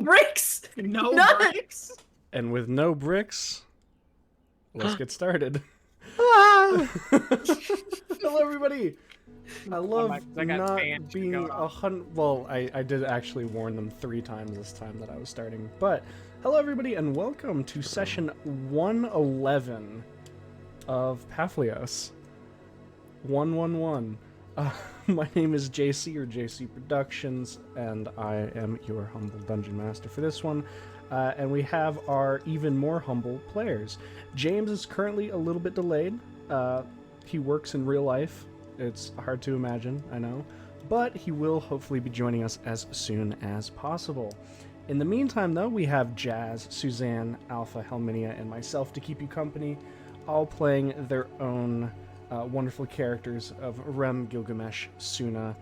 bricks! No None! bricks. And with no bricks, let's get started. Ah! Hello, everybody. I love I got not banned being going on. 100. Well, I did actually warn them 3 times this time that I was starting. But hello, everybody, and welcome to session 111 of Papihos. 111. My name is JC, or JC Productions, and I am your humble dungeon master for this one. And we have our even more humble players. James is currently a little bit delayed. He works in real life. It's hard to imagine, I know. But he will hopefully be joining us as soon as possible. In the meantime, though, we have Jazz, Suzanne, Alpha, Helminia, and myself to keep you company, all playing their own wonderful characters of Rem, Gilgamesh, Suna,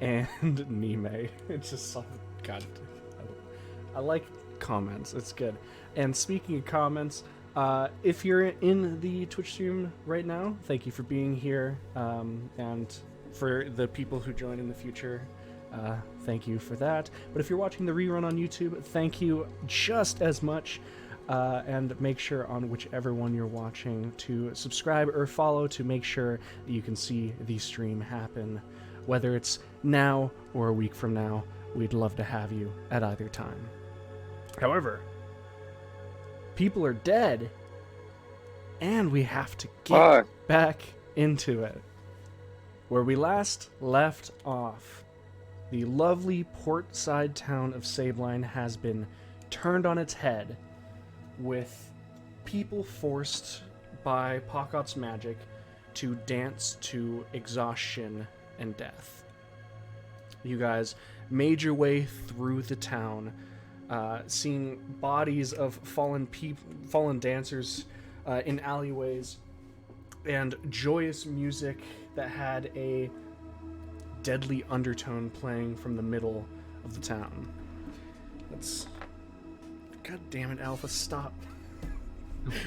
and Nime. It's just so... God, I like comments. It's good. And speaking of comments, if you're in the Twitch stream right now, thank you for being here. And for the people who join in the future, thank you for that. But if you're watching the rerun on YouTube, thank you just as much. And make sure on whichever one you're watching to subscribe or follow to make sure that you can see the stream happen. Whether it's now or a week from now, we'd love to have you at either time. However, people are dead, and we have to get back into it. Where we last left off, the lovely portside town of Sabline has been turned on its head, with people forced by Pokot's magic to dance to exhaustion and death. You guys made your way through the town, seeing bodies of fallen dancers in alleyways, and joyous music that had a deadly undertone playing from the middle of the town. God damn it, Alpha, stop.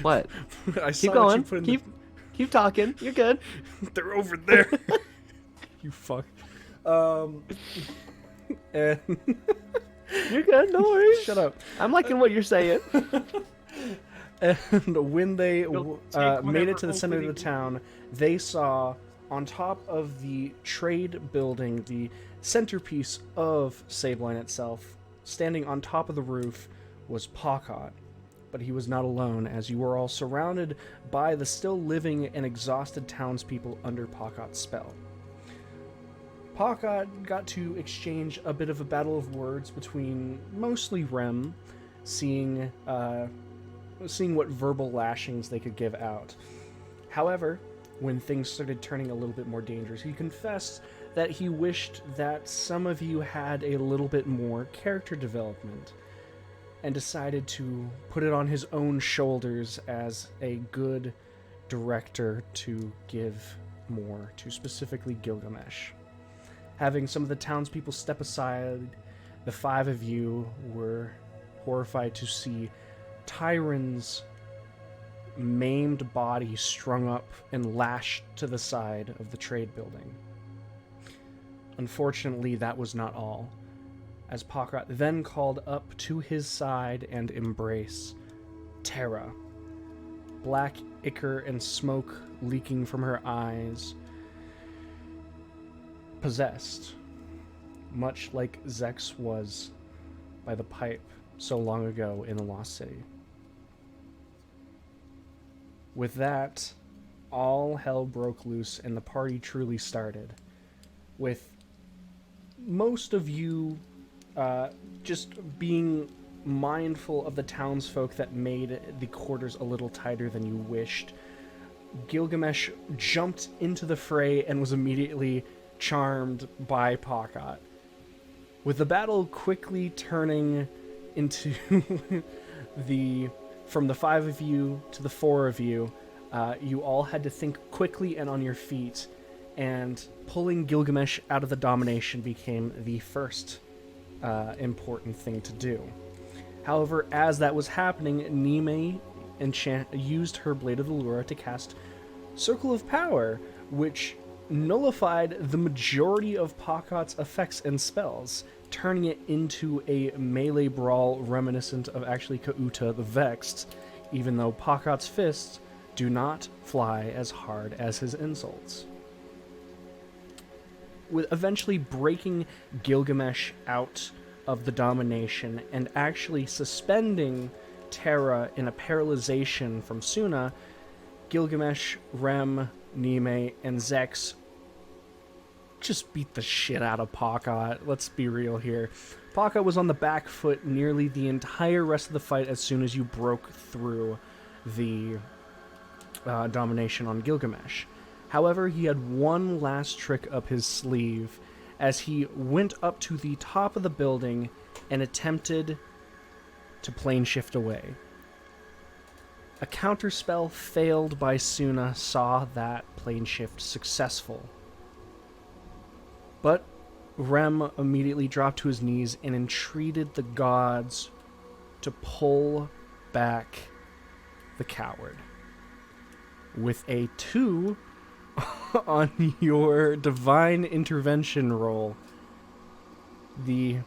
What? I Keep saw going. What you put in Keep talking. You're good. They're over there. You fuck. And You're good. No worries. shut up. I'm liking what you're saying. And when they made it to the center of the opening- town, they saw on top of the trade building, the centerpiece of Sabline itself, standing on top of the roof, was Pokot. But he was not alone, as you were all surrounded by the still living and exhausted townspeople under Pokot's spell. Pokot got to exchange a bit of a battle of words between mostly Rem, seeing what verbal lashings they could give out. However, when things started turning a little bit more dangerous, he confessed that he wished that some of you had a little bit more character development, and decided to put it on his own shoulders as a good director to give more to specifically Gilgamesh. Having some of the townspeople step aside, the 5 of you were horrified to see Tiren's maimed body strung up and lashed to the side of the trade building. Unfortunately, that was not all, as Pokot then called up to his side and embrace Terra. Black ichor and smoke leaking from her eyes, possessed, much like Zex was by the pipe so long ago in the Lost City. With that, all hell broke loose and the party truly started, with most of you just being mindful of the townsfolk that made the quarters a little tighter than you wished. Gilgamesh jumped into the fray and was immediately charmed by Pokot, with the battle quickly turning into from the 5 of you to the 4 of you. You all had to think quickly and on your feet, and pulling Gilgamesh out of the domination became the first important thing to do. However, as that was happening, Nime used her Blade of Allura to cast Circle of Power, which nullified the majority of Pokot's effects and spells, turning it into a melee brawl reminiscent of actually Kauta the Vexed, even though Pokot's fists do not fly as hard as his insults. With eventually breaking Gilgamesh out of the domination and actually suspending Terra in a paralyzation from Suna, Gilgamesh, Rem, Nime, and Zex just beat the shit out of Pokot. Let's be real here. Pokot was on the back foot nearly the entire rest of the fight as soon as you broke through the domination on Gilgamesh. However, he had one last trick up his sleeve as he went up to the top of the building and attempted to plane shift away. A counterspell failed by Suna saw that plane shift successful. But Rem immediately dropped to his knees and entreated the gods to pull back the coward. With a 2 on your divine intervention roll, the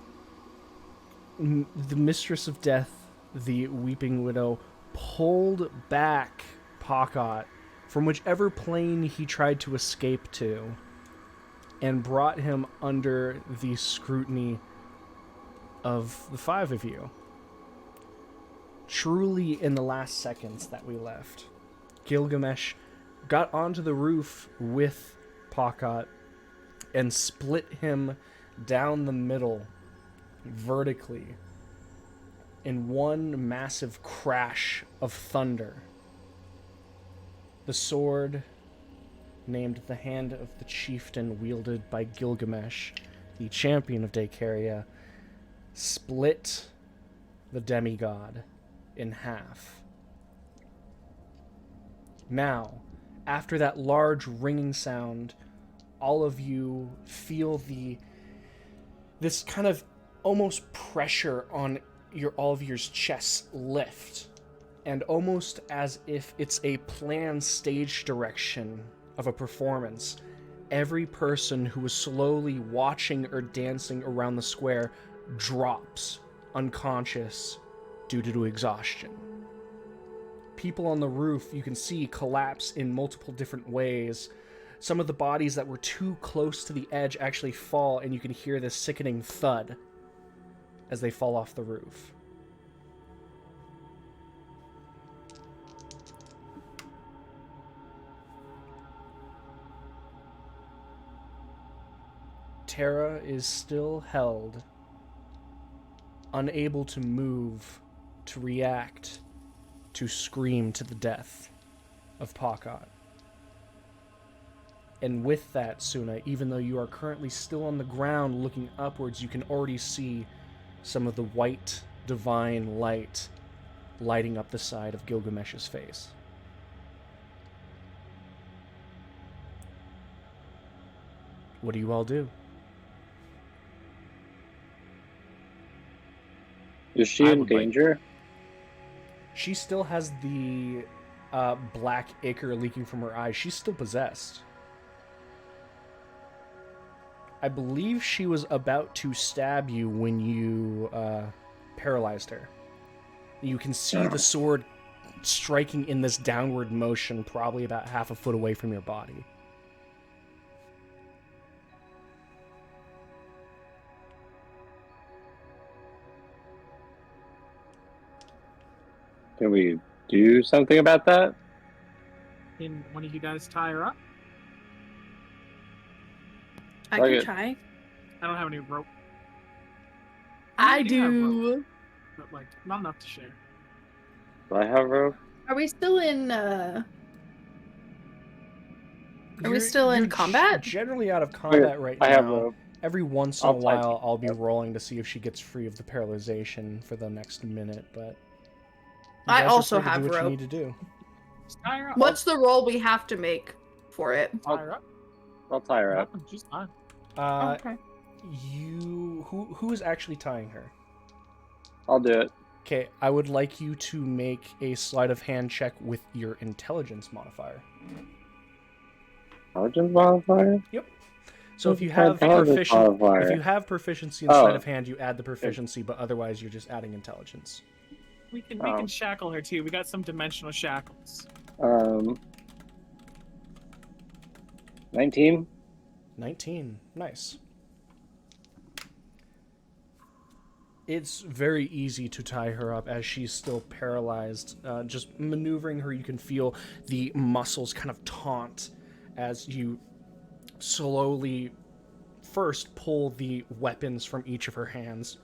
Mistress of Death, the Weeping Widow, pulled back Pokot from whichever plane he tried to escape to and brought him under the scrutiny of the 5 of you. Truly in the last seconds that we left, Gilgamesh got onto the roof with Pokot and split him down the middle vertically in one massive crash of thunder. The sword, named the Hand of the Chieftain, wielded by Gilgamesh, the champion of Daycaria, split the demigod in half. Now, after that large ringing sound, all of you feel this kind of almost pressure on all of your chests lift, and almost as if it's a planned stage direction of a performance, every person who is slowly watching or dancing around the square drops unconscious due to exhaustion. People on the roof, you can see, collapse in multiple different ways. Some of the bodies that were too close to the edge actually fall, and you can hear this sickening thud as they fall off the roof. Terra is still held, unable to move, to react, to scream to the death of Pokot. And with that, Suna, even though you are currently still on the ground looking upwards, you can already see some of the white divine light lighting up the side of Gilgamesh's face. What do you all do? Is she in danger? She still has the black ichor leaking from her eyes. She's still possessed. I believe she was about to stab you when you paralyzed her. You can see the sword striking in this downward motion, probably about half a foot away from your body. Can we do something about that? Can one of you guys tie her up? I Like can it. try. I don't have any rope. I have do. rope, but like not enough to share. Do I have rope? Are we still in? Are we You're- still in you're combat? Generally out of combat right I have now. rope. Every once in I'll a tie while, you. I'll be rolling to see if she gets free of the paralyzation for the next minute, but you I guys are also free to have do what rope. you need to do. Just tie her up. What's the roll we have to make for it? Tie her up? I'll tie her up. Nothing, she's fine. Okay. Who is actually tying her? I'll do it. Okay, I would like you to make a sleight of hand check with your intelligence modifier. Intelligence modifier? So if you have Intelligence modifier. if you have proficiency in sleight Oh. of hand, you add the proficiency, but otherwise you're just adding intelligence. We can Oh. shackle her too. We got some dimensional shackles. 19. 19. Nice. It's very easy to tie her up as she's still paralyzed. Just maneuvering her, you can feel the muscles kind of taunt as you slowly first pull the weapons from each of her hands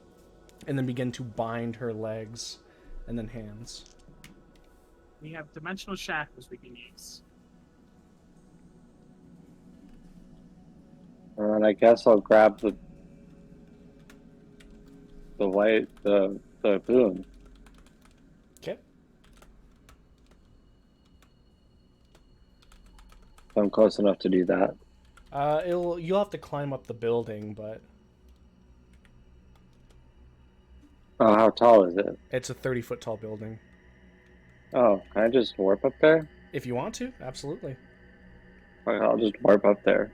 and then begin to bind her legs and then hands. We have dimensional shackles we can use. And I guess I'll grab the boon. Okay. So I'm close enough to do that. You'll have to climb up the building, but Oh, how tall is it? it's a 30-foot tall building. Oh, can I just warp up there? If you want to, absolutely. Okay, I'll just warp up there.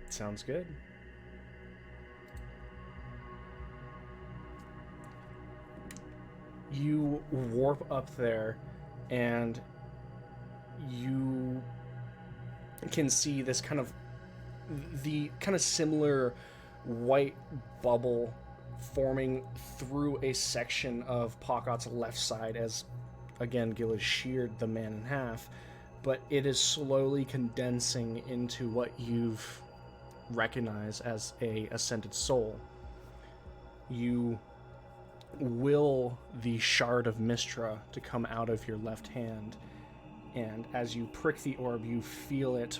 Sounds good. You warp up there, and you can see this kind of similar white bubble forming through a section of Pokot's left side as, again, Gil has sheared the man in half, but it is slowly condensing into what you've recognized as a ascended soul. You will the shard of Mistra to come out of your left hand, and as you prick the orb, you feel it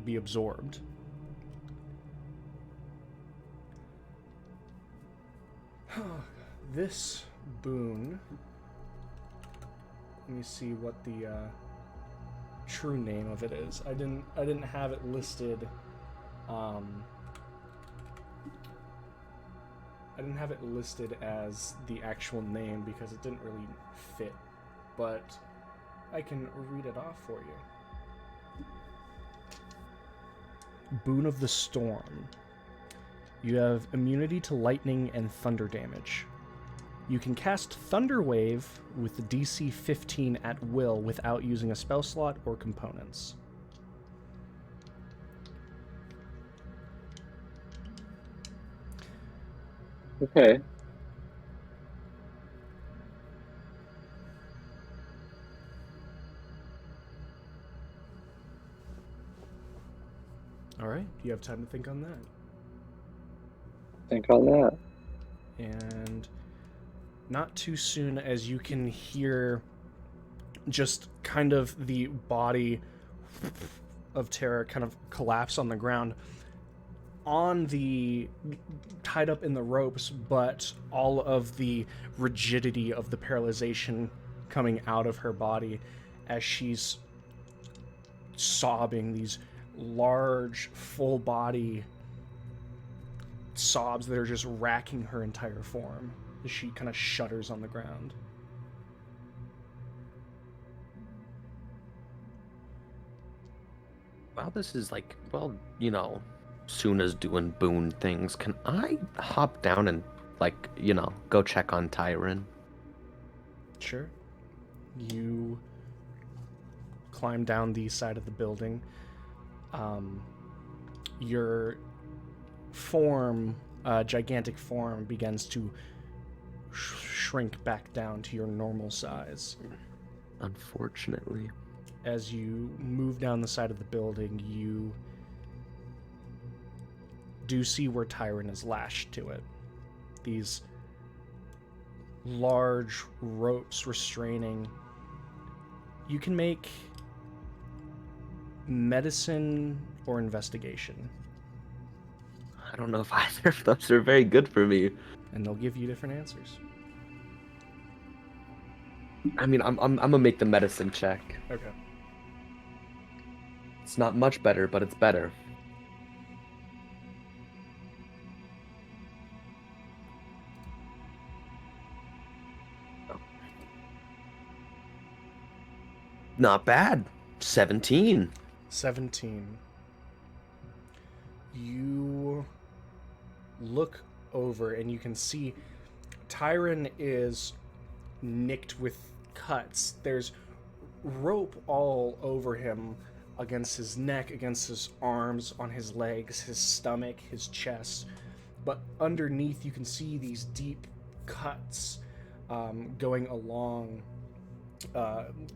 be absorbed. This boon, let me see what the true name of it is. I didn't have it listed. I didn't have it listed as the actual name because it didn't really fit, but I can read it off for you. Boon of the Storm. You have immunity to lightning and thunder damage. You can cast Thunder Wave with the DC 15 at will without using a spell slot or components. Okay. All right, you have time to think on that. Think on that. And not too soon as you can hear just kind of the body of Terra kind of collapse on the ground, tied up in the ropes, but all of the rigidity of the paralyzation coming out of her body as she's sobbing these large, full body sobs that are just racking her entire form as she kind of shudders on the ground. Well, this is like, well, you know, soon as doing boon things, can I hop down and, like, you know, go check on Tiren? Sure. You climb down the side of the building. Your form, gigantic form, begins to shrink back down to your normal size. Unfortunately. As you move down the side of the building, you do see where Tiren is lashed to it. These large ropes restraining. You can make medicine or investigation, I don't know if either of those are very good for me. and they'll give you different answers. I mean, I'm gonna make the medicine check. Okay. It's not much better, but it's better. Oh. Not bad. 17. 17. You look over and you can see Tiren is nicked with cuts. There's rope all over him, against his neck, against his arms, on his legs, his stomach, his chest. But underneath, you can see these deep cuts going along,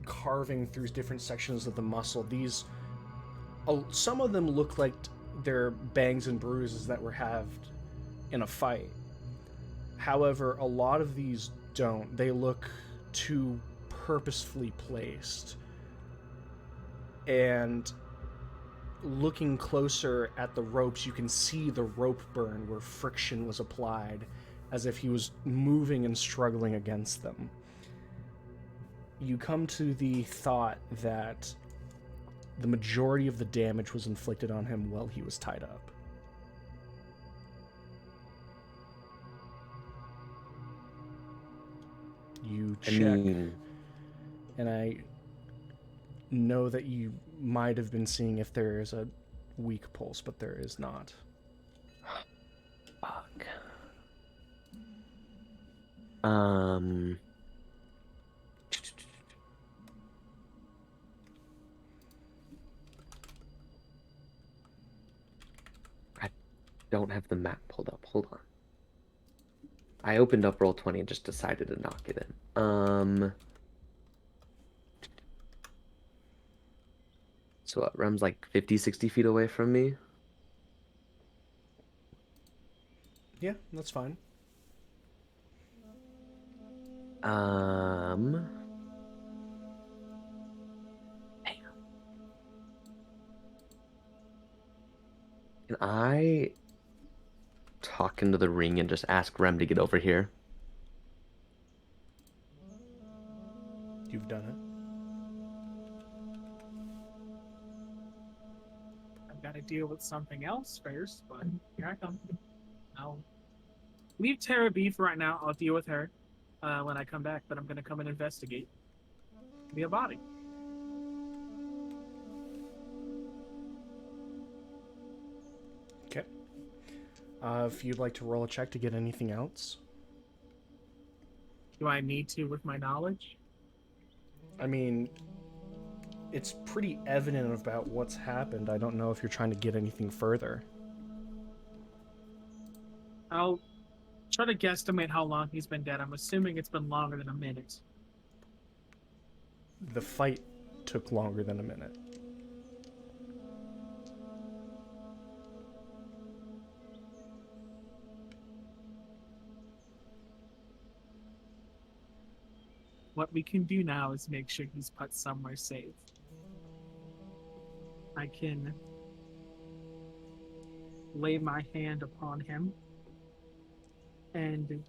carving through different sections of the muscle. Some of them look like they're bangs and bruises that were halved in a fight. However, a lot of these don't. They look too purposefully placed. And looking closer at the ropes, you can see the rope burn where friction was applied, as if he was moving and struggling against them. You come to the thought that the majority of the damage was inflicted on him while he was tied up. You check, and I know that you might have been seeing if there is a weak pulse, but there is not. Fuck. I don't have the map pulled up. Hold on. I opened up Roll20 and just decided to knock it in. So what, Rem's like 50, 60 feet away from me? Yeah, that's fine. Hang on. Can I talk into the ring and just ask Rem to get over here? You've done it. I've got to deal with something else first, but here I come. I'll leave Terra be for right now. I'll deal with her when I come back, but I'm going to come and investigate. Be a body. Okay. If you'd like to roll a check to get anything else. Do I need to with my knowledge? I mean, it's pretty evident about what's happened. I don't know if you're trying to get anything further. I'll try to guesstimate how long he's been dead. I'm assuming it's been longer than a minute. The fight took longer than a minute. What we can do now is make sure he's put somewhere safe. I can lay my hand upon him and,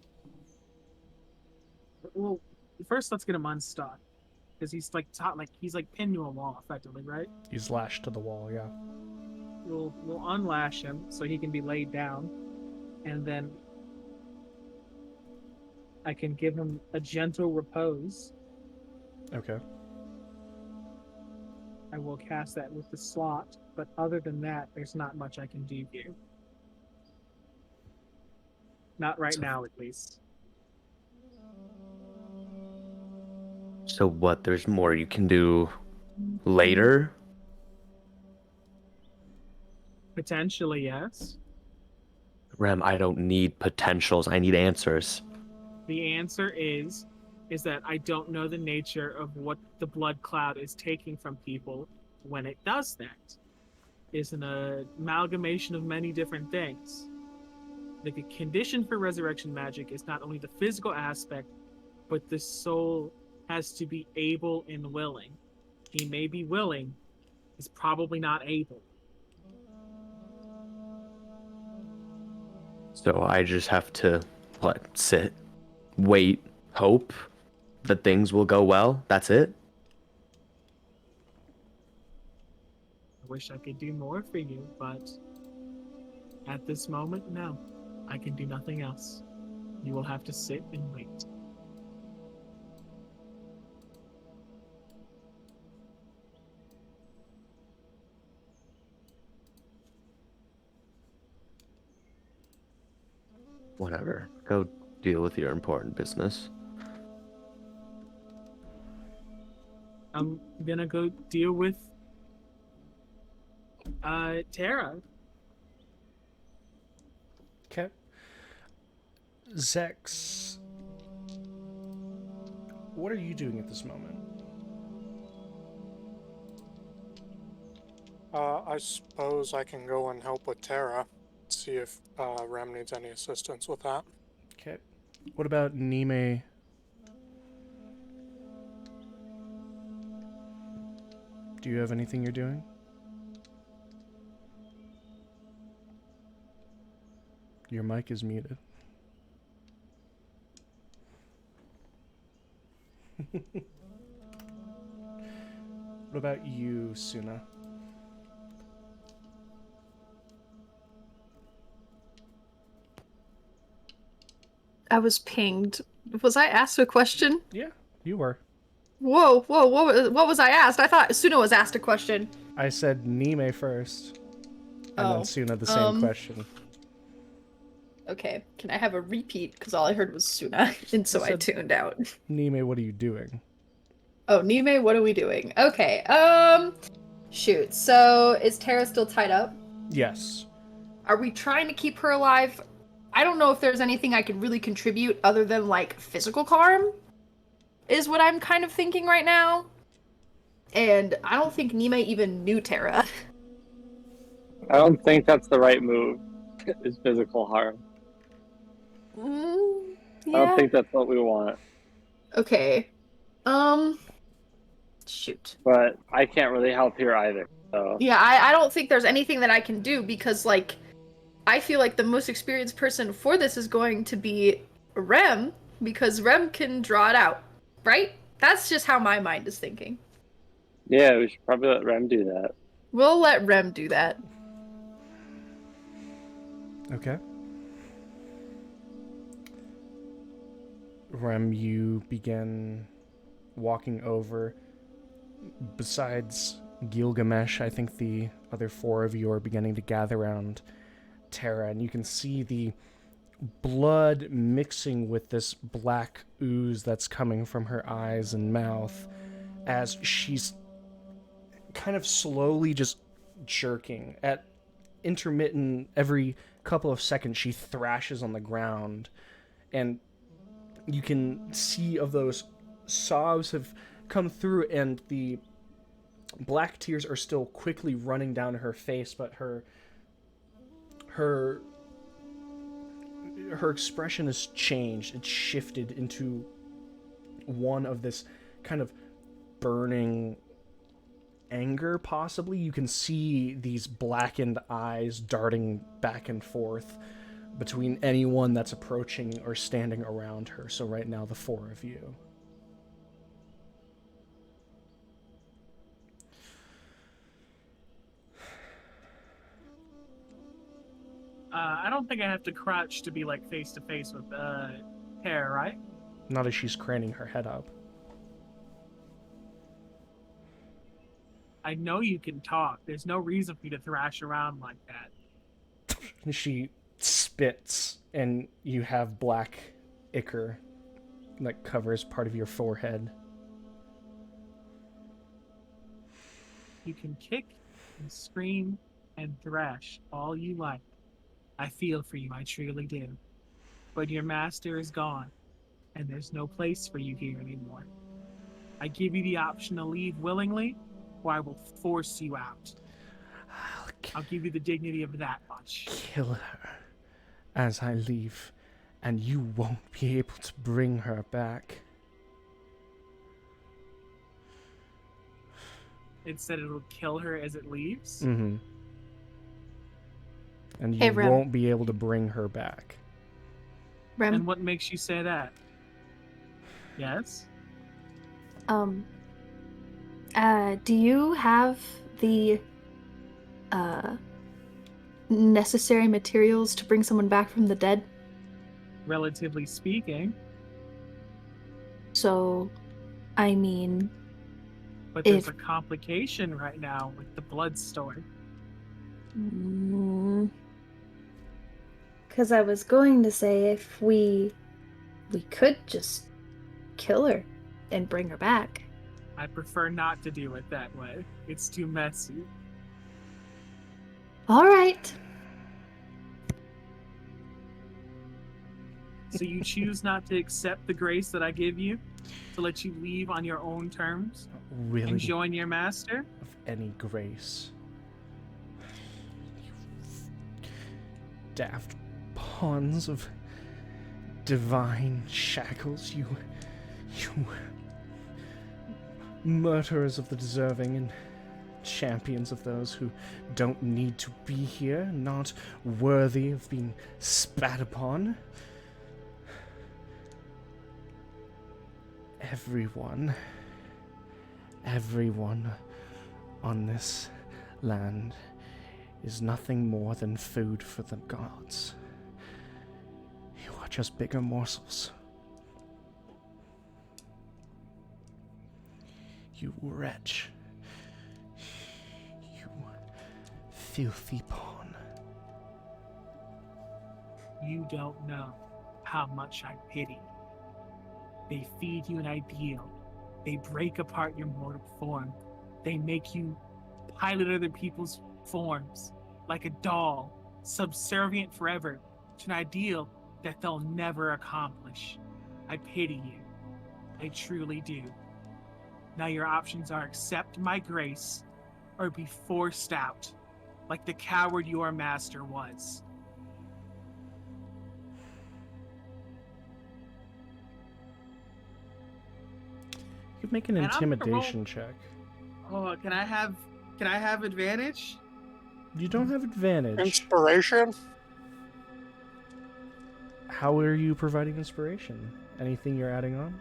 well, first let's get him unstuck, because he's like he's like pinned to a wall effectively, right? He's lashed to the wall, yeah. We'll unlash him so he can be laid down, and then I can give him a gentle repose. Okay. I will cast that with the slot, but other than that, there's not much I can do here. Not right now, at least. So what, there's more you can do later? Potentially, yes. Rem, I don't need potentials. I need answers. The answer is that I don't know the nature of what the blood cloud is taking from people when it does that. It's an amalgamation of many different things. The condition for resurrection magic is not only the physical aspect, but the soul has to be able and willing. He may be willing, he's probably not able. So I just have to, sit, wait, hope that things will go well? That's it? I wish I could do more for you, but at this moment, no. I can do nothing else. You will have to sit and wait. Whatever. Go deal with your important business. I'm gonna go deal with Terra. Okay. Zex, what are you doing at this moment? I suppose I can go and help with Terra. See if Rem needs any assistance with that. Okay. What about Nime? Do you have anything you're doing? Your mic is muted. What about you, Suna? I was pinged. Was I asked a question? Yeah, you were. Whoa, what was I asked? I thought Suna was asked a question. I said Nime first, and then Oh, Suna the same question. Okay, can I have a repeat? Because all I heard was Suna, and so I said- tuned out. Nime, what are you doing? Oh, Nime, what are we doing? Okay, shoot. So, is Terra still tied up? Yes. Are we trying to keep her alive? I don't know if there's anything I could really contribute other than, like, physical harm, is what I'm kind of thinking right now. And I don't think Nime even knew Terra. I don't think that's the right move. Is physical harm. Yeah. I don't think that's what we want. Okay. Shoot. But I can't really help here either. So Yeah, I don't think there's anything that I can do because, like, I feel like the most experienced person for this is going to be Rem, because Rem can draw it out, right? That's just how my mind is thinking. yeah, we should probably let Rem do that. We'll let Rem do that. Okay. Rem, you begin walking over. Besides Gilgamesh, I think the other four of you are beginning to gather around Terra, and you can see the blood mixing with this black ooze that's coming from her eyes and mouth as she's kind of slowly just jerking. At intermittent, every couple of seconds, she thrashes on the ground, and you can see of those sobs have come through, and the black tears are still quickly running down her face, but her expression has changed. It's shifted into one of this kind of burning anger, possibly. You can see these blackened eyes darting back and forth between anyone that's approaching or standing around her. So right now, the four of you. I don't think I have to crouch to be like face to face with Terra, right? Not as she's craning her head up. I know you can talk. There's no reason for you to thrash around like that. She spits, and you have black ichor that covers part of your forehead. You can kick and scream and thrash all you like. I feel for you, I truly do. But your master is gone, and there's no place for you here anymore. I give you the option to leave willingly, or I will force you out. I'll give you the dignity of that much. Kill her as I leave, and you won't be able to bring her back. It said it'll kill her as it leaves. Mm-hmm. And you Hey, Rem. won't be able to bring her back. Rem, And what makes you say that? Yes? do you have the, necessary materials to bring someone back from the dead? Relatively speaking. So, I mean, But there's If- a complication right now with the blood story. mm, Because I was going to say if we could just kill her and bring her back. I prefer not to do it that way. It's too messy. All right. So you choose not to accept the grace that I give you, to let you leave on your own terms Really? and join your master? Of any grace. You daft pawns of divine shackles, you murderers of the deserving and champions of those who don't need to be here, not worthy of being spat upon. Everyone on this land is nothing more than food for the gods. You are just bigger morsels. You wretch. You filthy pawn. You don't know how much I pity. They feed you an ideal. They break apart your mortal form. They make you pilot other people's forms like a doll, subservient forever to an ideal that they'll never accomplish. I pity you. I truly do. Now your options are accept my grace or be forced out, like the coward your master was. You could make an And I'm gonna intimidation check. Oh, can I have advantage? You don't have advantage. Inspiration? How are you providing inspiration? Anything you're adding on?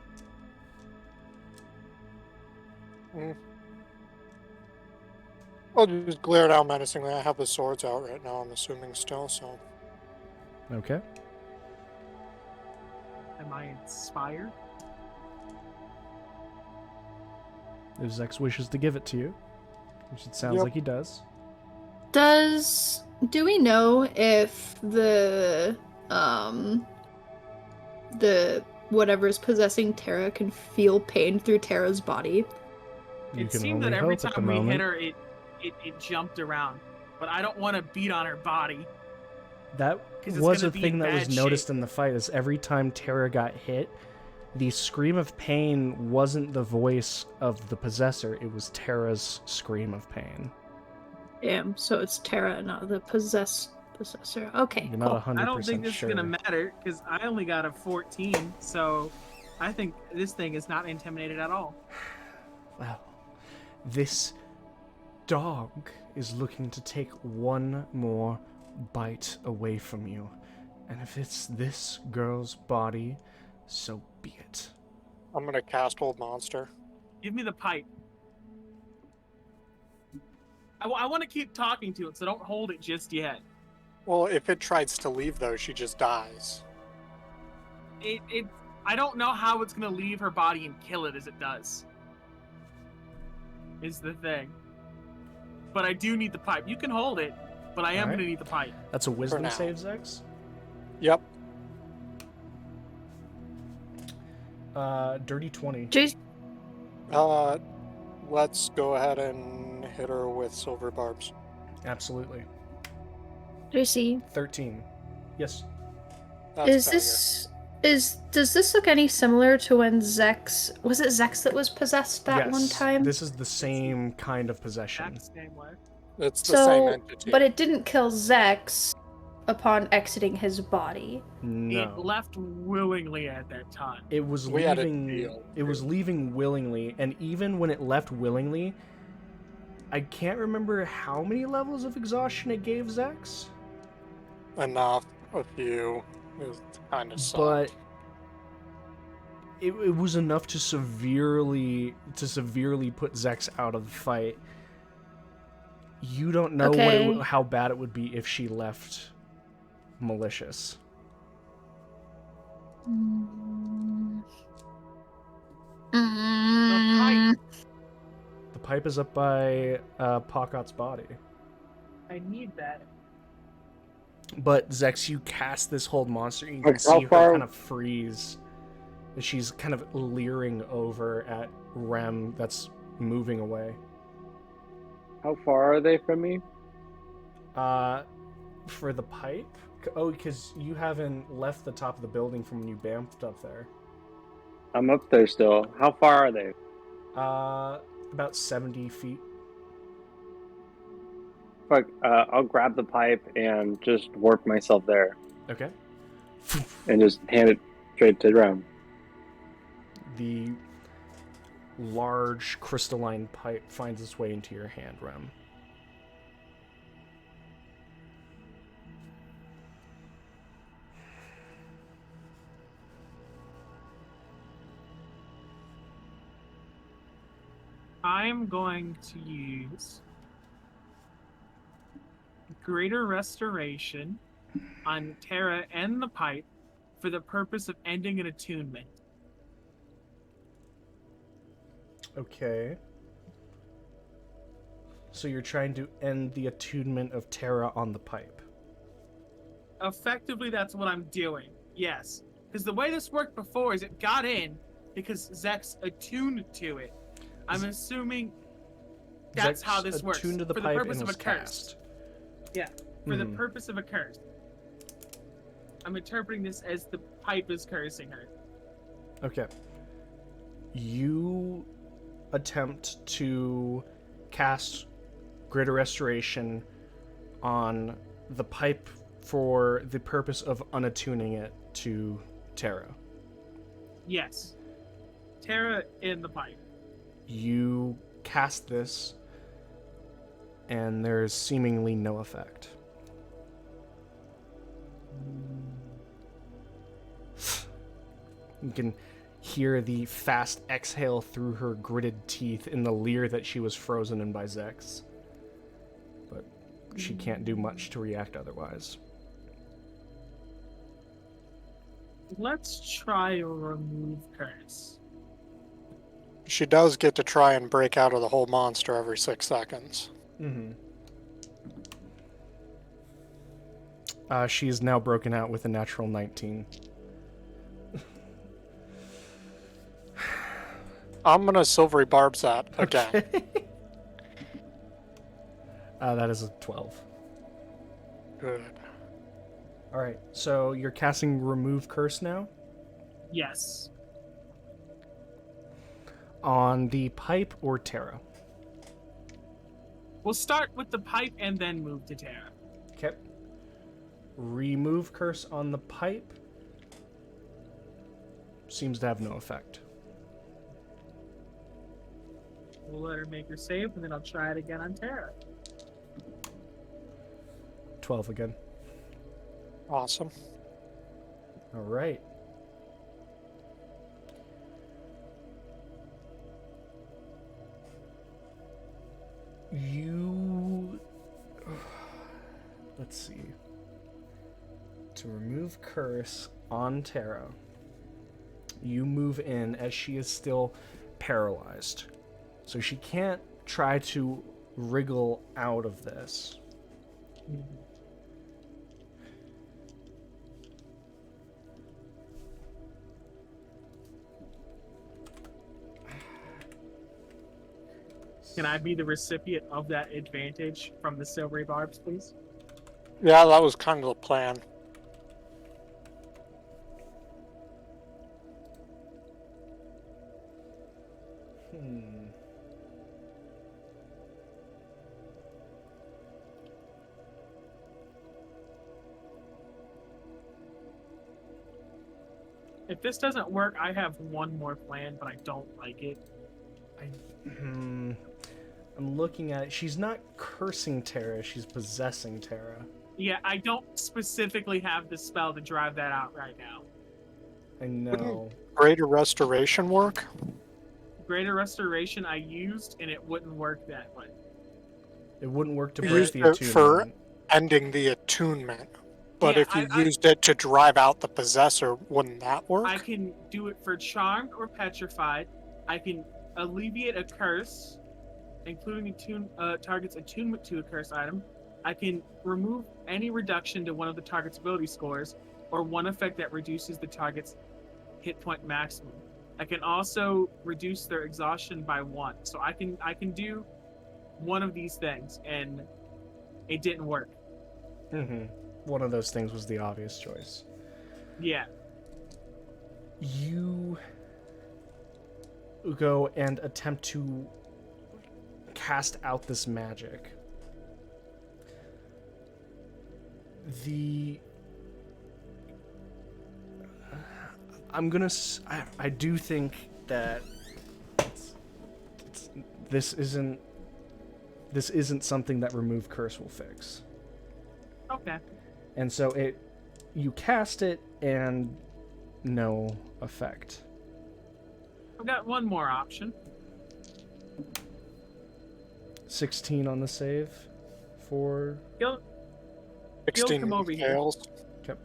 I'll just glare it out menacingly. I have the swords out right now, I'm assuming still, so. Okay. Am I inspired? If Zex wishes to give it to you, which it sounds like he does. Do we know if the whatever's possessing Terra can feel pain through Terra's body? You It can seemed only that every hope at the time we hit moment. her, it jumped around. But I don't want to beat on her body. That 'Cause it's was gonna a be thing in that was bad noticed shape. in the fight, is every time Terra got hit, the scream of pain wasn't the voice of the possessor, it was Terra's scream of pain. Damn, so it's Terra, not the possessor. Okay, You're cool. not 100% I don't think this sure. is gonna matter because I only got a 14, so I think this thing is not intimidated at all. Well, this dog is looking to take one more bite away from you. And if it's this girl's body, so be it. I'm gonna cast Hold Monster. Give me the pipe. I want to keep talking to it, so don't hold it just yet. Well, if it tries to leave, though, she just dies. I don't know how it's gonna leave her body and kill it as it does. Is the thing. But I do need the pipe. You can hold it, but I am Alright. gonna need the pipe. That's a wisdom now. save, Zex? Yep. Dirty 20. Jace, Let's go ahead and hit her with silver barbs. Absolutely. JC, 13. Yes. That's does this look any similar to when was it Zex that was possessed that Yes, one time? This is the same kind of possession. That's the same way. It's the same entity. But it didn't kill Zex upon exiting his body. It No. left willingly at that time. It was We had a leaving. deal. It was leaving willingly, and even when it left willingly, I can't remember how many levels of exhaustion it gave Zex, Enough. A few. It was kind of but it was enough to severely put Zex out of the fight. You don't know Okay. how bad it would be if she left malicious. The pipe is up by Pokot's body. I need that. But Zex, you cast this hold monster, and you Like, can see how her far- kind of freeze as she's kind of leering over at Rem that's moving away. How far are they from me? For the pipe? Oh, because you haven't left the top of the building from when you bamfed up there. I'm up there still. How far are they? About 70 feet. Fuck, I'll grab the pipe and just warp myself there Okay. and just hand it straight to Rem. The large crystalline pipe finds its way into your hand, Rem. I'm going to use Greater Restoration on Terra and the pipe for the purpose of ending an attunement. Okay. So you're trying to end the attunement of Terra on the pipe. Effectively, that's what I'm doing. Yes. Because the way this worked before is it got in because Zex attuned to it. I'm assuming that's Zex how this works. attuned to the for pipe the purpose and of was a curse. cast. Yeah. For the purpose of a curse. I'm interpreting this as the pipe is cursing her. Okay. You attempt to cast Greater Restoration on the pipe for the purpose of unattuning it to Terra. Yes. Terra in the pipe. You cast this, and there's seemingly no effect. You can hear the fast exhale through her gritted teeth in the leer that she was frozen in by Zex. But she can't do much to react otherwise. Let's try a remove curse. She does get to try and break out of the whole monster every 6 seconds. Mm-hmm. She is now broken out with a natural 19. I'm gonna silvery barbs that again. Okay. That is a 12. Good. Alright, so you're casting Remove Curse now? Yes. On the pipe or Terra? We'll start with the pipe and then move to Terra. Okay. Remove Curse on the pipe. Seems to have no effect. We'll let her make her save, and then I'll try it again on Terra. 12 again. Awesome. Alright. You... Let's see. To remove Curse on Terra, you move in as she is still paralyzed. So she can't try to wriggle out of this. Can I be the recipient of that advantage from the silvery barbs, please? Yeah, that was kind of the plan. If this doesn't work, I have one more plan, but I don't like it. I'm looking at it. She's not cursing Terra, she's possessing Terra. Yeah, I don't specifically have the spell to drive that out right now. I know. Greater restoration work? Greater Restoration I used, and it wouldn't work that way. It wouldn't work to You break used the it for attunement. ending the attunement. But Yeah, if you I- used it to drive out the possessor, wouldn't that work? I can do it for Charmed or Petrified. I can alleviate a curse, including target's attunement to a curse item, I can remove any reduction to one of the target's ability scores, or one effect that reduces the target's hit point maximum. I can also reduce their exhaustion by 1. So I can do one of these things, and it didn't work. Mm-hmm. One of those things was the obvious choice. Yeah. You go and attempt to cast out this magic. I do think that this isn't something that remove curse will fix. Okay. And so you cast it and no effect. I've got one more option. 16 on the save for... Gil 16 come over here. fails. Okay.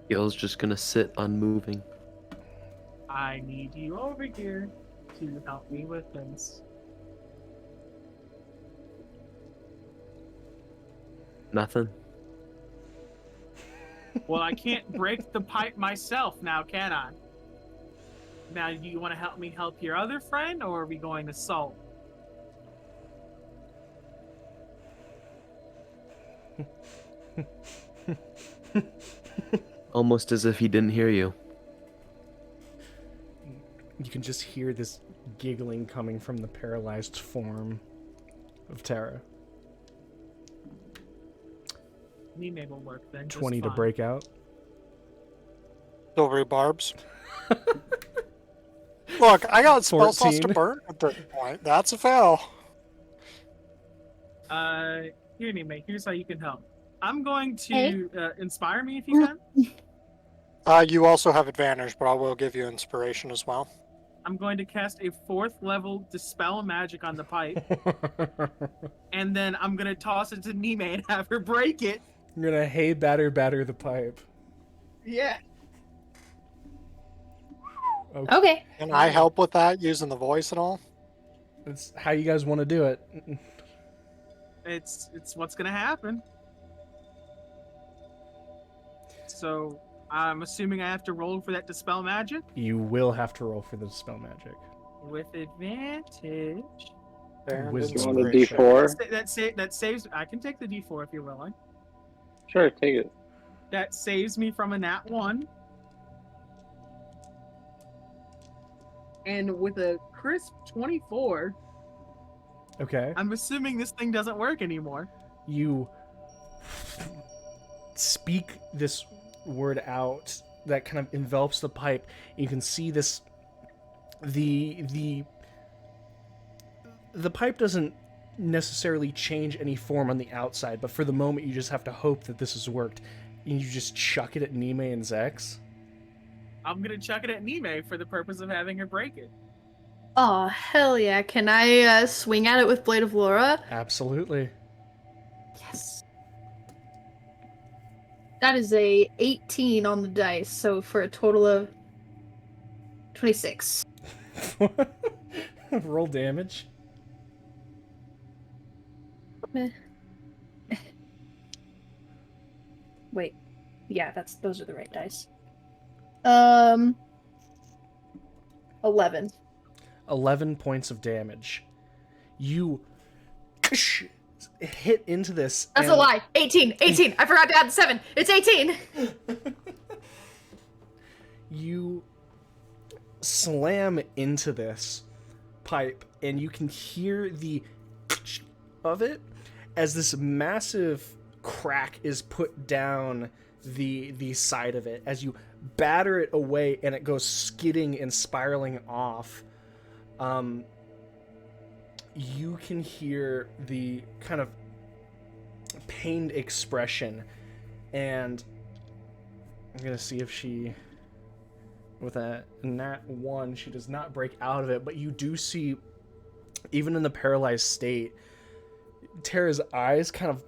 Gil's just gonna sit unmoving. I need you over here to help me with this. Nothing. Well, I can't break the pipe myself now, can I? Now, do you want to help me help your other friend, or are we going to Soul? Almost as if he didn't hear you. You can just hear this giggling coming from the paralyzed form of Terra. Nime will work then. just 20 to fine. break out. Silvery barbs. Look, I got spell slots to 14. burn at this point. That's a fail. Here, Nime, here's how you can help. I'm going to inspire me if you can. You also have advantage, but I will give you inspiration as well. I'm going to cast a 4th level Dispel Magic on the pipe, and then I'm going to toss it to Nime and have her break it. I'm gonna hey batter the pipe. Yeah. Okay. Can I help with that using the voice at all? That's how you guys want to do it. It's what's going to happen. So, I'm assuming I have to roll for that Dispel Magic? You will have to roll for the spell magic. With advantage. And Wisdom. You want a inspiration. D4? That saves... I can take the D4 if you're willing. Sure, take it. That saves me from a nat 1. And with a crisp 24, Okay. I'm assuming this thing doesn't work anymore. You speak this word out that kind of envelops the pipe. You can see this. The pipe doesn't necessarily change any form on the outside, but for the moment you just have to hope that this has worked. And you just chuck it at Nime and Zex. I'm going to chuck it at Nime for the purpose of having her break it. Oh, hell yeah. Can I swing at it with Blade of Laura? Absolutely. Yes. That is a 18 on the dice, so for a total of 26. Roll damage. Wait. Yeah, those are the right dice. 11. 11 points of damage. You hit into this. That's a and lie. 18. 18. I forgot to add the 7. It's 18. You slam into this pipe, and you can hear the of it as this massive crack is put down the side of it as you batter it away, and it goes skidding and spiraling off. You can hear the kind of pained expression, and I'm gonna see if she, with a nat 1, she does not break out of it, but you do see, even in the paralyzed state, Terra's eyes kind of,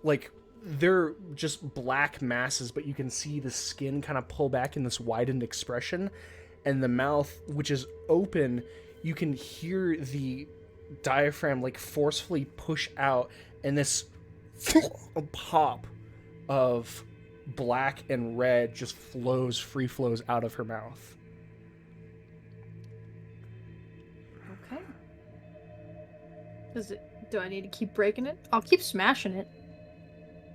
like, they're just black masses, but you can see the skin kind of pull back in this widened expression, and the mouth, which is open, you can hear the diaphragm like forcefully push out, and this pop of black and red just free flows out of her mouth. Okay. Do I need to keep breaking it? I'll keep smashing it.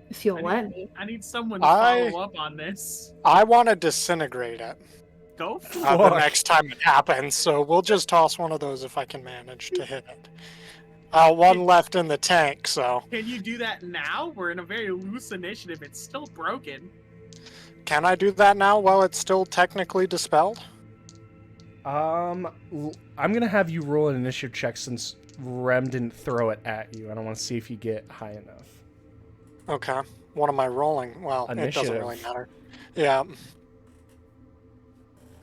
If you'll let me. I need someone to follow up on this. I want to disintegrate it Go for it. the next time it happens, so we'll just toss one of those if I can manage to hit it. One left in the tank, so... Can you do that now? We're in a very loose initiative. It's still broken. Can I do that now while it's still technically dispelled? I'm gonna have you roll an initiative check since Rem didn't throw it at you. I don't want to see if you get high enough. Okay. What am I rolling? Well, Initiative. It doesn't really matter. Yeah.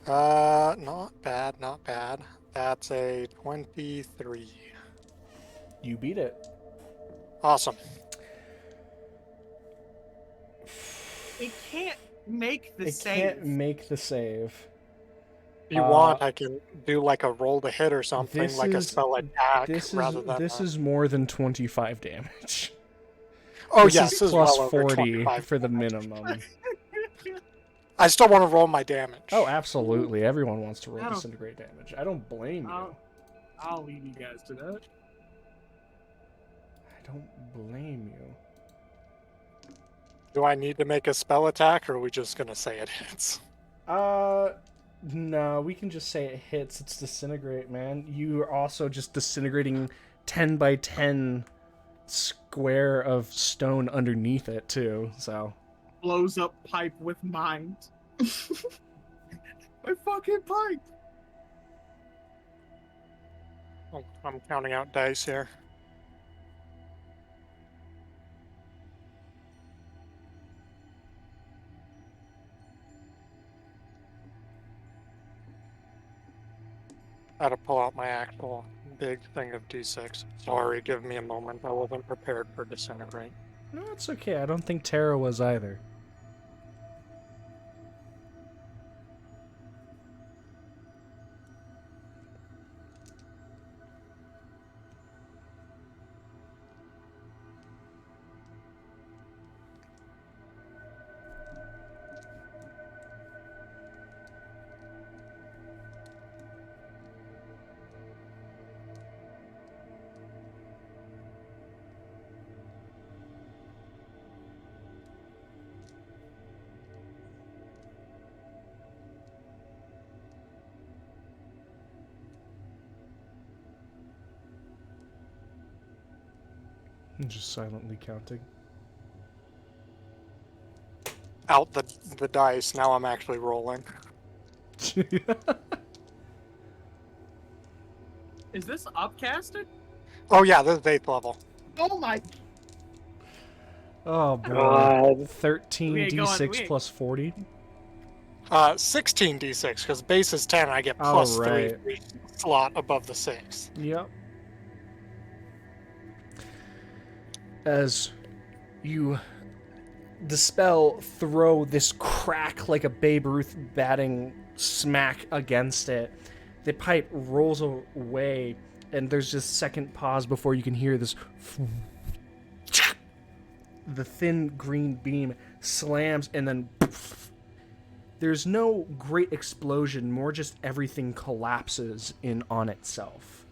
Not bad, not bad. That's a 23. You beat it. Awesome. It can't make the It save. can't make the save. If you want, I can do like a roll to hit or something, this like a is- spell attack This rather than... is more than 25 damage. Oh, this yes, is this is plus well over 40 25 for the damage. minimum. I still want to roll my damage. Oh, absolutely. Everyone wants to roll I don't- disintegrate damage. I don't blame you. I'll leave you guys to that. I don't blame you. Do I need to make a spell attack, or are we just going to say it hits? No, we can just say it hits. It's disintegrate, man. You are also just disintegrating 10 by 10 square of stone underneath it, too, so... Blows up pipe with mind. My fucking pipe! Oh, I'm counting out dice here. I had to pull out my actual big thing of D6. Sorry, give me a moment. I wasn't prepared for disintegrate. No, it's okay. I don't think Terra was either. I'm just silently counting. Out the dice. Now I'm actually rolling. Is this upcasted? Oh yeah, this is 8th level. Oh my! Oh, boy. God. 13 We ain't going- d6 we ain't- plus 40. 16 D6, because base is 10, I get Oh, plus right. 3 for each slot above the 6. Yep. As you dispel, throw this crack like a Babe Ruth batting smack against it, the pipe rolls away, and there's just second pause before you can hear this. The thin green beam slams, and then there's no great explosion, more just everything collapses in on itself.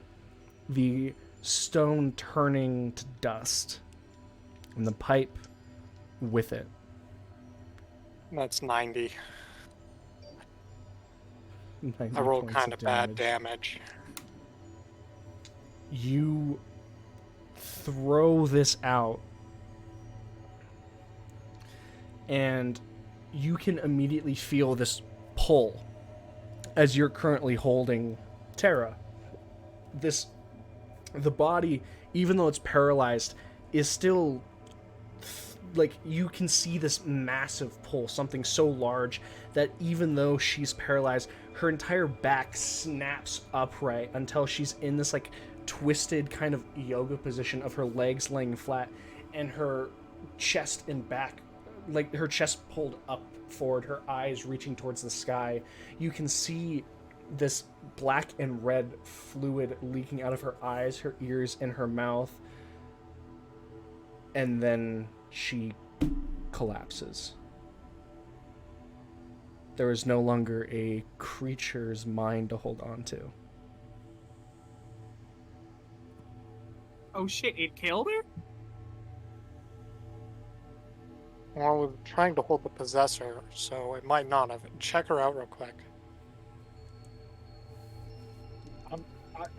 The stone turning to dust, and the pipe with it. That's 90. 90 I rolled points kind of bad damage. You throw this out, and you can immediately feel this pull as you're currently holding Terra. The body, even though it's paralyzed, is still like, you can see this massive pull, something so large that even though she's paralyzed, her entire back snaps upright until she's in this like twisted kind of yoga position of her legs laying flat and her chest and back, like her chest pulled up forward, her eyes reaching towards the sky. You can see this black and red fluid leaking out of her eyes, her ears, and her mouth. And then she collapses. There is no longer a creature's mind to hold on to. Oh shit, it killed her? Well, we're trying to hold the possessor, so it might not have. Check her out real quick.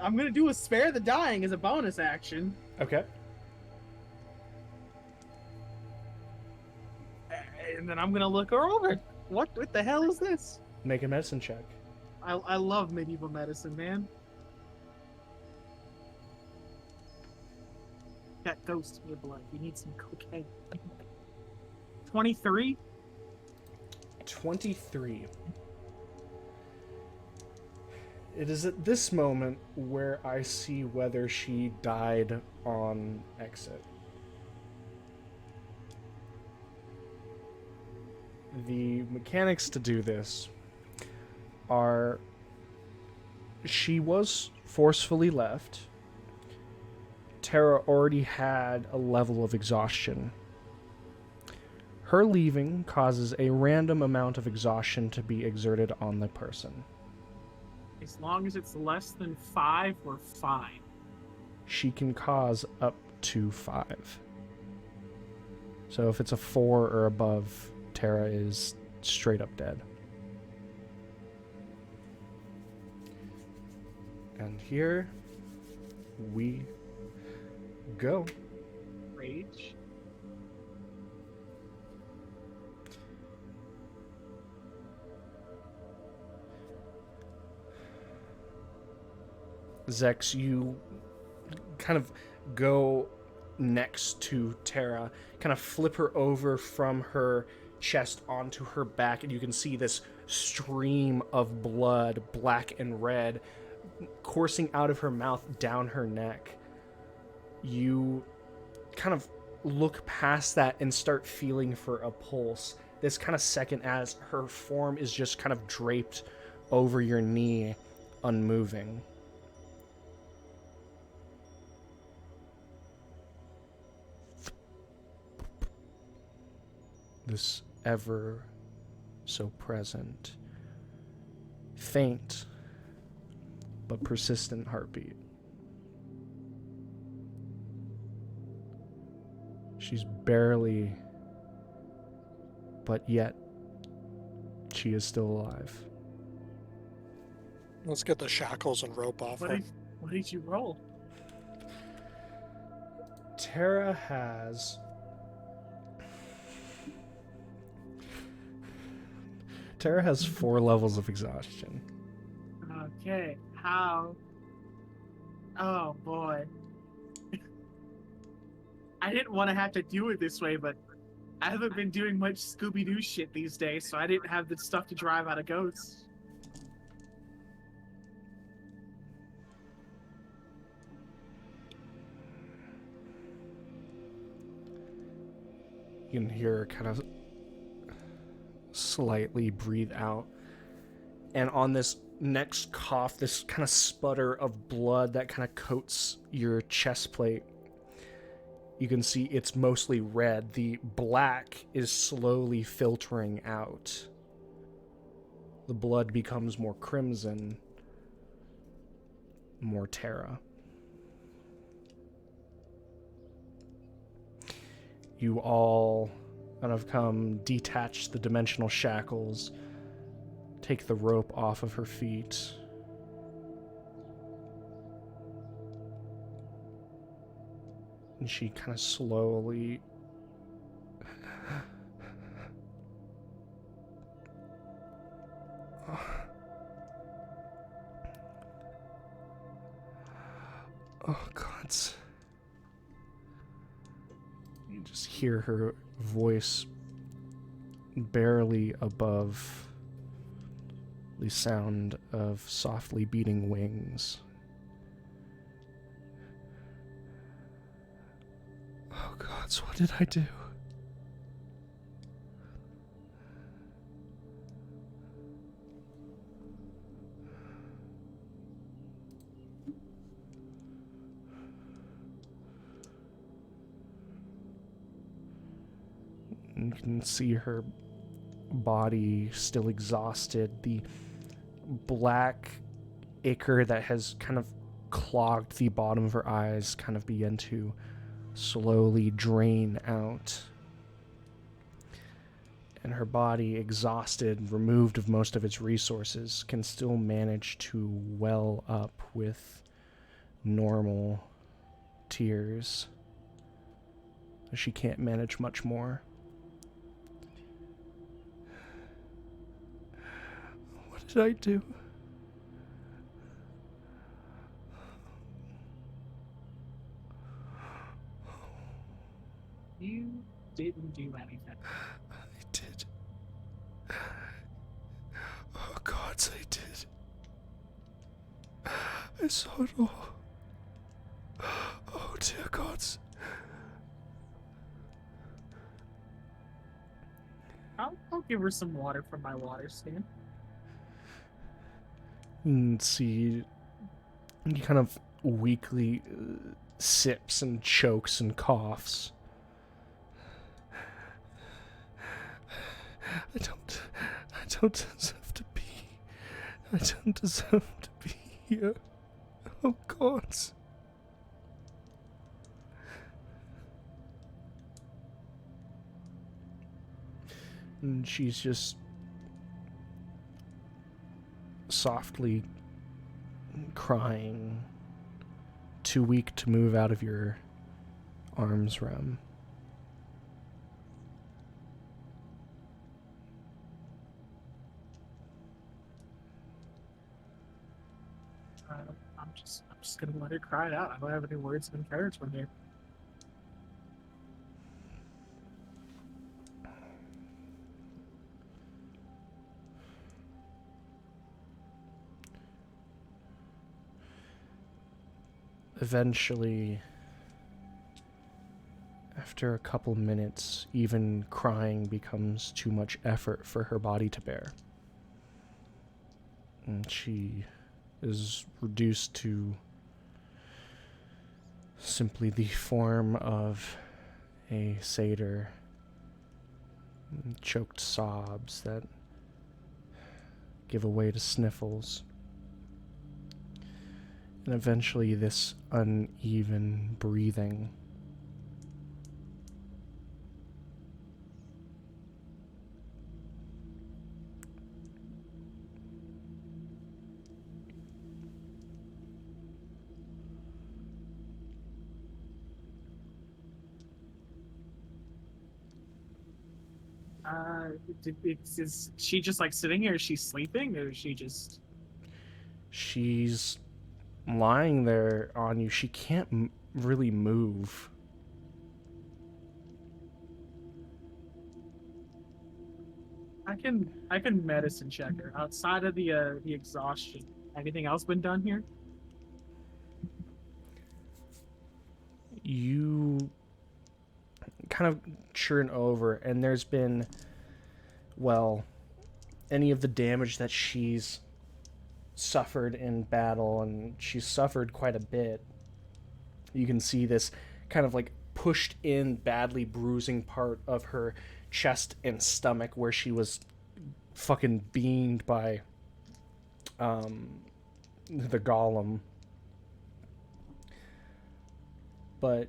I'm gonna do a spare the dying as a bonus action. Okay. And then I'm gonna look her over. What the hell is this? Make a medicine check. I love medieval medicine, man. Got ghost in your blood. You need some cocaine. 23? 23. It is at this moment where I see whether she died on exit. The mechanics to do this are she was forcefully left. Terra already had a level of exhaustion. Her leaving causes a random amount of exhaustion to be exerted on the person. As long as it's less than 5, we're fine. She can cause up to 5. So if it's a 4 or above, Terra is straight up dead. And here we go. Rage. Zex, you kind of go next to Terra, kind of flip her over from her chest onto her back, and you can see this stream of blood, black and red, coursing out of her mouth down her neck. You kind of look past that and start feeling for a pulse. This kind of second as her form is just kind of draped over your knee, unmoving. This ever so present, faint but persistent heartbeat. She's barely, but yet she is still alive. Let's get the shackles and rope off her. What did you roll? Terra has Terra has 4 levels of exhaustion. Okay, how? Oh boy. I didn't want to have to do it this way, but I haven't been doing much Scooby-Doo shit these days, so I didn't have the stuff to drive out of ghosts. You can hear her kind of slightly breathe out. And on this next cough, this kind of sputter of blood that kind of coats your chest plate, you can see it's mostly red. The black is slowly filtering out. The blood becomes more crimson, more Terra. You all kind of come detach the dimensional shackles, take the rope off of her feet. And she kind of slowly oh God. You just hear her voice barely above the sound of softly beating wings. Oh gods, what did I do? You can see her body still exhausted. The black ichor that has kind of clogged the bottom of her eyes kind of begin to slowly drain out. And her body, exhausted, removed of most of its resources, can still manage to well up with normal tears. She can't manage much more. What did I do? You didn't do anything. I did. Oh, gods, I did. I saw it all. Oh, dear gods. I'll give her some water from my water stand. And see, he kind of weakly sips and chokes and coughs. I don't deserve to be. I don't deserve to be here. Oh, gods. And she's just softly crying, too weak to move out of your arms, Rem. I'm just gonna let her cry it out. I don't have any words of encouragement here. Eventually, after a couple minutes, even crying becomes too much effort for her body to bear. And she is reduced to simply the form of a satyr. Choked sobs that give way to sniffles. And eventually this uneven breathing. Is she just like sitting here? Is she sleeping, or is she just? She's lying there on you. She can't really move. I can medicine check her outside of the exhaustion. Anything else been done here? You kind of churn over, and there's been, well, any of the damage that she's suffered in battle, and she's suffered quite a bit. You can see this kind of like pushed in, badly bruising part of her chest and stomach where she was fucking beamed by the golem. But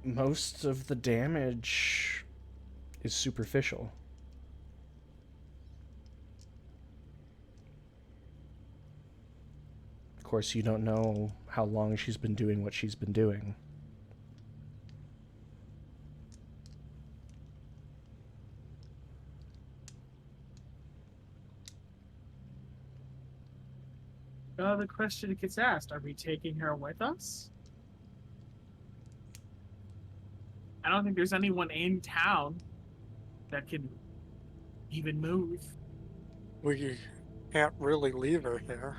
most of the damage is superficial. Of course, you don't know how long she's been doing what she's been doing. The question gets asked, are we taking her with us? I don't think there's anyone in town that can even move. We can't really leave her here.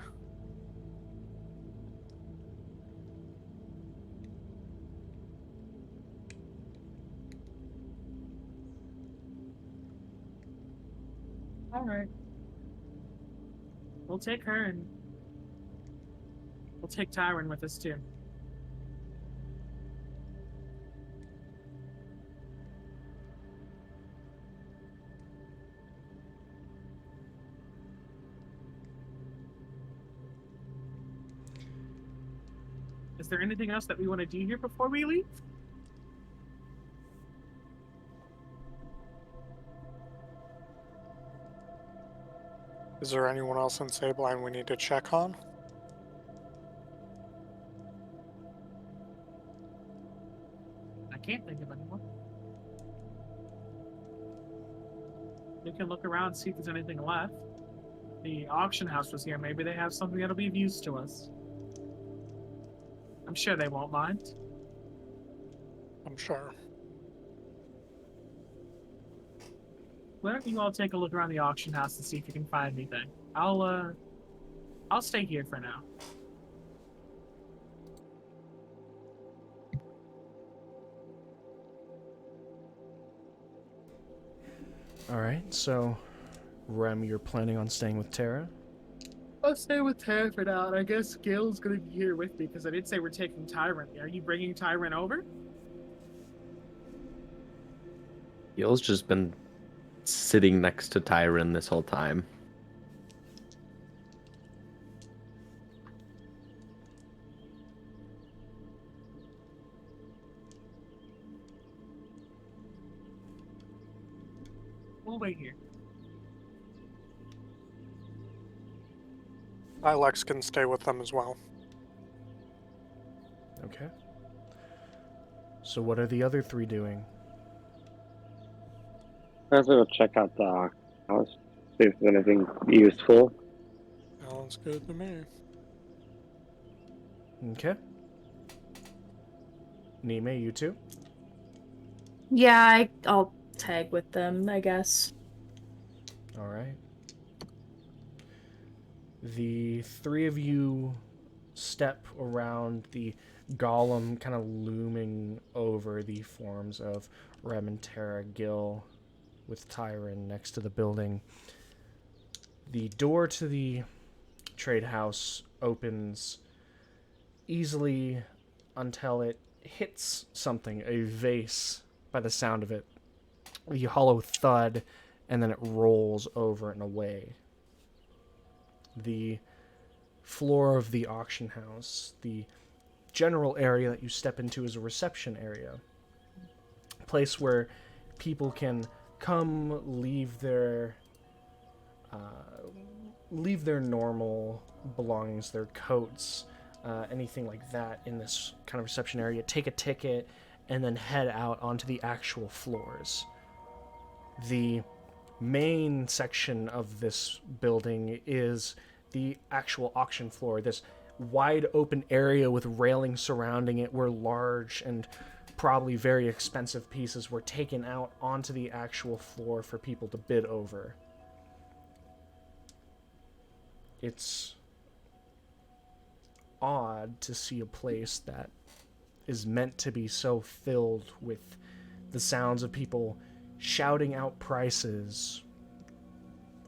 All right. We'll take her, and we'll take Tiren with us too. Is there anything else that we want to do here before we leave? Is there anyone else in Sabline we need to check on? I can't think of anyone. We can look around and see if there's anything left. The auction house was here. Maybe they have something that'll be of use to us. I'm sure they won't mind. I'm sure. Why don't you all take a look around the auction house and see if you can find anything? I'll stay here for now. Alright, so Rem, you're planning on staying with Terra? I'll stay with Terra for now, and I guess Gil's gonna be here with me because I did say we're taking Tiren. Are you bringing Tiren over? Gil's just been sitting next to Tiren this whole time. We'll wait here. Ilex can stay with them as well. Okay. So what are the other three doing? Let's go check out the house, see if there's anything useful. Sounds good to me. Okay. Nime, you too? Yeah, I'll tag with them, I guess. Alright. The three of you step around the golem kind of looming over the forms of Rem and Terra, Gil with Tiren next to the building. The door to the trade house opens easily until it hits something, a vase, by the sound of it. The hollow thud, and then it rolls over and away. The floor of the auction house, the general area that you step into, is a reception area. A place where people can come, leave their normal belongings, their coats, anything like that in this kind of reception area, take a ticket, and then head out onto the actual floors. The main section of this building is the actual auction floor, this wide open area with railing surrounding it where large and probably very expensive pieces were taken out onto the actual floor for people to bid over. It's odd to see a place that is meant to be so filled with the sounds of people shouting out prices,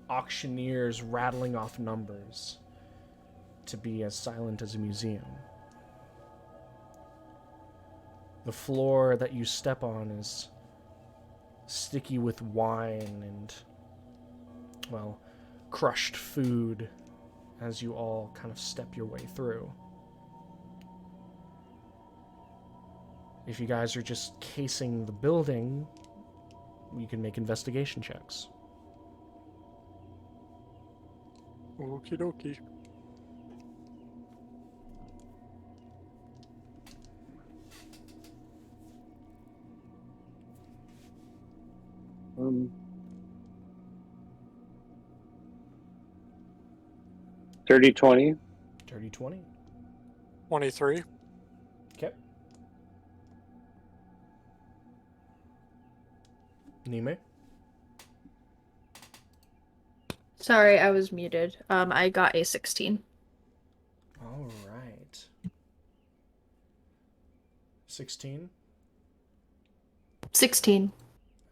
auctioneers rattling off numbers, to be as silent as a museum. The floor that you step on is sticky with wine and, well, crushed food as you all kind of step your way through. If you guys are just casing the building, you can make investigation checks. Okie dokie. Um, 30-20. Dirty 20. 23. Okay. Nime? Sorry, I was muted. I got a 16. All right. 16? 16.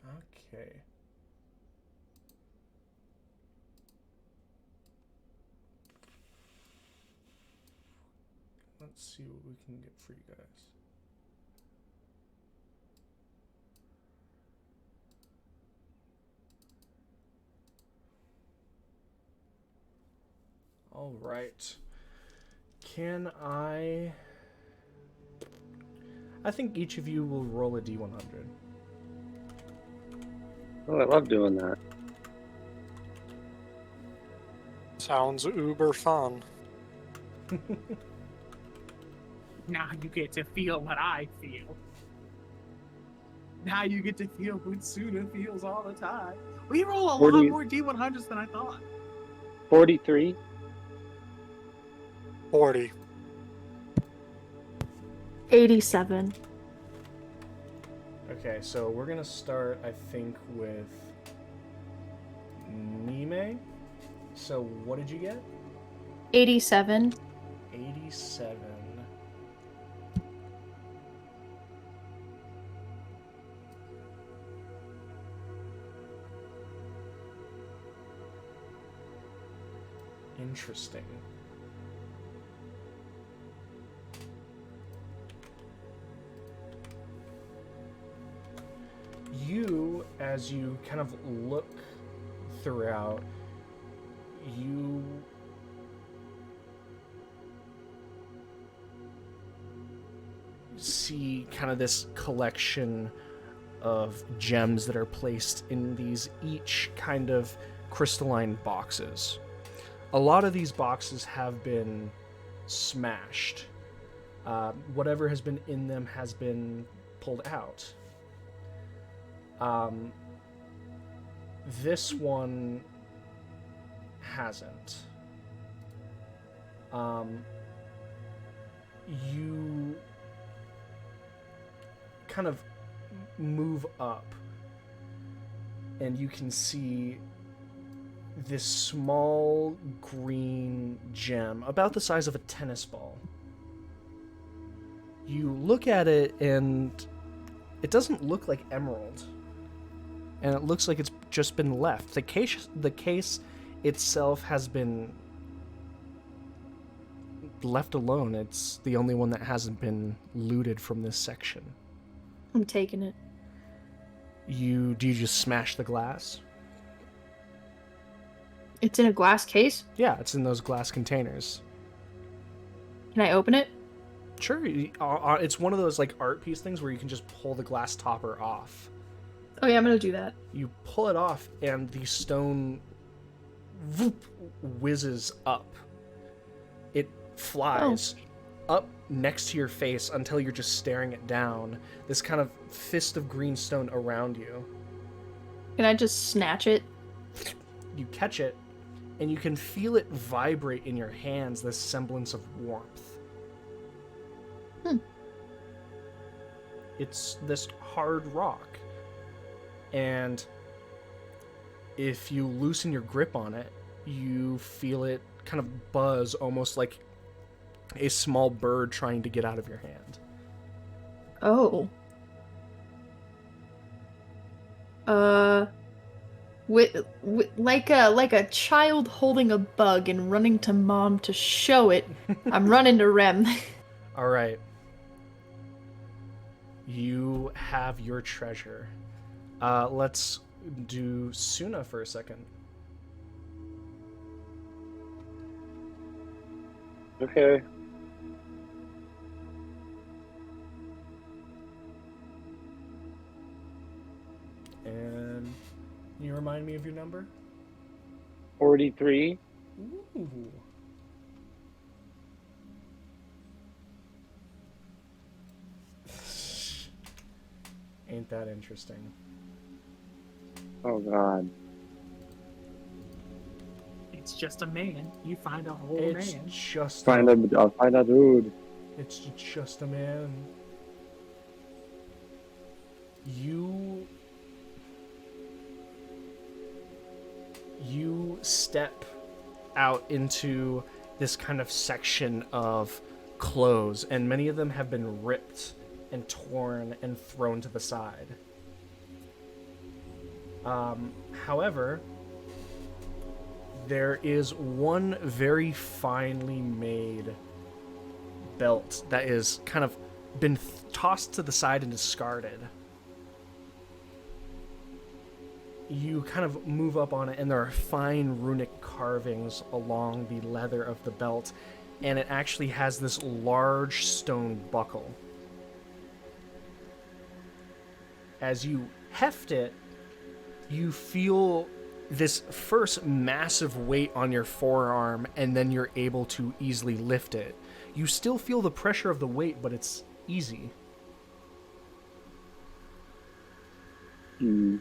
Okay. Let's see what we can get for you guys. All right. Can I I think each of you will roll a d100. Oh, I love doing that. Sounds uber fun. Now you get to feel what I feel. Now you get to feel what Suna feels all the time. We roll a lot 40 more D100s than I thought. 43. 40. 87. Okay, so we're gonna start, I think, with Mime. So what did you get? 87. 87. Interesting. You, as you kind of look throughout, you see kind of this collection of gems that are placed in these each kind of crystalline boxes. A lot of these boxes have been smashed. Whatever has been in them has been pulled out. This one hasn't. You kind of move up and you can see this small green gem about the size of a tennis ball. You look at it and it doesn't look like emerald, and it looks like it's just been left. The case itself has been left alone. It's the only one that hasn't been looted from this section. I'm taking it. Do you just smash the glass? It's in a glass case. Yeah, it's in those glass containers. Can I open it? Sure. It's one of those like art piece things where you can just pull the glass topper off. Oh yeah, I'm gonna do that. You pull it off and the stone whizzes up. It flies up next to your face until you're just staring it down. This kind of fist of green stone around you. Can I just snatch it? You catch it and you can feel it vibrate in your hands, this semblance of warmth. It's this hard rock, and if you loosen your grip on it, you feel it kind of buzz, almost like a small bird trying to get out of your hand. Oh. Like a child holding a bug and running to mom to show it. I'm running to Rem. All right. You have your treasure. Let's do Suna for a second. Okay. And can you remind me of your number? 43. Ooh. Ain't that interesting? Oh God. It's just a man. You find a whole It's man. just I'll find a dude. It's just a man. You step out into this kind of section of clothes, and many of them have been ripped and torn and thrown to the side. However, there is one very finely made belt that is kind of been tossed to the side and discarded. You kind of move up on it, and there are fine runic carvings along the leather of the belt, and it actually has this large stone buckle. As you heft it, you feel this first massive weight on your forearm, and then you're able to easily lift it. You still feel the pressure of the weight, but it's easy. Hmm.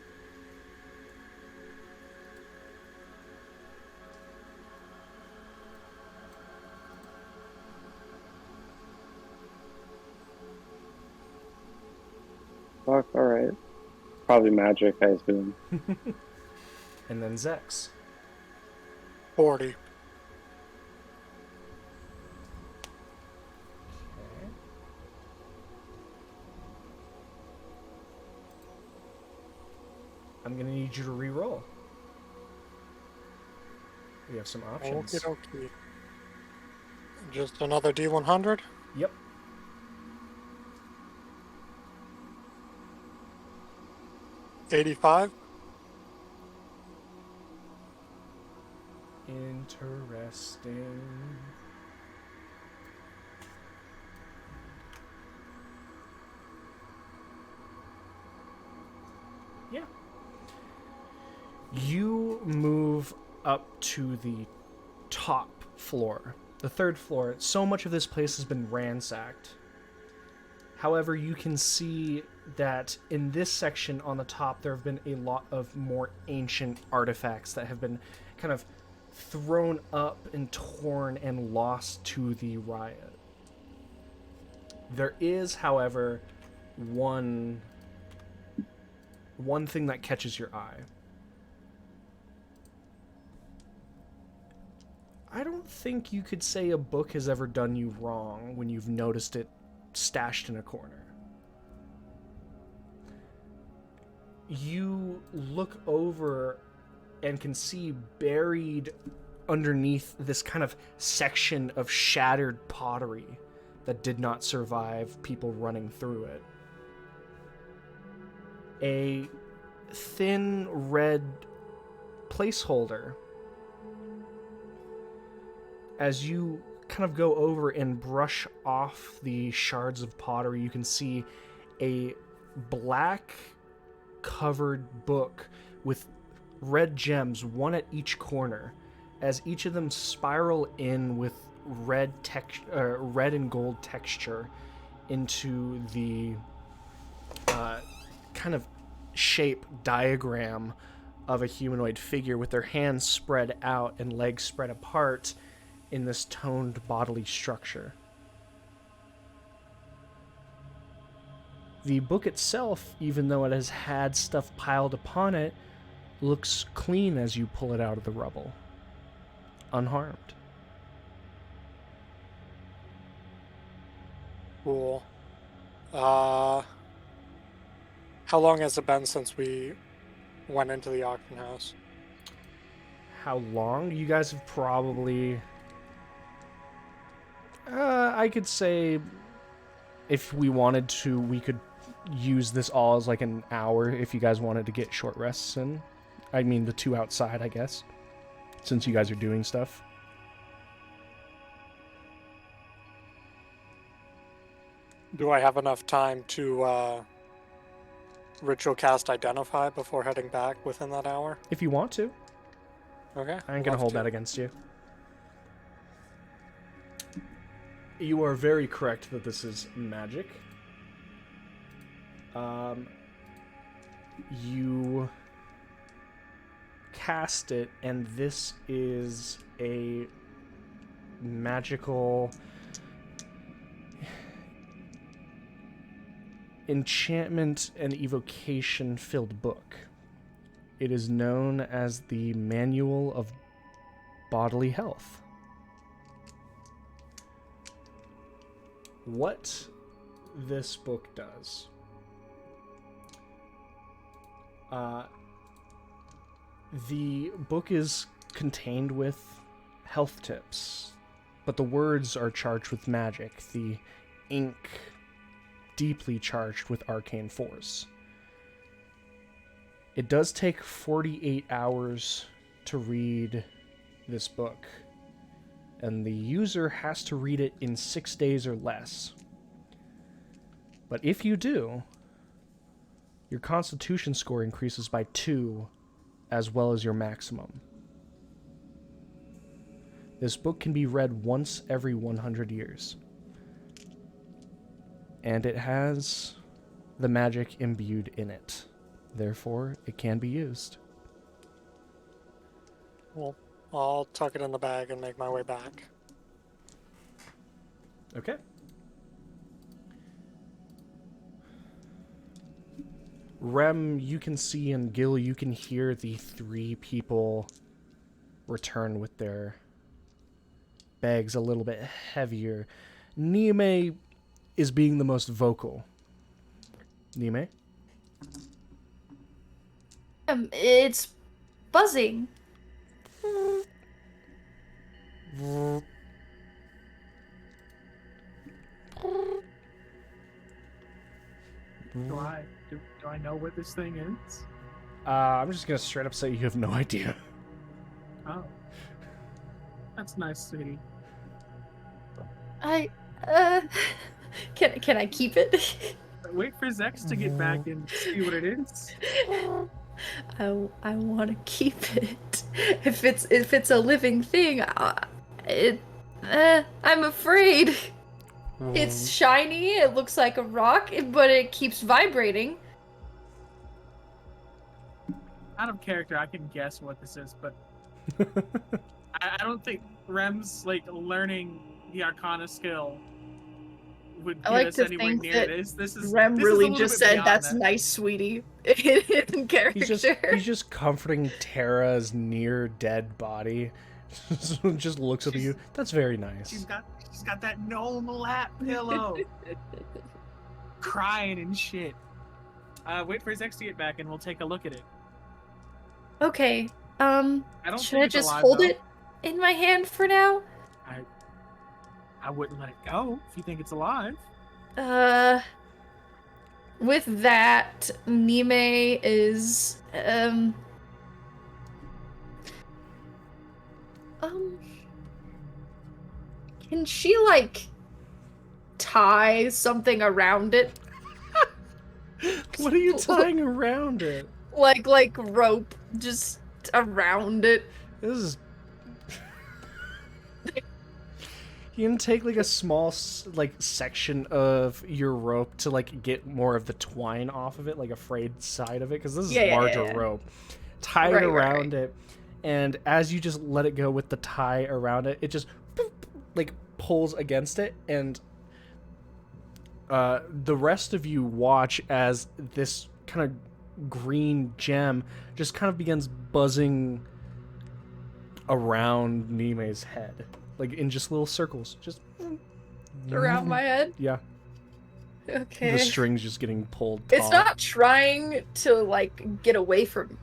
Fuck, alright. Probably magic, I assume. And then Zex. 40. I'm going to need you to re-roll. We have some options. Okie dokie. Just another D100? Yep. $85? Interesting. Yeah. You move up to the top floor, the third floor. So much of this place has been ransacked. However, you can see that in this section on the top, there have been a lot of more ancient artifacts that have been kind of thrown up and torn and lost to the riot. There is, however, one thing that catches your eye. I don't think you could say a book has ever done you wrong when you've noticed it stashed in a corner. You look over and can see buried underneath this kind of section of shattered pottery that did not survive people running through it. A thin red placeholder. As you kind of go over and brush off the shards of pottery, you can see a black covered book with red gems, one at each corner, as each of them spiral in with red and gold texture into the kind of shape diagram of a humanoid figure with their hands spread out and legs spread apart in this toned bodily structure. The book itself, even though it has had stuff piled upon it, looks clean as you pull it out of the rubble, unharmed. Cool. How long has it been since we went into the auction house? How long? You guys have probably... I could say if we wanted to, we could use this all as like an hour if you guys wanted to get short rests in. I mean, the two outside, I guess, since you guys are doing stuff. Do I have enough time to ritual cast Identify before heading back within that hour? If you want to. Okay. I ain't gonna hold that against you. You are very correct that this is magic. You cast it, and this is a magical enchantment and evocation filled book. It is known as the Manual of Bodily Health. What this book does, the book is contained with health tips, but the words are charged with magic, the ink deeply charged with arcane force. It does take 48 hours to read this book, and the user has to read it in 6 days or less. But if you do, Your Constitution score increases by 2, as well as your maximum. This book can be read once every 100 years. And it has the magic imbued in it. Therefore, it can be used. Well, I'll tuck it in the bag and make my way back. Okay. Rem, you can see, and Gil, you can hear the 3 people return with their bags a little bit heavier. Niime is being the most vocal. Niime? It's buzzing. Do I know what this thing is? I'm just gonna straight up say you have no idea. Oh. That's nice, sweetie. Can I keep it? Wait for Zex to get back and see what it is. I want to keep it. If it's a living thing, I'm afraid. It's shiny. It looks like a rock, but it keeps vibrating. Out of character, I can guess what this is, but I don't think Rem's like learning the Arcana skill would I get like us to anywhere think near that this. This is Rem this is a really little just bit said, beyond "That's that. nice, sweetie," in character. He's just comforting Terra's near dead body. Just looks at you. That's very nice. She's got that gnome lap pillow, crying and shit. Wait for Zex to get back, and we'll take a look at it. Okay. I don't Should think I it's just alive, hold though. it in my hand for now? I wouldn't let it go if you think it's alive. With that, Nime is can she like tie something around it? What are you tying around it? Like rope just around it. This is. You can take like a small like section of your rope to like get more of the twine off of it, like a frayed side of it, because this is larger rope. Tie it around it, and as you just let it go with the tie around it, it just like pulls against it, and the rest of you watch as this kind of green gem just kind of begins buzzing around Nime's head. Like in just little circles, just Around my head? Yeah. Okay. The string's just getting pulled It's taut. not trying to like get away from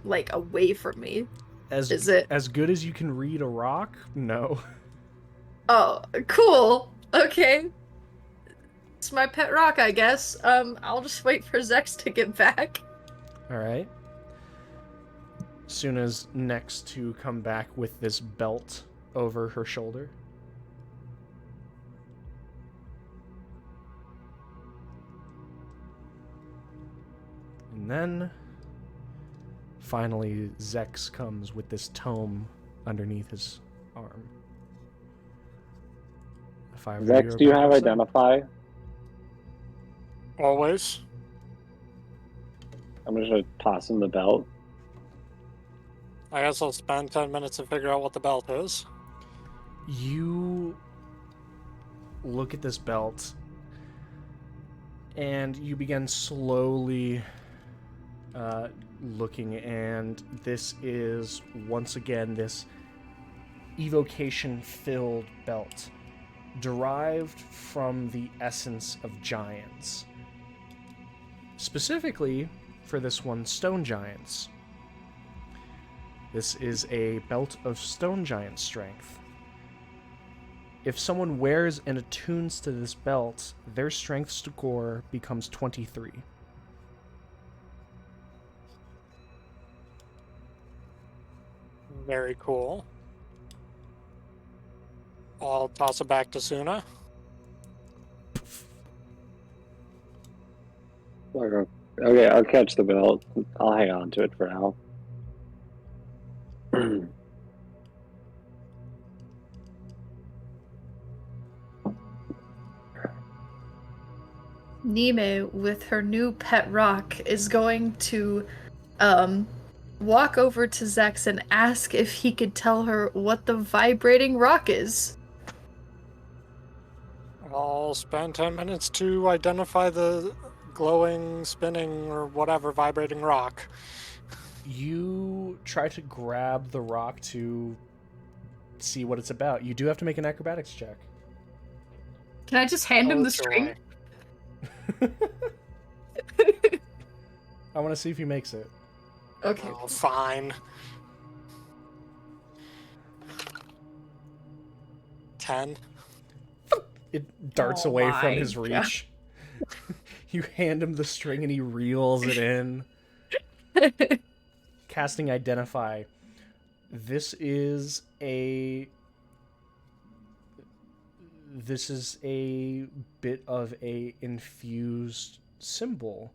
me. Is it? As good as you can read a rock? No. Oh, cool. Okay. It's my pet rock, I guess. I'll just wait for Zex to get back. Alright. Suna's next to come back with this belt over her shoulder. And then, finally, Zex comes with this tome underneath his arm. If I were Zex, do you have person- Identify? Always. I'm just gonna toss him the belt. I guess I'll spend 10 minutes to figure out what the belt is. You look at this belt, and you begin slowly looking, and this is, once again, this evocation-filled belt, derived from the essence of giants. Specifically, for this one, stone giants. This is a belt of stone giant strength. If someone wears and attunes to this belt, their strength score becomes 23. Very cool. I'll toss it back to Suna. Like a Okay, I'll catch the belt. I'll hang on to it for now. Nime, with her new pet rock, is going to walk over to Zex and ask if he could tell her what the vibrating rock is. I'll spend 10 minutes to identify the glowing, spinning, or whatever vibrating rock. You try to grab the rock to see what it's about. You do have to make an acrobatics check. Can I just hand him Oh, the string? joy. I want to see if he makes it. Okay. Oh, fine. 10. It darts Oh away from my his God. reach. You hand him the string and he reels it in. Casting Identify. This is a bit of a infused symbol.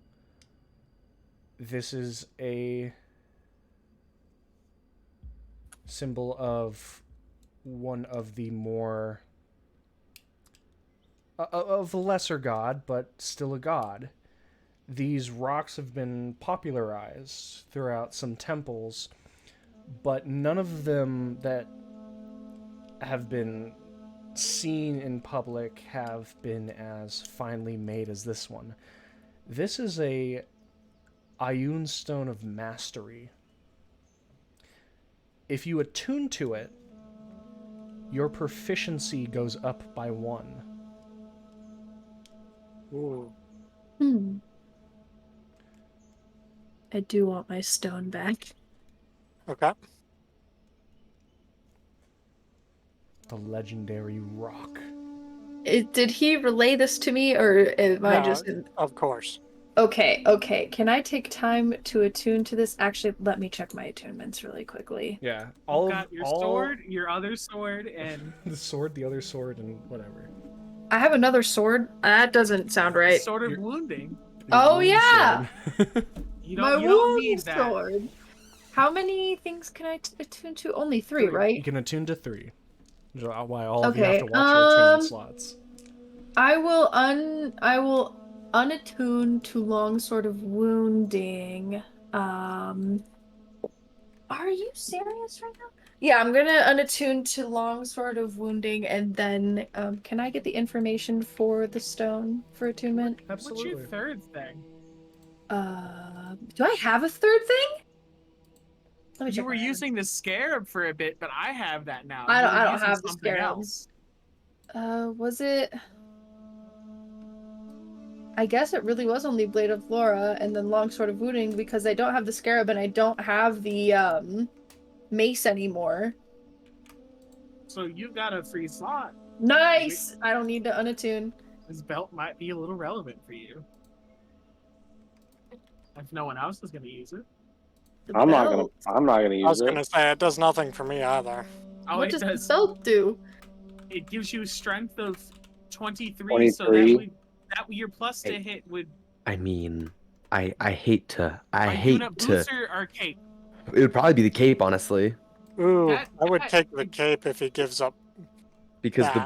This is a symbol of one of the more of a lesser god, but still a god. These rocks have been popularized throughout some temples, but none of them that have been seen in public have been as finely made as this one. This is a Ioun Stone of Mastery. If you attune to it, your proficiency goes up by 1. Ooh. I do want my stone back. Okay. The legendary rock. Did he relay this to me, or am I Yeah, just... Of course. Okay. Can I take time to attune to this? Actually, let me check my attunements really quickly. Yeah, You've got your sword, your other sword, and the sword, the other sword, and whatever. I have another sword. That doesn't sound right. sword of You're- wounding. Oh, wound yeah! sword. You My don't need wound that. sword. How many things can I attune to? Only 3, You right? can attune to 3. Why all of you have Okay, to watch your attunement slots. I will unattune to longsword of wounding. Are you serious right now? Yeah, I'm gonna unattune to longsword of wounding, and then can I get the information for the stone for attunement? What's your third thing? Do I have a third thing? Let me You check were my using the scarab for a bit, but I have that now. I You don't- were I don't using have the something scarab. else. Was it? I guess it really was only Blade of Laura and then Longsword of Wounding, because I don't have the scarab and I don't have the mace anymore. So you've got a free slot. Nice! I don't need to unattune. This belt might be a little relevant for you. If no one else is going to use it. The I'm not belt. gonna I was use gonna it. say, it does nothing for me either. Oh, What it does does. the belt do? It gives you strength of 23, 23. so that your plus to Hey. hit would. I mean, I hate to. I Are you hate gonna to. boost or cape? It would probably be the cape, honestly, Ooh, That- I would that- take the cape if he gives up. because the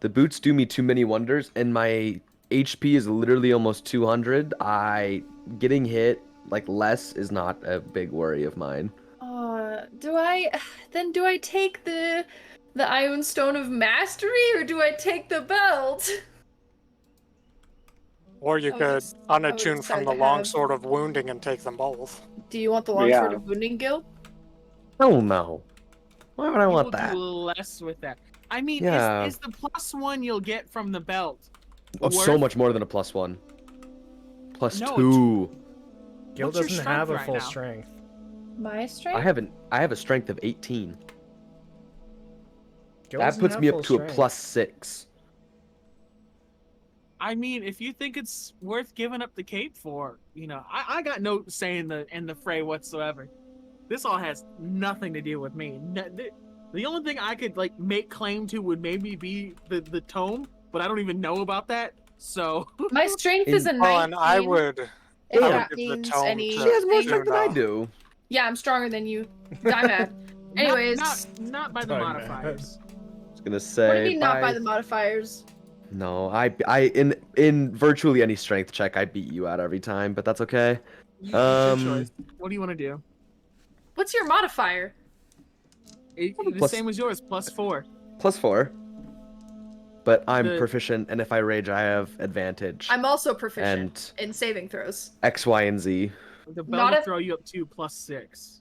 That. boots do me too many wonders, and my HP is literally almost 200. Getting hit like less is not a big worry of mine. Do I take the Ioun Stone of Mastery, or do I take the belt? Or you I could was I was unattune from excited the to longsword of wounding and take them both. Do you want the Longsword Yeah. of Wounding, Gil? Oh no, why would I You want will that? do less with that. I mean, Yeah. is the +1 you'll get from the belt? Oh, so worth- much more than a +1. No, +2. Gil What's your doesn't have a strength full right now? strength. My strength? I have a strength of 18. Gil That doesn't puts have me full up to strength. a +6. I mean, if you think it's worth giving up the cape for, I got no say in the fray whatsoever. This all has nothing to do with me. The only thing I could make claim to would maybe be the tome, but I don't even know about that. So My strength is a 19. Well, and I would If Damn. that Give the means tone any. She has more to- strength than I do. Yeah, I'm stronger than you. Die mad. Anyways, not by the Die mad. modifiers. I was gonna what do say you mean not by the modifiers? No, in virtually any strength check I beat you at every time, but that's okay. It's your choice. What do you want to do? What's your modifier? The Plus- same as yours, +4. +4. But I'm The- proficient, and if I rage, I have advantage. I'm also proficient in saving throws. X, Y, and Z. The bell Not will if- throw you up to +6.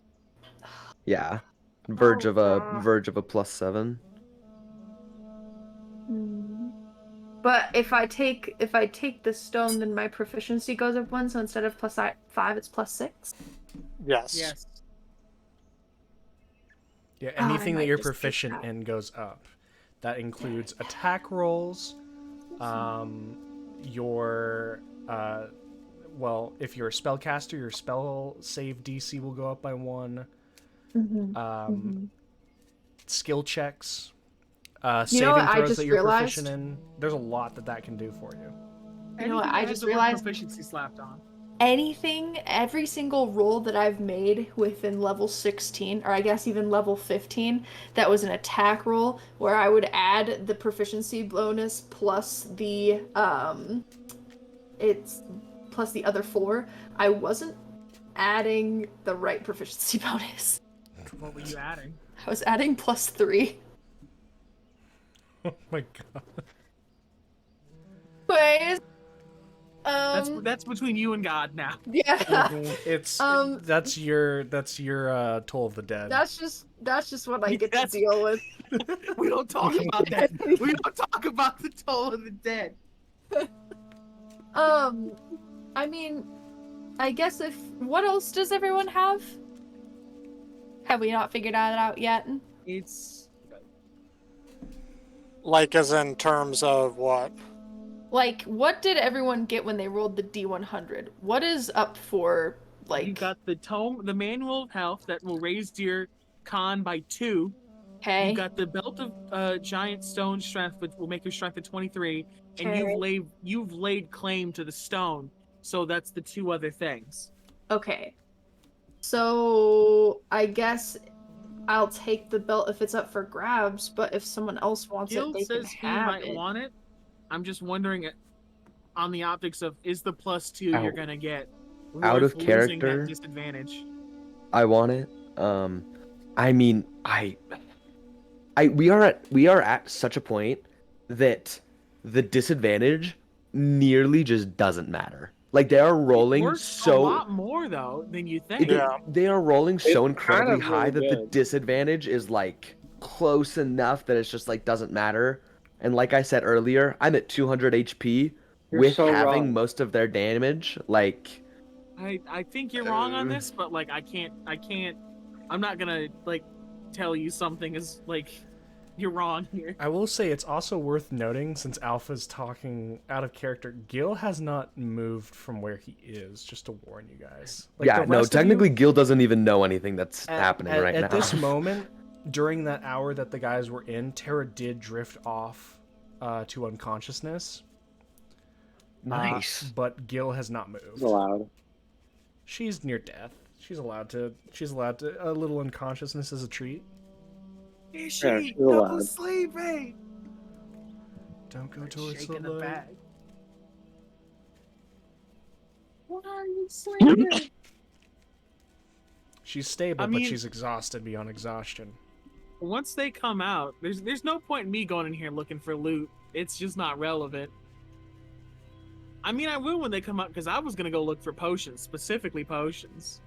Yeah, verge of a God. +7. But if I take the stone, then my proficiency goes up one. So instead of +5, it's +6. Yes. Yes. Yeah, Oh, I anything that might you're just take proficient that. in goes up. That includes attack rolls, your well, if you're a spellcaster, your spell save DC will go up by 1. Skill checks, saving what I throws just that you're realized? proficient in. There's a lot that can do for you. You know what, Anything I that has just the word realized- proficiency slapped on. Every single roll that I've made within level 16, or I guess even level 15, that was an attack roll where I would add the proficiency bonus plus the it's plus the other 4. I wasn't adding the right proficiency bonus. What were you adding? I was adding +3. Oh my god. Anyways, That's between you and God now. yeah. It's Um, that's your Toll of the Dead. That's just what I get to That's- deal with. We don't talk about that. We don't talk about the toll of the dead. I mean, I guess what else does everyone have? Have we not figured that out yet? It's Like, as in terms of what? Like, what did everyone get when they rolled the D100? What is up for, like... you got the manual of health that will raise your con by 2. Okay. You got the belt of giant stone strength, which will make your strength at 23, and Okay. you've laid claim to the stone. So that's the 2 other things. Okay. So, I guess I'll take the belt if it's up for grabs, but if someone else wants Guild it, they can says he have might it. want it. I'm just wondering on the optics of is the +2 you're Out- gonna get out of worth losing character. that disadvantage? I want it. I mean, we are at such a point that the disadvantage nearly just doesn't matter. Like they are rolling Worth so a lot more though than you think. Yeah. they are rolling so It's incredibly kind of high really that the good. disadvantage is like close enough that it's just like doesn't matter. And like I said earlier, I'm at 200 HP You're with so having wrong. most of their damage. Like I think you're wrong on this, but like I can't I'm not gonna like tell you something is like you're wrong here. I will say it's also worth noting, since Alpha's talking out of character, Gil has not moved from where he is, just to warn you guys. Like, yeah, the no, rest of you, technically Gil doesn't even know anything that's at- happening at, right now. At this moment, during that hour that the guys were in, Terra did drift off to unconsciousness. Nice. But Gil has not moved. It's allowed. She's near death. She's allowed to. A little unconsciousness as a treat. Is Yeah, she she's no allowed. slavery? Don't go towards the Shaking the light. bag. Why are you sleeping? She's stable, I but mean- she's exhausted beyond exhaustion. Once they come out, there's no point in me going in here looking for loot. It's just not relevant. I mean, I will when they come out because I was gonna go look for potions, specifically potions.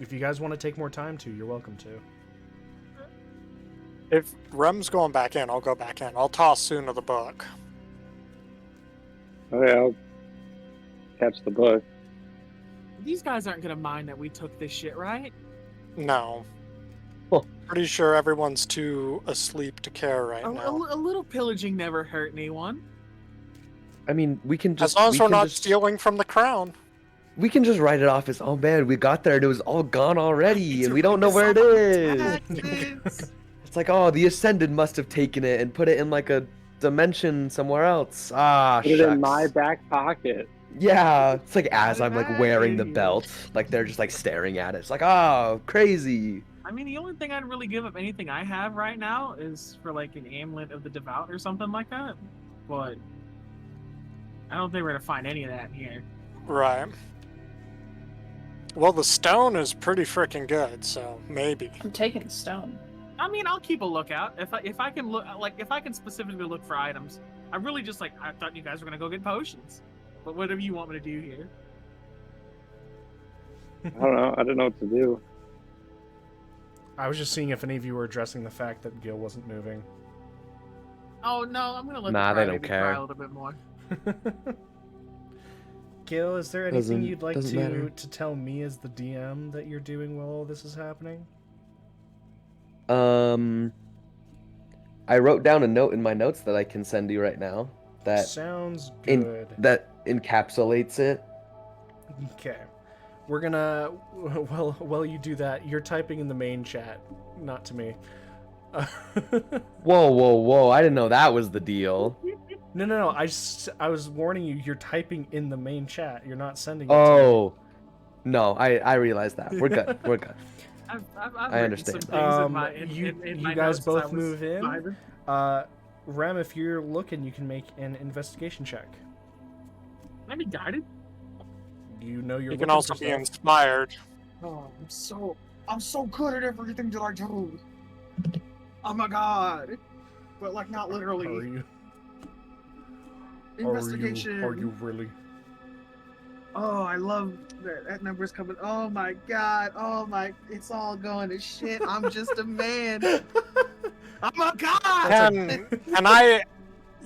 If you guys want to take more time to, you're welcome to. If Rem's going back in, I'll go back in. I'll toss Soon of the book. Okay, I'll catch the book. These guys aren't gonna mind that we took this shit, right? No. Huh. Pretty sure everyone's too asleep to care right A, now. a little pillaging never hurt anyone. I mean, we can just As long as we we're can not just- stealing from the crown. We can just write it off as, oh man, we got there and it was all gone already, It's and a we don't know where it is. taxes. It's like, oh, the Ascended must have taken it and put it in like a dimension somewhere else. Ah, Put it in my shucks. back pocket. Yeah, it's like How as did I'm like that wearing the idiot? belt, like they're just like staring at it. It's like, oh, crazy. I mean, the only thing I'd really give up anything I have right now is for like an amulet of the devout or something like that. But I don't think we're gonna find any of that in here. Right. Well, the stone is pretty freaking good, so maybe. I'm taking the stone. I mean, I'll keep a lookout if I can look like if I can specifically look for items. I really just like I thought you guys were gonna go get potions, but whatever you want me to do here. I don't know. I don't know what to do. I was just seeing if any of you were addressing the fact that Gil wasn't moving. Oh no, I'm gonna let Nah, the they don't crybaby care. cry a little bit more. Gil, is there anything Doesn't- you'd like doesn't matter. to tell me as the DM that you're doing while all this is happening? I wrote down a note in my notes that I can send you right now that Sounds in good. that encapsulates it. Okay. We're gonna while you do that, you're typing in the main chat, not to me. Whoa, whoa, whoa! I didn't know that was the deal. No. I was warning you. You're typing in the main chat. You're not sending it to Oh, no, I realized that. We're good. We're good. I've I written understand. some things in my in you my guys notes as I both was move in. vibing. Rem, if you're looking, you can make an investigation check. Can I be guided? You know you're You can looking also for be stuff. inspired. Oh, I'm so good at everything that I do. Oh my god. But like not literally. Are you? Investigation. Are you really? Oh, I love that number's coming. Oh my god. Oh my, it's all going to shit. I'm just a man. Oh my god. Can I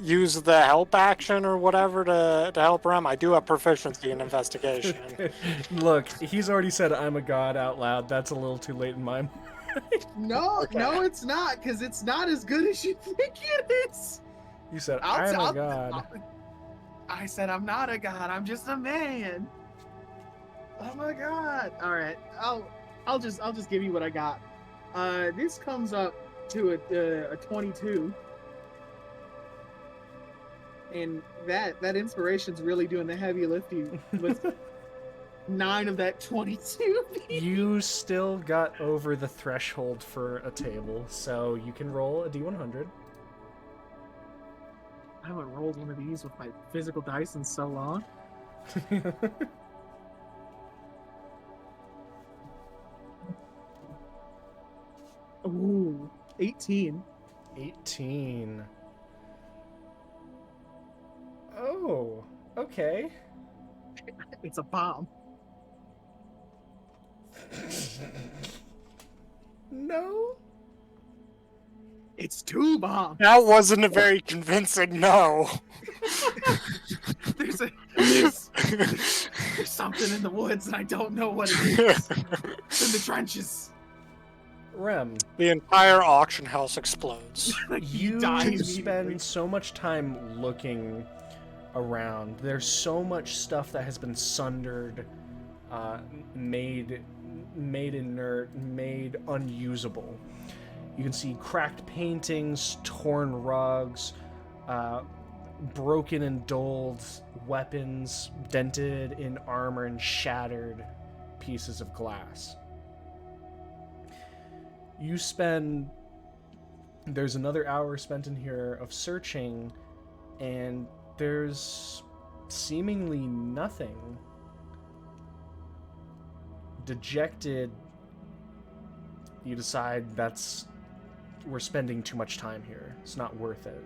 use the help action or whatever to help Rem? I do have proficiency in investigation. Look, he's already said "I'm a god" out loud. That's a little too late in my mind. No, Okay. no, it's not, because it's not as good as you think it is. You said I'll- "I'm a god." I said I'm not a god. I'm just a man. Oh my god! All right, I'll just give you what I got. This comes up to a 22, and that inspiration's really doing the heavy lifting with 9 of that 22. You still got over the threshold for a table, so you can roll a d100. I haven't rolled one of these with my physical dice in so long. Ooh, 18. 18. Oh, okay. It's a bomb. No? It's 2 bombs. That wasn't a very convincing no. There's something in the woods and I don't know what it is. It's in the trenches. Rem, The entire auction house explodes. you die immediately. spend so much time looking around. There's so much stuff that has been sundered, made inert, made unusable. You can see cracked paintings, torn rugs, broken and dulled weapons, dented in armor, and shattered pieces of glass. There's another hour spent in here of searching, and there's seemingly nothing. Dejected, you decide we're spending too much time here. It's not worth it.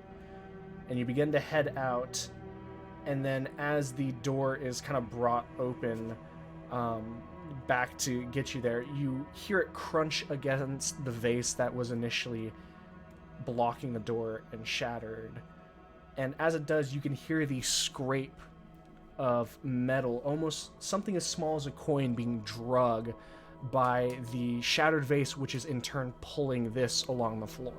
And you begin to head out, and then as the door is kind of brought open, back to get you there, you hear it crunch against the vase that was initially blocking the door and shattered. And as it does, you can hear the scrape of metal, almost something as small as a coin being drug by the shattered vase, which is in turn pulling this along the floor.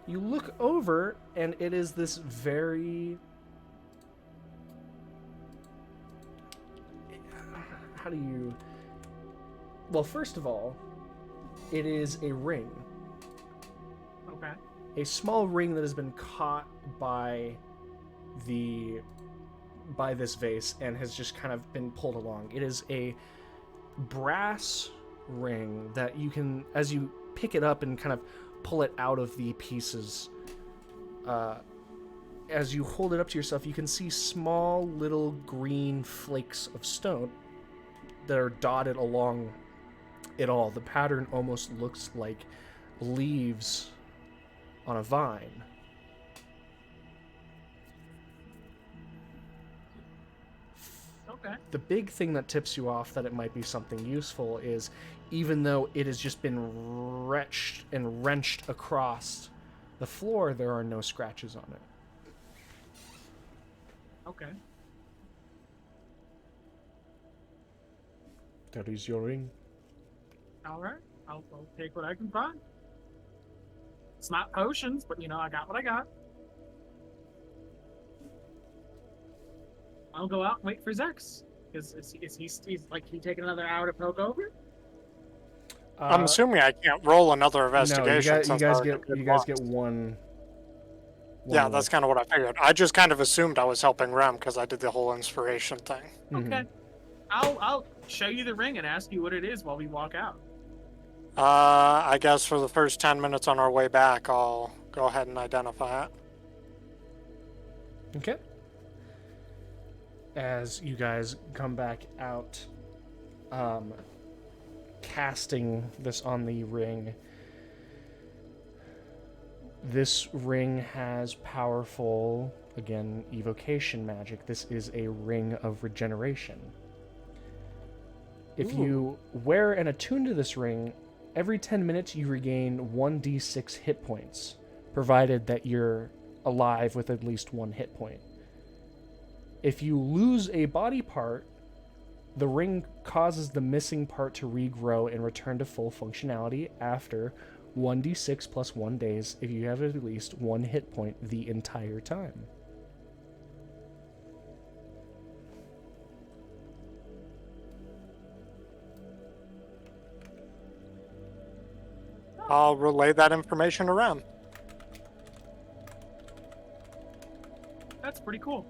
You look over, and it is this very... How do you... Well, first of all, it is a ring. Okay. a small ring that has been caught by this vase and has just kind of been pulled along. It is a brass ring that you can, as you pick it up and kind of pull it out of the pieces, as you hold it up to yourself, you can see small little green flakes of stone that are dotted along it all. The pattern almost looks like leaves on a vine. Okay. The big thing that tips you off that it might be something useful is, even though it has just been wrenched across the floor, there are no scratches on it. Okay. That is your ring. All right. I'll take what I can find. It's not potions, but I got what I got. I'll go out and wait for Zex. Is he taking another hour to poke over? I'm assuming I can't roll another investigation. No, you since guys I already did get one. one. Yeah, that's kind of what I figured. I just kind of assumed I was helping Rem because I did the whole inspiration thing. Okay. I'll show you the ring and ask you what it is while we walk out. I guess for the first 10 minutes on our way back, I'll go ahead and identify it. Okay. As you guys come back out, casting this on the ring, this ring has powerful, again, evocation magic. This is a ring of regeneration. If you wear and attune to this ring, every 10 minutes you regain 1d6 hit points, provided that you're alive with at least 1 hit point. If you lose a body part, the ring causes the missing part to regrow and return to full functionality after 1d6 plus 1 days if you have at least 1 hit point the entire time. I'll relay that information around. That's pretty cool.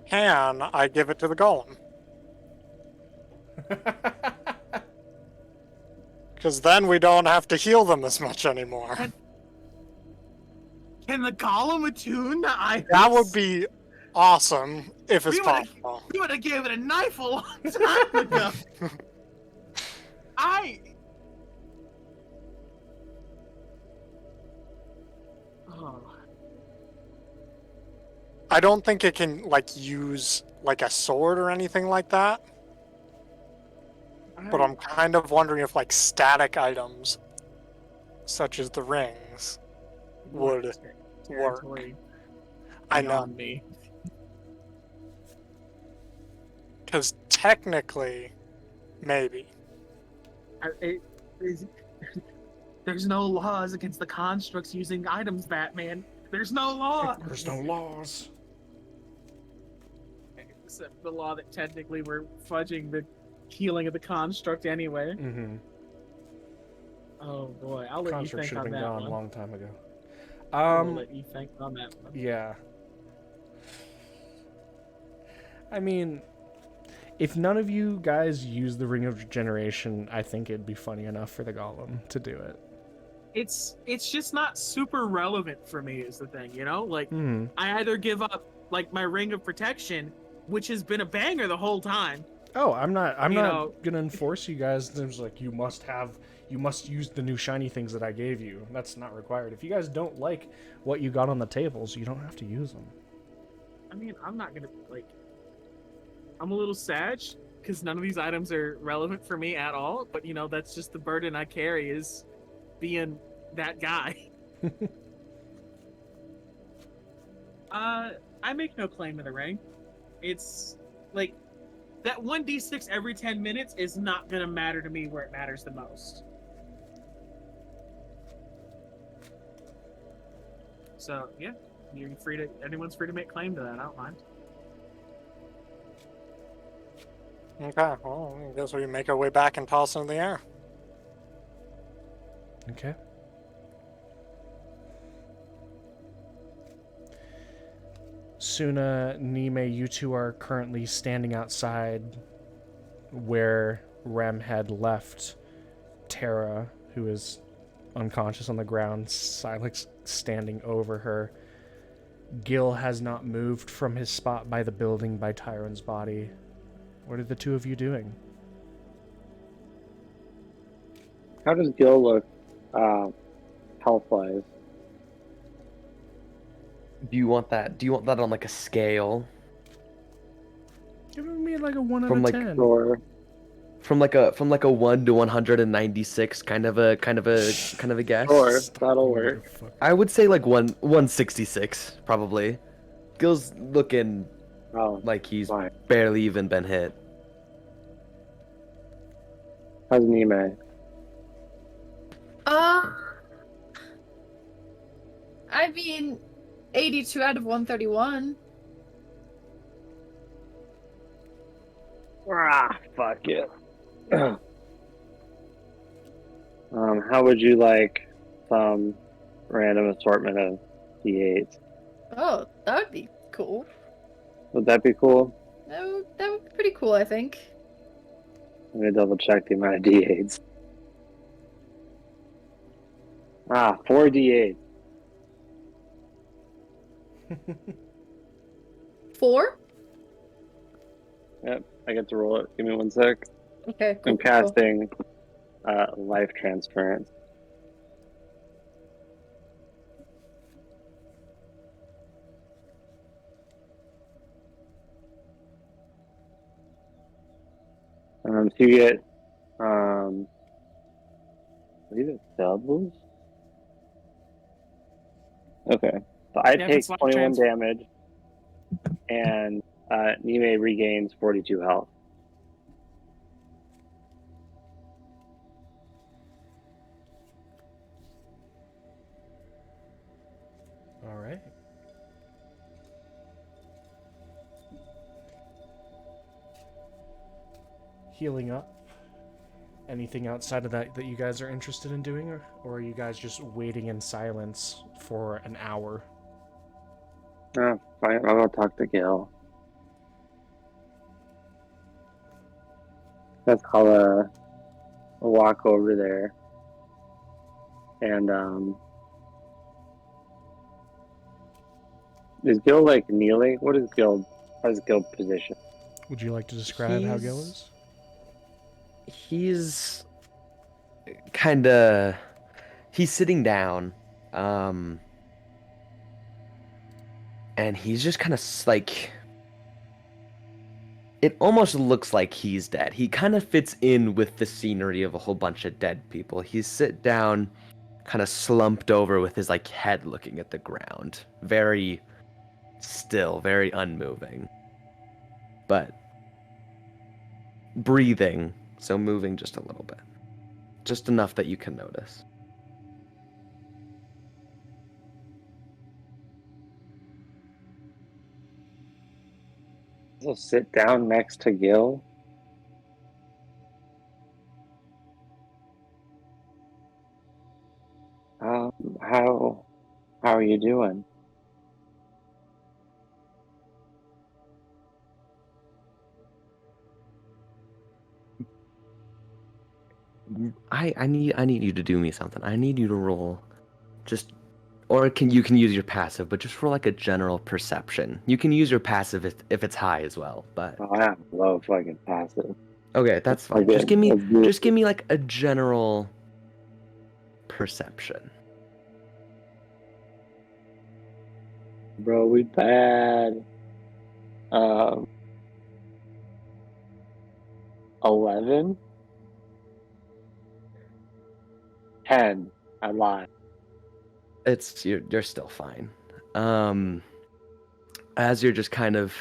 Can I give it to the golem? Because then we don't have to heal them as much anymore. Can the golem attune the iris? That would be awesome if it's possible. You would have gave it a knife a long time ago. I don't think it can use a sword or anything like that. But I'm kind of wondering if static items, such as the rings, would work. I know. Me. Because technically, maybe. There's no laws against the constructs using items, Batman. There's no law. There's no laws. Except the law that technically we're fudging the healing of the construct anyway. Mm-hmm. Oh boy, I'll let you Construct think should have on been that gone one. a long time ago. I'll let you think on that one. Yeah. I mean, if none of you guys use the Ring of Regeneration, I think it'd be funny enough for the golem to do it. It's just not super relevant for me is the thing, Mm-hmm. I either give up my Ring of Protection, which has been a banger the whole time. Oh, I'm not gonna enforce you guys. There's you must use the new shiny things that I gave you. That's not required. If you guys don't like what you got on the tables, you don't have to use them. I mean, I'm not gonna I'm a little sad because none of these items are relevant for me at all. But that's just the burden I carry, is being that guy. I make no claim to the ring. It's that 1d6 every 10 minutes is not gonna matter to me where it matters the most. So yeah, anyone's free to make claim to that. I don't mind. Okay, well, I guess we make our way back and toss it in the air. Okay. Suna, Nime, you two are currently standing outside where Rem had left Terra, who is unconscious on the ground, Silex standing over her. Gil has not moved from his spot by the building by Tiren's body. What are the two of you doing? How does Gil look health-wise? Do you want that? Do you want that on like a scale? Give me like a 1 out From of like 10. Or From like a 1 to 196 kind of a guess. Sure, Stop, that'll you work. motherfucker. I would say like 166 probably. Gil's looking Oh, like he's fine. barely even been hit. How's Nime? I mean, 82 out of 131. Fuck it. How would you like some random assortment of D8s? Oh, that would be cool. Would that be cool? That would be pretty cool, I think. Let me double check the amount of D8s. 4 D8s. 4? Yep, I get to roll it. Give me 1 sec. Okay, cool. I'm casting life transference. So you get I believe it's doubles. Okay. So I Yeah, if take it's life 21 transfer. damage and Nime regains 42 health. All right. Healing up. Anything outside of that you guys are interested in doing, or are you guys just waiting in silence for an hour? Fine, I'll go talk to Gil. I'll walk over there and is Gil like kneeling? How's Gil position? Would you like to describe how Gil is? He's kinda he's sitting down. And he's just kind of like, it almost looks like he's dead. He kind of fits in with the scenery of a whole bunch of dead people. He's sit down, kind of slumped over with his like head looking at the ground. Very still, very unmoving. But breathing, so moving just a little bit. Just enough that you can notice. I'll sit down next to Gil. How are you doing? I need you to do me something. I need you to roll just, or you can use your passive, but just roll like a general perception. You can use your passive if it's high as well, but Oh, I have low fucking passive. okay, that's fine. Okay, Just give me like a general perception. Bro, we bad. 11? 10. I lied. You're still fine. As you're just kind of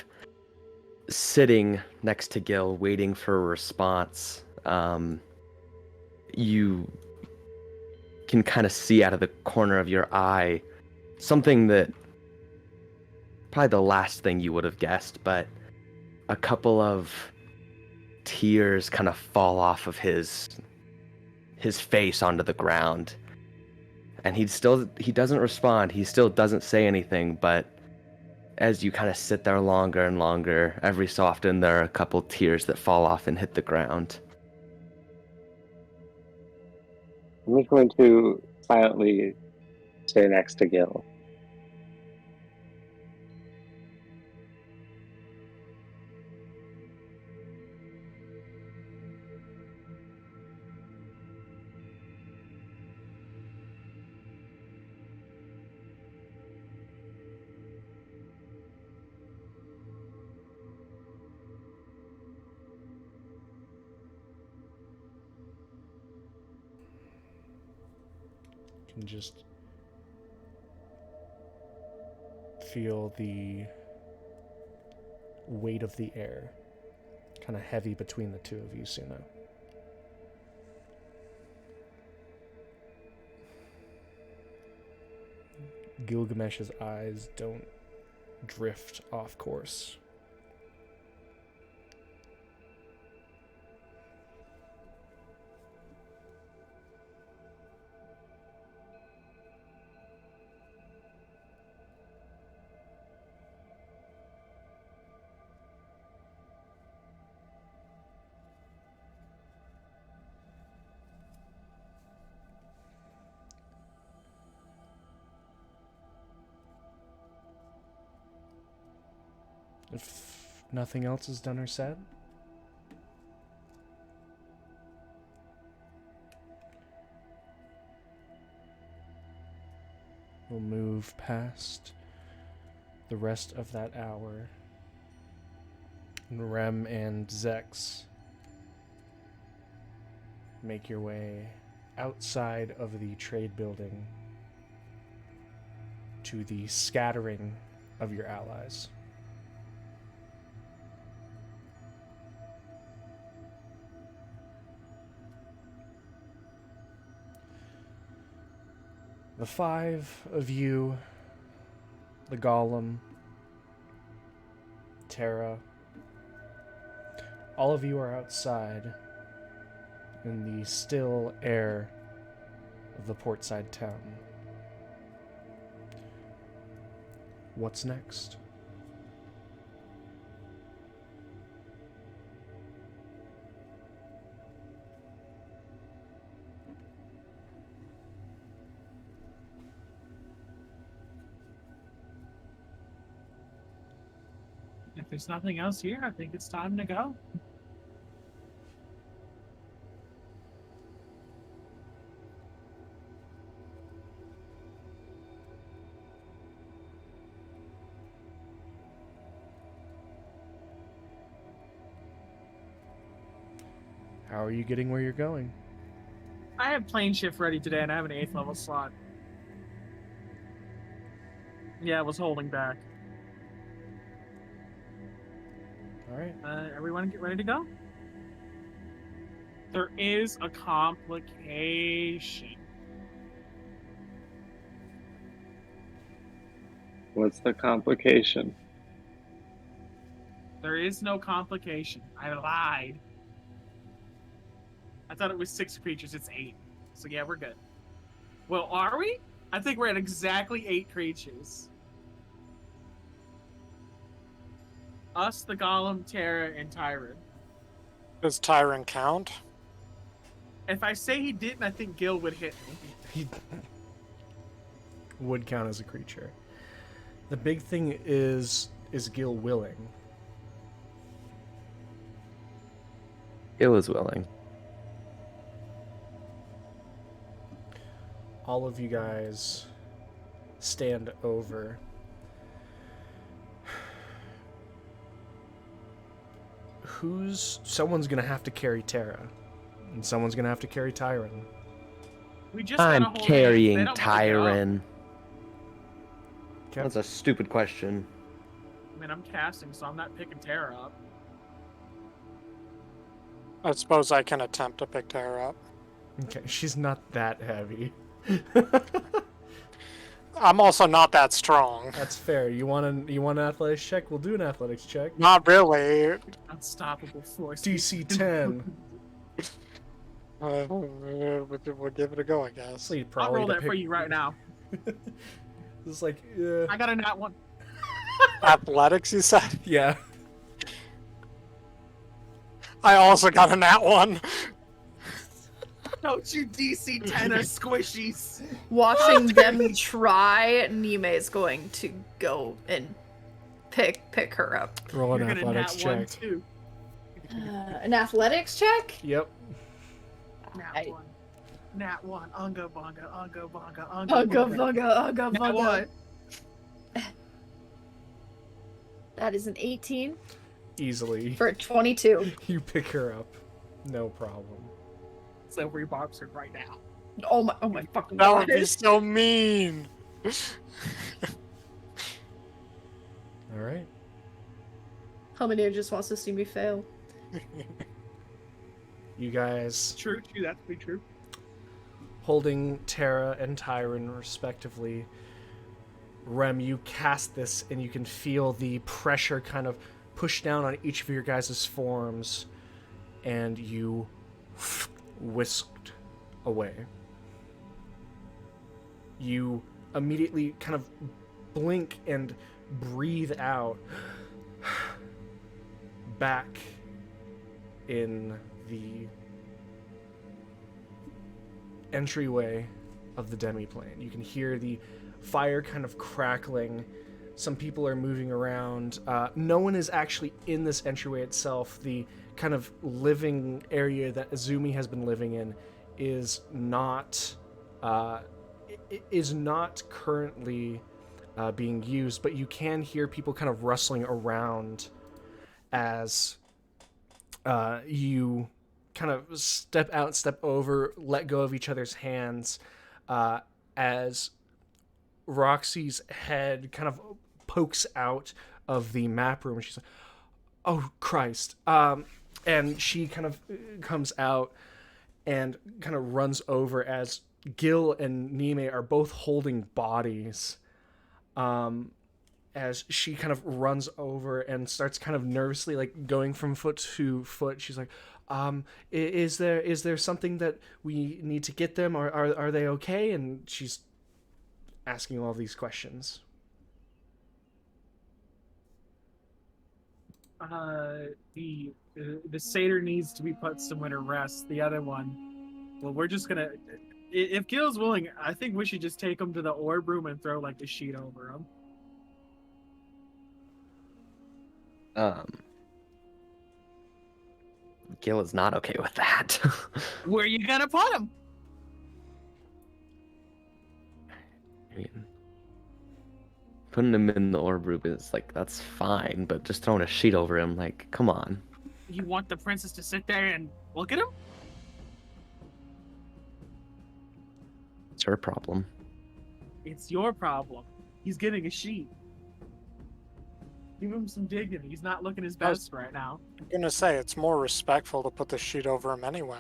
sitting next to Gil, waiting for a response, you can kind of see out of the corner of your eye something that probably the last thing you would have guessed, but a couple of tears kind of fall off of his face onto the ground. And he doesn't respond. He still doesn't say anything, but as you kind of sit there longer and longer, every so often there are a couple tears that fall off and hit the ground. I'm just going to silently stay next to Gil. Can just feel the weight of the air kind of heavy between the two of you, Suna. Gilgamesh's eyes don't drift off course. If nothing else is done or said, we'll move past the rest of that hour. And Rem and Zex make your way outside of the trade building to the scattering of your allies. The five of you, the Golem, Terra, all of you are outside in the still air of the portside town. What's next? If there's nothing else here, I think it's time to go. How are you getting where you're going? I have plane shift ready today, and I have an 8th level slot. Yeah, I was holding back. Alright. Everyone get ready to go? There is a complication. What's the complication? There is no complication. I lied. I thought it was 6 creatures. It's 8. So yeah, we're good. Well, are we? I think we're at exactly 8 creatures. Us, the Golem, Terra, and Tiren. Does Tiren count? If I say he didn't, I think Gil would hit me. He would count as a creature. The big thing is Gil willing? Gil is willing. All of you guys stand over. Someone's gonna have to carry Terra, and someone's gonna have to carry Tiren. We just gotta I'm hold carrying hands. They don't wanna get up. Tyron. Okay. That's a stupid question. I mean, I'm casting, so I'm not picking Terra up. I suppose I can attempt to pick Terra up. Okay, she's not that heavy. I'm also not that strong. That's fair. You want an athletics check? We'll do an athletics check. Not really. Unstoppable force. DC 10. We'll give it a go, I guess. Sleep, I'll probably roll to that for pick- you right now. It's like, I got a nat 1. Athletics, you said? Yeah. I also got a nat 1. Don't you DC 10 or squishies. Watching them try, Nime's going to go and pick her up. Roll an You're gonna athletics nat one check. too. An athletics check? Yep. Nat one. Nat one. Unga bunga. Unga bunga. Unga Ugga bunga. bugga, ugga Nat bugga. one. That is an 18 Easily. for a 22. You pick her up. No problem. So rebobs her right now. Oh my fucking That would god. be so mean. Alright. Helminier just wants to see me fail. You guys True. That's pretty true. holding Terra and Tiren respectively. Rem, you cast this and you can feel the pressure kind of push down on each of your guys' forms, and you whisked away. You immediately kind of blink and breathe out back in the entryway of the demiplane. You can hear the fire kind of crackling. Some people are moving around. No one is actually in this entryway itself. The kind of living area that Azumi has been living in is not currently being used, but you can hear people kind of rustling around as you kind of step out, step over, let go of each other's hands, as Roxy's head kind of pokes out of the map room, and she's like, "Oh Christ!" And she kind of comes out and kind of runs over as Gil and Nime are both holding bodies. As she kind of runs over and starts kind of nervously like going from foot to foot, she's like, is there something that we need to get them? Are they okay? And she's asking all these questions. The satyr needs to be put somewhere to rest. The other one, well, we're just gonna. If Gil's willing, I think we should just take him to the orb room and throw like the sheet over him. Gil is not okay with that. Where are you gonna put him? I mean, putting him in the orb room is like, that's fine, but just throwing a sheet over him, like, come on. You want the princess to sit there and look at him? It's her problem. It's your problem. He's getting a sheet. Give him some dignity. He's not looking his best right now. I'm gonna say it's more respectful to put the sheet over him anyway.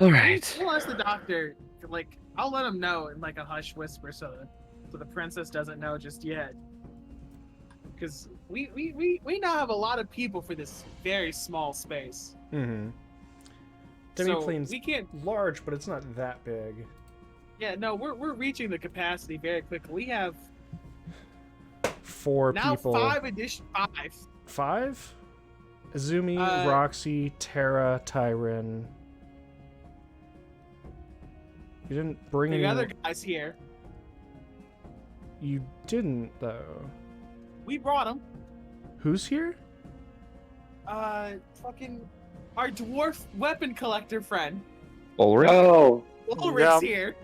All right. We'll ask the doctor. Like, I'll let him know in like a hush whisper, so the princess doesn't know just yet. Because we now have a lot of people for this very small space. Mm-hmm. So Demiplane's we can't. large, but it's not that big. Yeah, no, we're reaching the capacity very quickly. We have 4 now people. 5 addition 5. 5? Azumi, Uh, Roxy, Terra, Tiren. You didn't bring The any... other guys here. You didn't, though. We brought them. Who's here? Fucking our dwarf weapon collector friend. Ulrich? Oh, Ulrich's Yeah. here.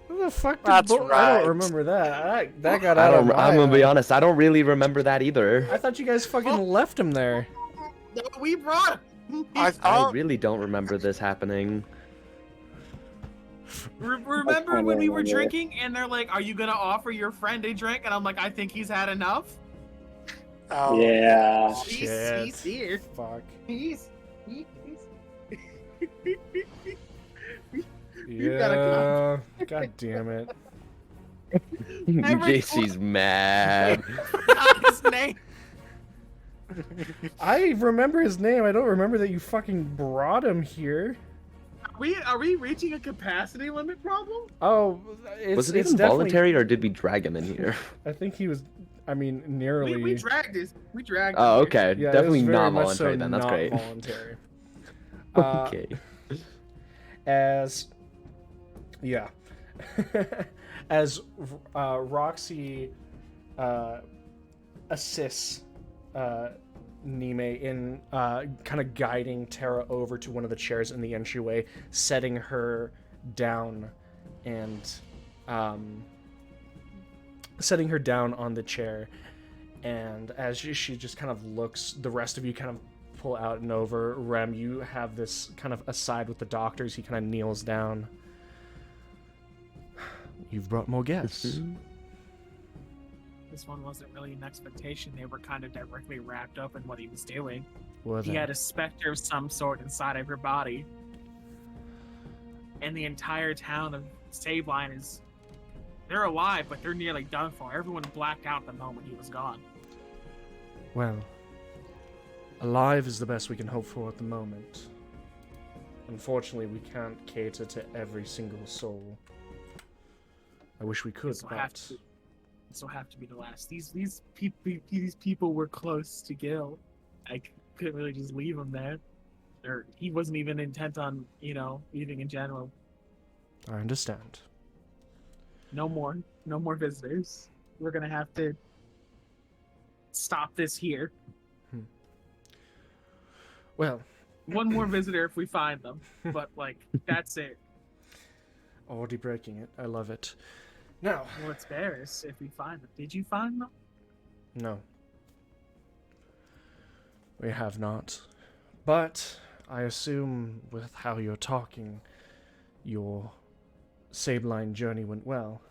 Who the fuck did That's I don't right. remember that. That got I out of don't. my I'm gonna be eye. honest. I don't really remember that either. I thought you guys fucking left him there. No, we brought him. I I thought really don't remember this happening. Remember when we were drinking and they're like, "Are you gonna offer your friend a drink?" And I'm like, "I think he's had enough." oh, yeah. Shit. He's here. Fuck. He's. Yeah. God damn it. Every- JC's mad. Not his name. I remember his name. I don't remember that you fucking brought him here. Are we reaching a capacity limit problem? Oh, it's, Was it it's even definitely, voluntary, or did we drag him in here? I think he was. I mean, nearly. We dragged this. We dragged. Oh, him. okay. Yeah, Definitely it was very not much so voluntary then. That's not great. voluntary. Okay. As yeah, as Roxy assists Nime in kind of guiding Terra over to one of the chairs in the entryway, setting her down and setting her down on the chair. And as she just kind of looks, the rest of you kind of pull out and over. Rem, you have this kind of aside with the doctors. He kind of kneels down. You've brought more guests. This one wasn't really an expectation. They were kind of directly wrapped up in what he was doing. Were He they? had a specter of some sort inside of her body. And the entire town of Sabine is... They're alive, but they're nearly done for. Everyone blacked out the moment he was gone. Well, alive is the best we can hope for at the moment. Unfortunately, we can't cater to every single soul. I wish we could, This will have but to, this will have to be the last. These people were close to Gil. I couldn't really just leave him there. Or he wasn't even intent on, leaving in general. I understand. No more visitors. We're gonna have to stop this here. Well, One more visitor if we find them, but that's it. already breaking it. I love it. Now, Well, it's theirs if we find them. Did you find them? no. We have not. But I assume with how you're talking, your Sabeline journey went well.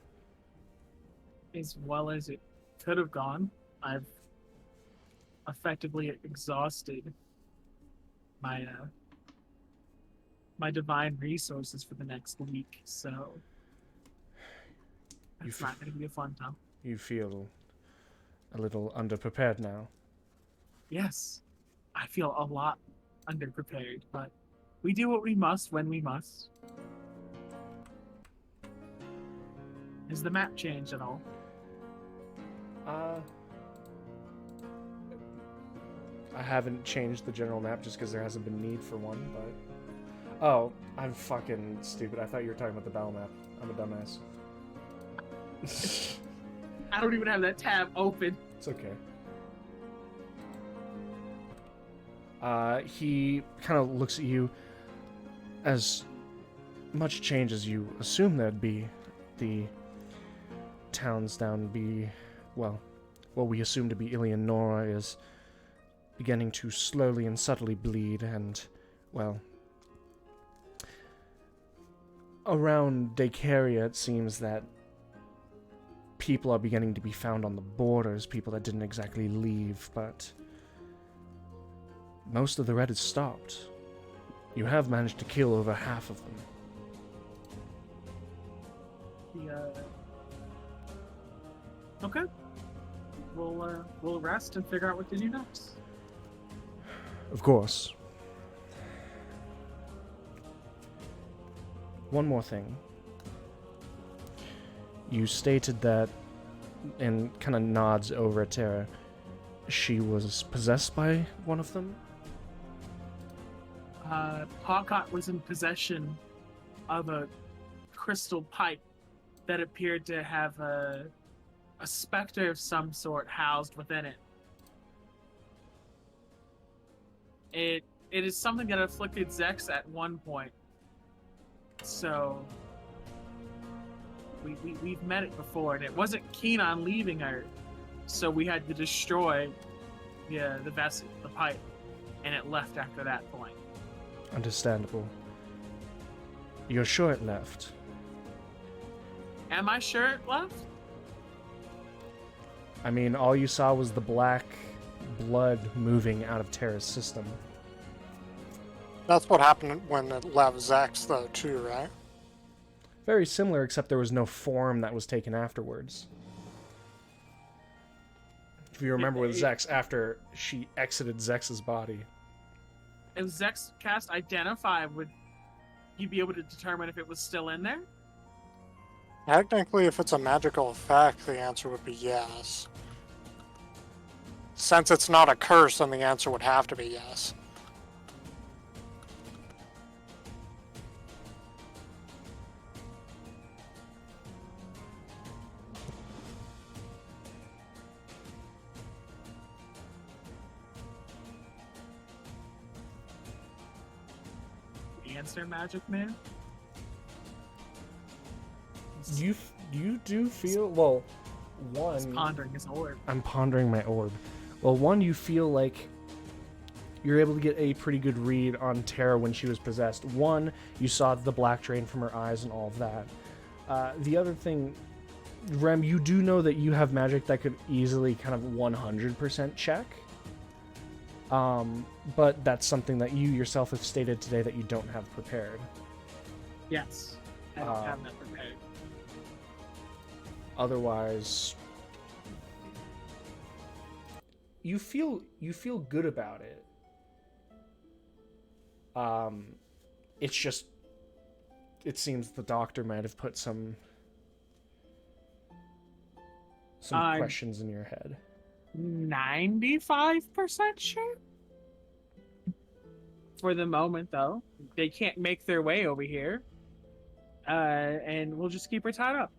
As well as it could have gone. I've effectively exhausted my my divine resources for the next week, so You it's f- not going to be a fun time. You feel a little underprepared now. Yes, I feel a lot underprepared, but we do what we must when we must. Has the map changed at all? I haven't changed the general map just because there hasn't been need for one, but... Oh, I'm fucking stupid. I thought you were talking about the battle map. I'm a dumbass. I don't even have that tab open. It's okay. He kind of looks at you. As much change as you assume there'd be, the towns down be, well, what we assume to be Eleonora is beginning to slowly and subtly bleed, and, well, around Dacaria it seems that people are beginning to be found on the borders, people that didn't exactly leave, but most of the red has stopped. You have managed to kill over half of them. Okay. We'll rest and figure out what to do next. Of course. One more thing. You stated that, and kind of nods over at Terra, she was possessed by one of them? Pokot was in possession of a crystal pipe that appeared to have a specter of some sort housed within it. It is something that afflicted Zex at one point. So we've met it before, and it wasn't keen on leaving her, so we had to destroy the vessel, the pipe, and it left after that point. Understandable. You're sure it left? Am I sure it left? I mean, all you saw was the black blood moving out of Terra's system. That's what happened when it left Zex, though, too, right? Very similar, except there was no form that was taken afterwards. If you remember with Zex, after she exited Zex's body. If Zex cast Identify, would you'd be able to determine if it was still in there? Technically, if it's a magical effect, the answer would be yes. Since it's not a curse, then the answer would have to be yes. Answer, Magic Man? You do feel, well, He's one, pondering his orb. I'm pondering my orb. Well, one, you feel like you're able to get a pretty good read on Terra when she was possessed. One, you saw the black drain from her eyes and all of that. The other thing, Rem, you do know that you have magic that could easily kind of 100% check. But that's something that you yourself have stated today that you don't have prepared. Yes. I don't have that prepared. Otherwise, you feel good about it. It's just, it seems the doctor might have put some questions in your head. 95% sure? For the moment, though. They can't make their way over here. And we'll just keep her tied up.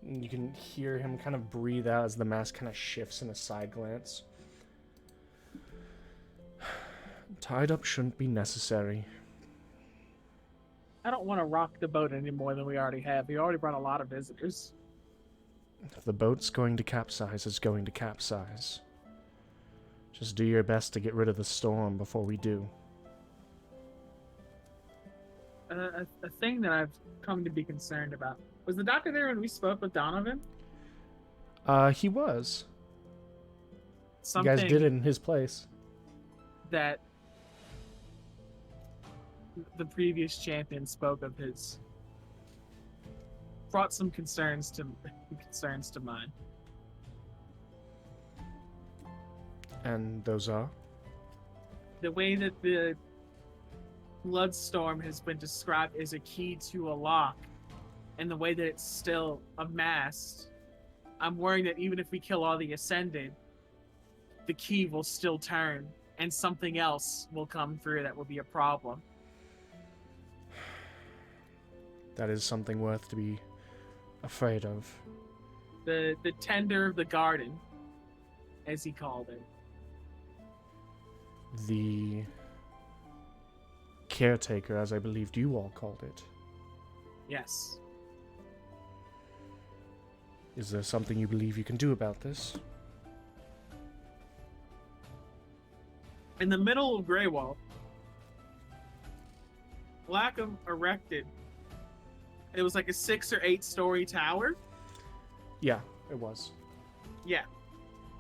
You can hear him kind of breathe out as the mask kind of shifts in a side glance. Tied up shouldn't be necessary. I don't want to rock the boat any more than we already have. We already brought a lot of visitors. If the boat's going to capsize, it's going to capsize. Just do your best to get rid of the storm before we do. A thing that I've come to be concerned about. Was the doctor there when we spoke with Donovan? He was. Something You guys did it in his place. that the previous champion spoke of his brought some concerns to mind. And those are? The way that the Bloodstorm has been described as a key to a lock, and the way that it's still amassed, I'm worried that even if we kill all the Ascended, the key will still turn, and something else will come through that will be a problem. That is something worth to be afraid of. The tender of the garden, as he called it. The caretaker, as I believed you all called it. Yes. Is there something you believe you can do about this? In the middle of Greywall, Blackham erected, it was like a 6 or 8 story tower. Yeah, it was. Yeah.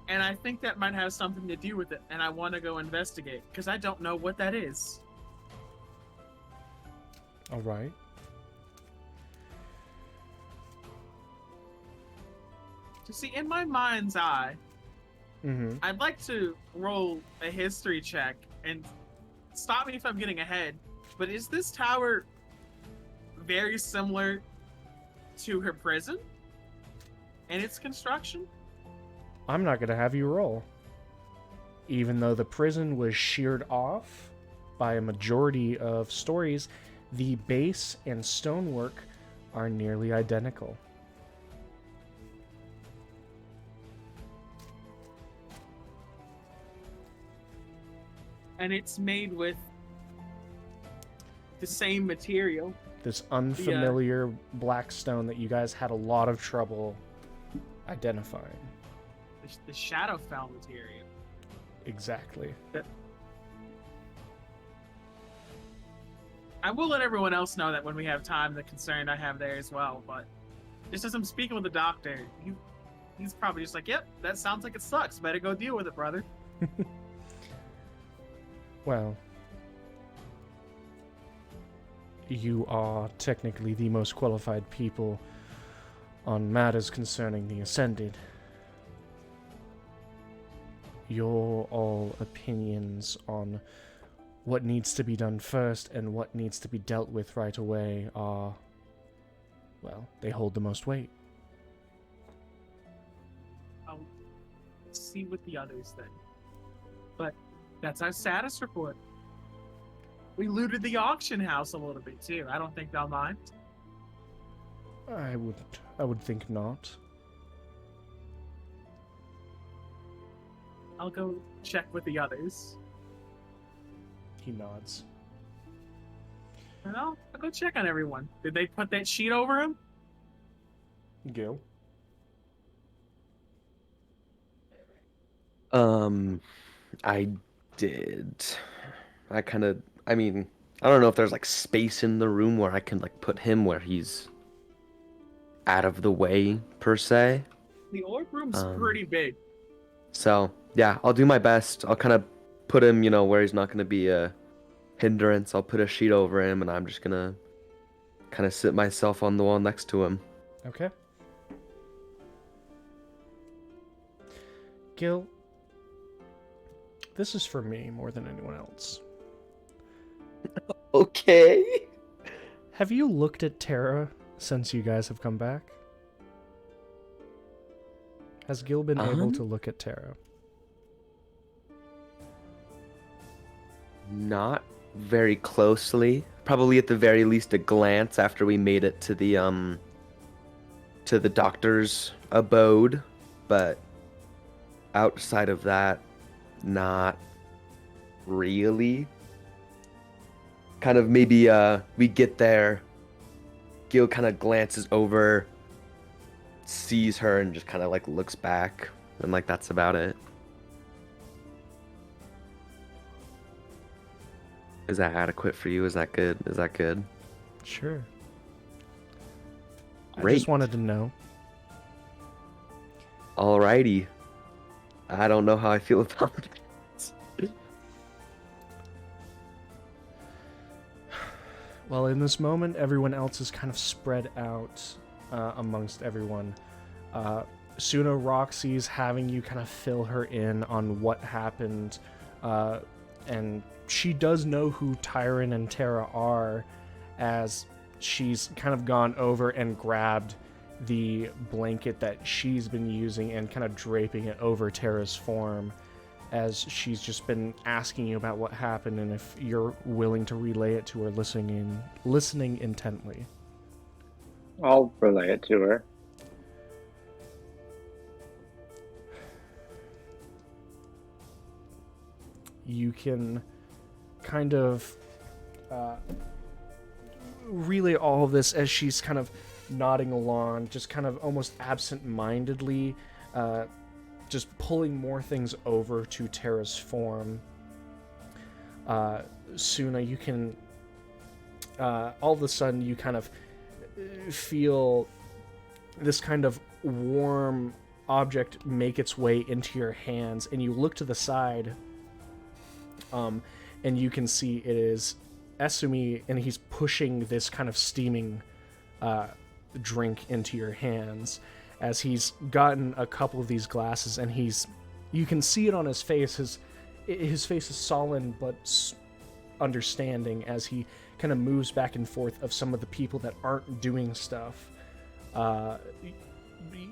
And I think that might have something to do with it, and I want to go investigate, because I don't know what that is. Alright. You see, in my mind's eye, Mm-hmm. I'd like to roll a history check, and stop me if I'm getting ahead, but is this tower very similar to her prison and its construction? I'm not going to have you roll. Even though the prison was sheared off by a majority of stories, the base and stonework are nearly identical. And it's made with the same material. This unfamiliar black stone that you guys had a lot of trouble identifying. The Shadowfell material. Exactly. I will let everyone else know that when we have time, the concern I have there as well, but just as I'm speaking with the doctor, he's probably just like, yep, that sounds like it sucks. Better go deal with it, brother. Well, you are technically the most qualified people on matters concerning the Ascended. your all opinions on what needs to be done first and what needs to be dealt with right away are, well, they hold the most weight. I'll see with the others then. But that's our status report. We looted the auction house a little bit too. I don't think they'll mind. I would think not. I'll go check with the others. He nods. Well, I'll go check on everyone. Did they put that sheet over him? Gil? I did. I mean, I don't know if there's like space in the room where I can like put him where he's out of the way per se. The orb room's pretty big. So yeah, I'll do my best. I'll kind of put him, where he's not going to be a hindrance. I'll put a sheet over him, and I'm just gonna kind of sit myself on the wall next to him. Okay. Gil, this is for me more than anyone else. Okay. Have you looked at Terra since you guys have come back? Has Gil been able to look at Terra? Not very closely. Probably at the very least a glance after we made it to the doctor's abode, but outside of that, not really. Kind of maybe we get there, Gil kind of glances over, sees her, and just kind of like looks back, and like that's about it. Is that adequate for you? Is that good? Is that good? Sure. Great. I just wanted to know. Alrighty. I don't know how I feel about it. Well, in this moment, everyone else is kind of spread out amongst everyone. Suna Roxy's having you kind of fill her in on what happened, and she does know who Tiren and Terra are, as she's kind of gone over and grabbed the blanket that she's been using and kind of draping it over Terra's form, as she's just been asking you about what happened and if you're willing to relay it to her, listening intently. I'll relay it to her. You can kind of relay all of this as she's kind of nodding along, just kind of almost absent-mindedly, just pulling more things over to Terra's form. Suna, you can all of a sudden you kind of feel this kind of warm object make its way into your hands, and you look to the side, and you can see it is Esumi, and he's pushing this kind of steaming drink into your hands, as he's gotten a couple of these glasses, and you can see it on his face. His face is sullen but understanding as he kind of moves back and forth of some of the people that aren't doing stuff.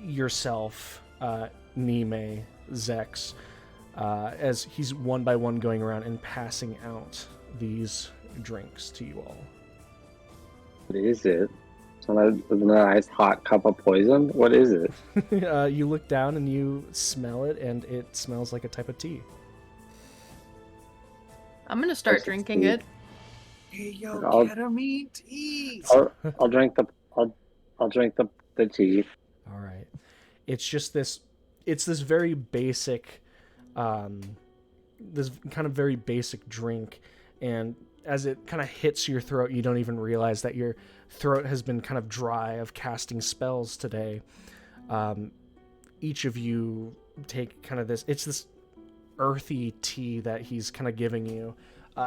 Yourself, Nime, Zex, as he's one by one going around and passing out these drinks to you all. What is it? A nice hot cup of poison? What is it? You look down and you smell it, and it smells like a type of tea. I'm gonna start drinking it. Hey yo, I'll- ketamine teas. I'll drink the tea. All right. It's just this. It's this very basic, this kind of very basic drink, and as it kind of hits your throat, you don't even realize that your throat has been kind of dry of casting spells today. Each of you take kind of this. It's this earthy tea that he's kind of giving you.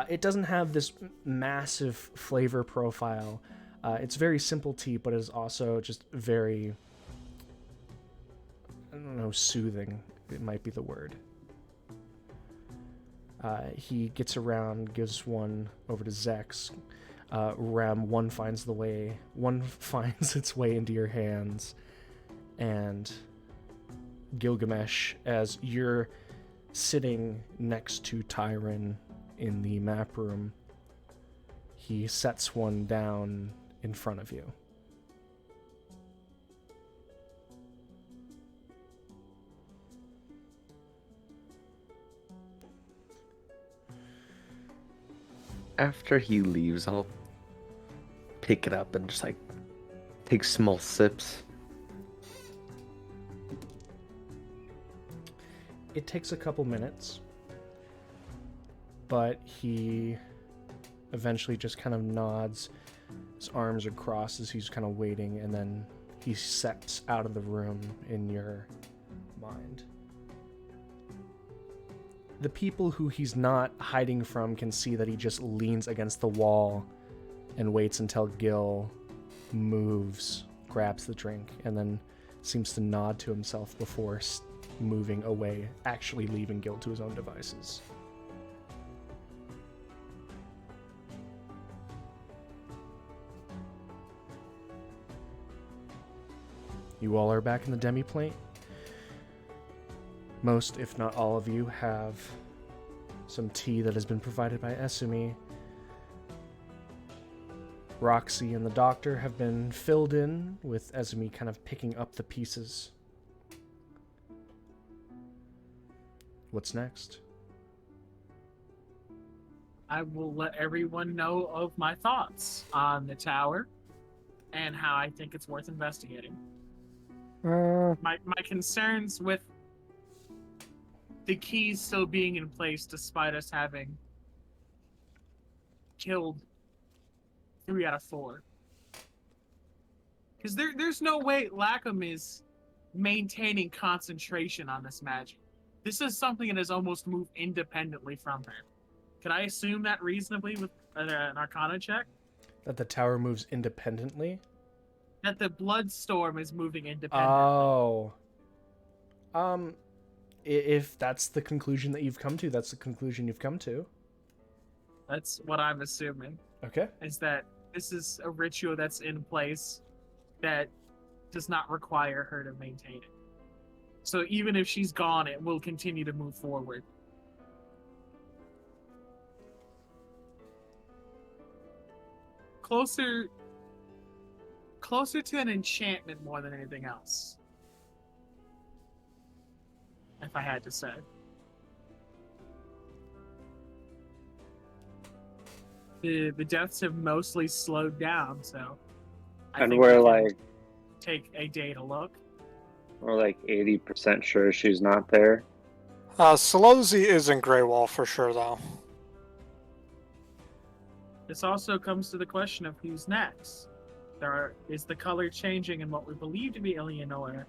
It doesn't have this massive flavor profile. It's very simple tea, but is also just very, I don't know, soothing. It might be the word. He gets around, gives one over to Zex. Rem, one finds its way into your hands, and Gilgamesh, as you're sitting next to Tiren in the map room, he sets one down in front of you. After he leaves, I'll pick it up and just like take small sips. It takes a couple minutes, but he eventually just kind of nods. His arms are crossed as he's kind of waiting, and then he steps out of the room in your mind. The people who he's not hiding from can see that he just leans against the wall and waits until Gil moves, grabs the drink, and then seems to nod to himself before moving away, actually leaving Gil to his own devices. You all are back in the demi-plate. Most, if not all of you, have some tea that has been provided by Esumi. Roxy and the doctor have been filled in, with Esumi kind of picking up the pieces. What's next? I will let everyone know of my thoughts on the tower and how I think it's worth investigating. My concerns with the keys still being in place despite us having killed 3 out of 4. Because there's no way Lackham is maintaining concentration on this magic. This is something that has almost moved independently from her. Could I assume that reasonably with an Arcana check? That the tower moves independently? That the Bloodstorm is moving independently. Oh. If that's the conclusion that you've come to, that's the conclusion you've come to. That's what I'm assuming. Okay. Is that this is a ritual that's in place that does not require her to maintain it. So even if she's gone, it will continue to move forward. Closer to an enchantment more than anything else. If I had to say. The deaths have mostly slowed down, so I And think we're we can like take a day to look. we're like 80% sure she's not there. Solozi is in Greywall for sure, though. This also comes to the question of who's next. Is the color changing in what we believe to be Eleonora?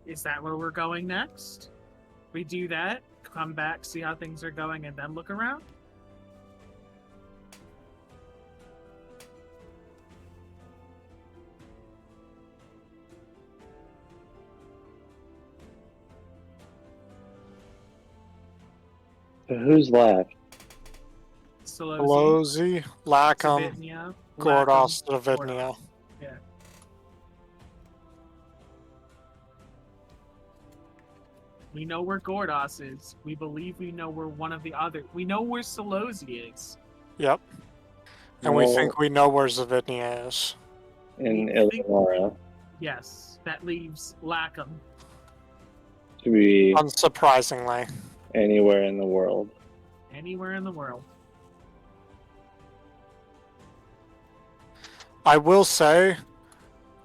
Is that where we're going next? We do that, come back, see how things are going, and then look around? So who's left? Pelosi, Lackham, Savitnia, Gordos, Lackham, Davidnia. Yeah. We know where Gordos is. We believe we know where one of the other. We know where Solozi is. Yep. And we think we know where Zavidnia is. In We think- Eleonora Yes, that leaves Lackham. to be Unsurprisingly. anywhere in the world. Anywhere in the world. I will say,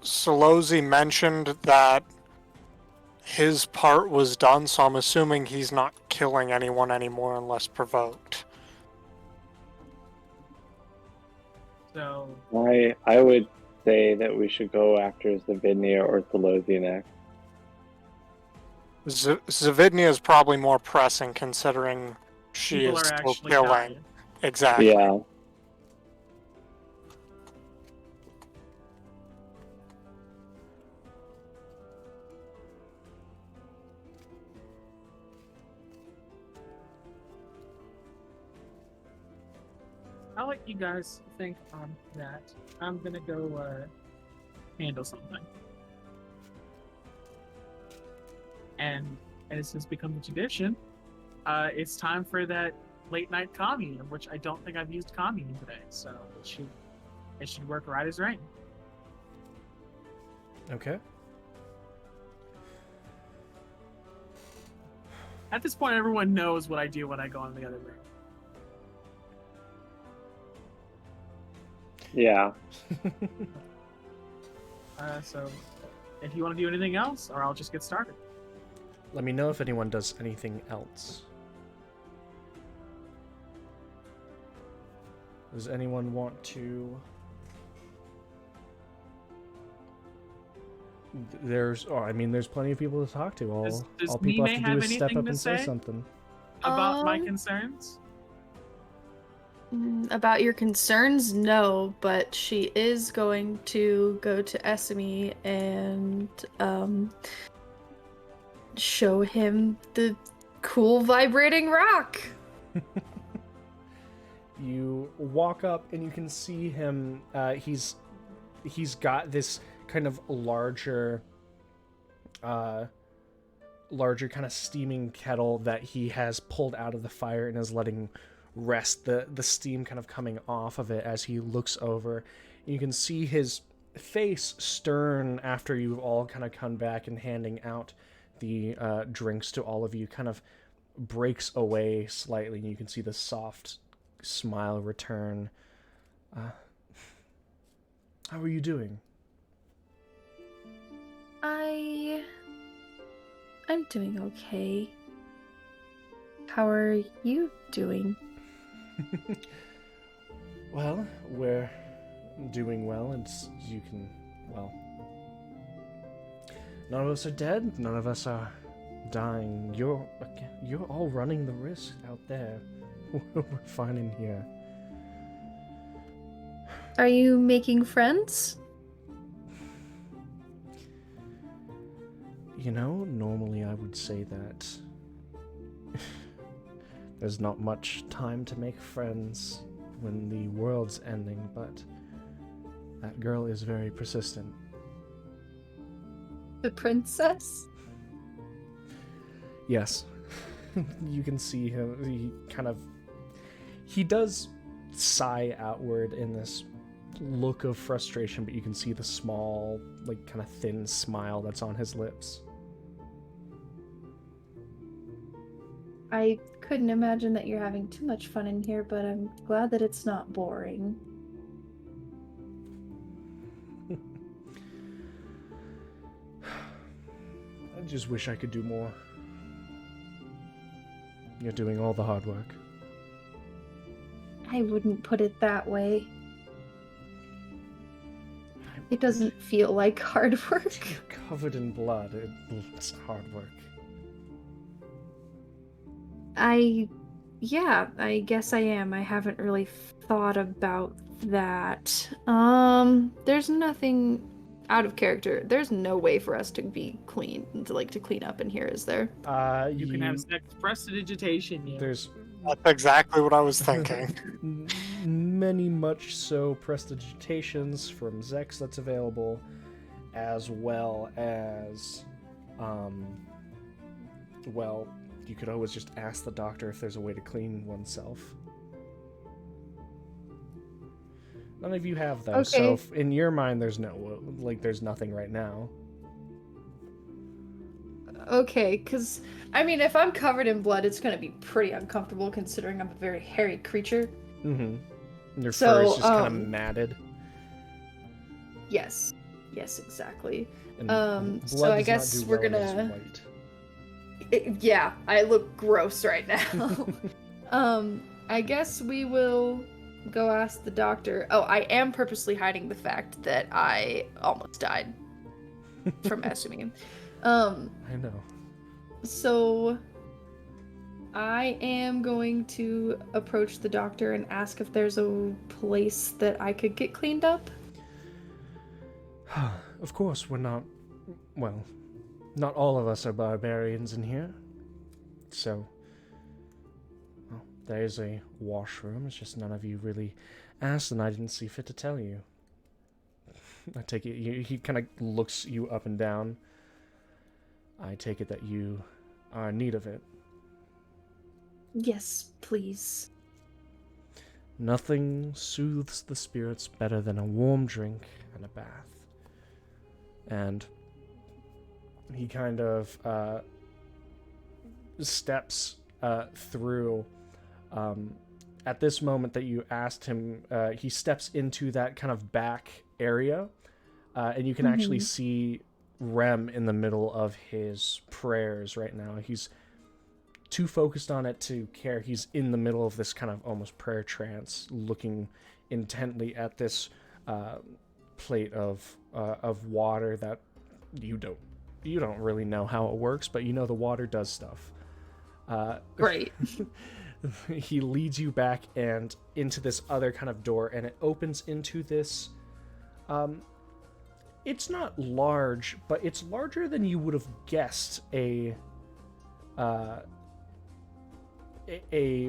Solozi mentioned that his part was done, so I'm assuming he's not killing anyone anymore unless provoked. So I would say that we should go after Zavidnia or Tholosi next. Zavidnia is probably more pressing considering she people is are still actually killing. dying. Exactly. Yeah. I'll let you guys think on that. I'm gonna go handle something. And as has become a tradition, it's time for that late night commune, which I don't think I've used commune today, so it should work right as rain. Okay. At this point, everyone knows what I do when I go in the other room. Yeah. So, if you want to do anything else, or I'll just get started. Let me know if anyone does anything else. Does anyone want to... There's plenty of people to talk to. All Does people Mime have to do have is step anything up to and say say? something. About my Um, concerns? About your concerns, no, but she is going to go to Esme and show him the cool vibrating rock. You walk up and you can see him. He's got this kind of larger kind of steaming kettle that he has pulled out of the fire and is letting rest, the steam kind of coming off of it as he looks over. You can see his face stern after you've all kind of come back and handing out the drinks to all of you, kind of breaks away slightly, and you can see the soft smile return. How are you doing? I'm doing okay. How are you doing? Well, we're doing well, and you can, well, none of us are dead, none of us are dying. You're all running the risk out there. We're fine in here. Are you making friends? You know, normally I would say that there's not much time to make friends when the world's ending, but that girl is very persistent. The princess? Yes. You can see him, he does sigh outward in this look of frustration, but you can see the small, like, kind of thin smile that's on his lips. I couldn't imagine that you're having too much fun in here, but I'm glad that it's not boring. I just wish I could do more. You're doing all the hard work. I wouldn't put it that way. It doesn't feel like hard work. You're covered in blood. It's hard work. Yeah, I guess I am. I haven't really thought about that. There's nothing out of character. There's no way for us to be clean, to clean up in here, is there? You can have sex prestidigitation. Yeah. There's That's exactly what I was thinking. many much so prestidigitations from Zex that's available, as well as, well, you could always just ask the doctor if there's a way to clean oneself. None of you have those, so Okay. in your mind there's there's nothing right now. Okay, because, I mean, if I'm covered in blood, it's going to be pretty uncomfortable considering I'm a very hairy creature. Mm-hmm. Your So, fur is just kind of matted. Yes. Yes, exactly. And so blood I does guess not do we're well against gonna- white. Yeah, I look gross right now. I guess we will go ask the doctor. Oh, I am purposely hiding the fact that I almost died from Esme. I know. So I am going to approach the doctor and ask if there's a place that I could get cleaned up. Of course, we're not. Well, not all of us are barbarians in here. So, well, There's a washroom. It's just none of you really asked, and I didn't see fit to tell you. I take it he kind of looks you up and down. I take it that you are in need of it. Yes, please. Nothing soothes the spirits better than a warm drink and a bath. And he kind of steps through. At this moment that you asked him, he steps into that kind of back area, and you can actually see Rem in the middle of his prayers right now. He's too focused on it to care. He's in the middle of this kind of almost prayer trance, looking intently at this plate of water that you don't really know how it works, but you know the water does stuff. Great. He leads you back and into this other kind of door, and it opens into this. It's not large, but it's larger than you would have guessed a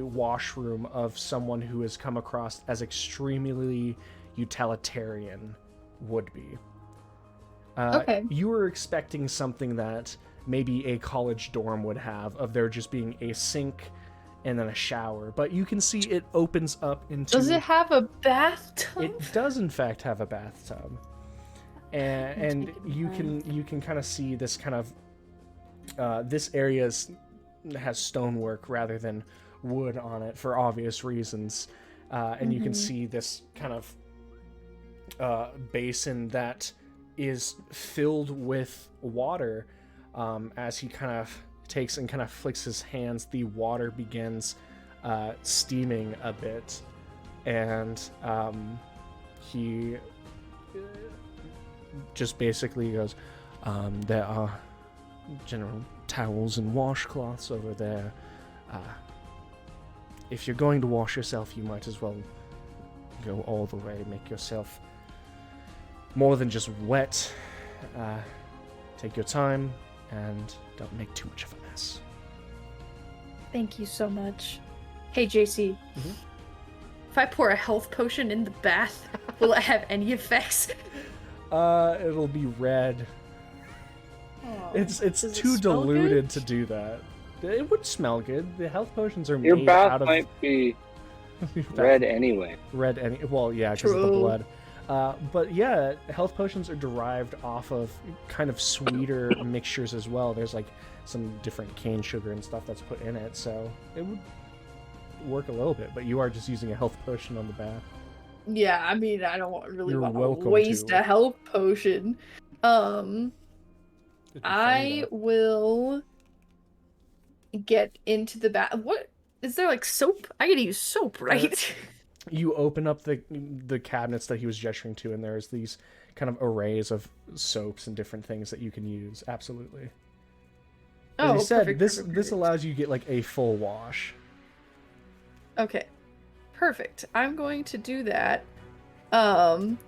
washroom of someone who has come across as extremely utilitarian would be. Okay. You were expecting something that maybe a college dorm would have, of there just being a sink and then a shower, but you can see it opens up into... Does it have a bathtub? It does in fact have a bathtub. And you can kind of see this kind of this area has stonework rather than wood on it for obvious reasons, and you can see this kind of basin that is filled with water. As he kind of takes and kind of flicks his hands, the water begins steaming a bit, and he just basically goes, there are general towels and washcloths over there. If you're going to wash yourself, you might as well go all the way, make yourself more than just wet. Take your time and don't make too much of a mess. Thank you so much. Hey, JC. If I pour a health potion in the bath, will it have any effects? It'll be red. Oh, It's does it too smell diluted good? to do that. It would smell good. The health potions are Your made bath out of might be red anyway. red. Well, yeah, because of the True. blood. But yeah, health potions are derived off of kind of sweeter mixtures as well. There's like some different cane sugar and stuff that's put in it, so it would work a little bit. But you are just using a health potion on the bath. Yeah, I mean, I don't really You're want welcome to waste to. a health potion. It'd be funny, I though. will get into the bath. What is there, like soap? I gotta use soap, right? You open up the cabinets that he was gesturing to, and there's these kind of arrays of soaps and different things that you can use. Absolutely. As Oh, you said, perfect, this perfect, this perfect. allows you to get like a full wash. Okay, perfect. I'm going to do that. And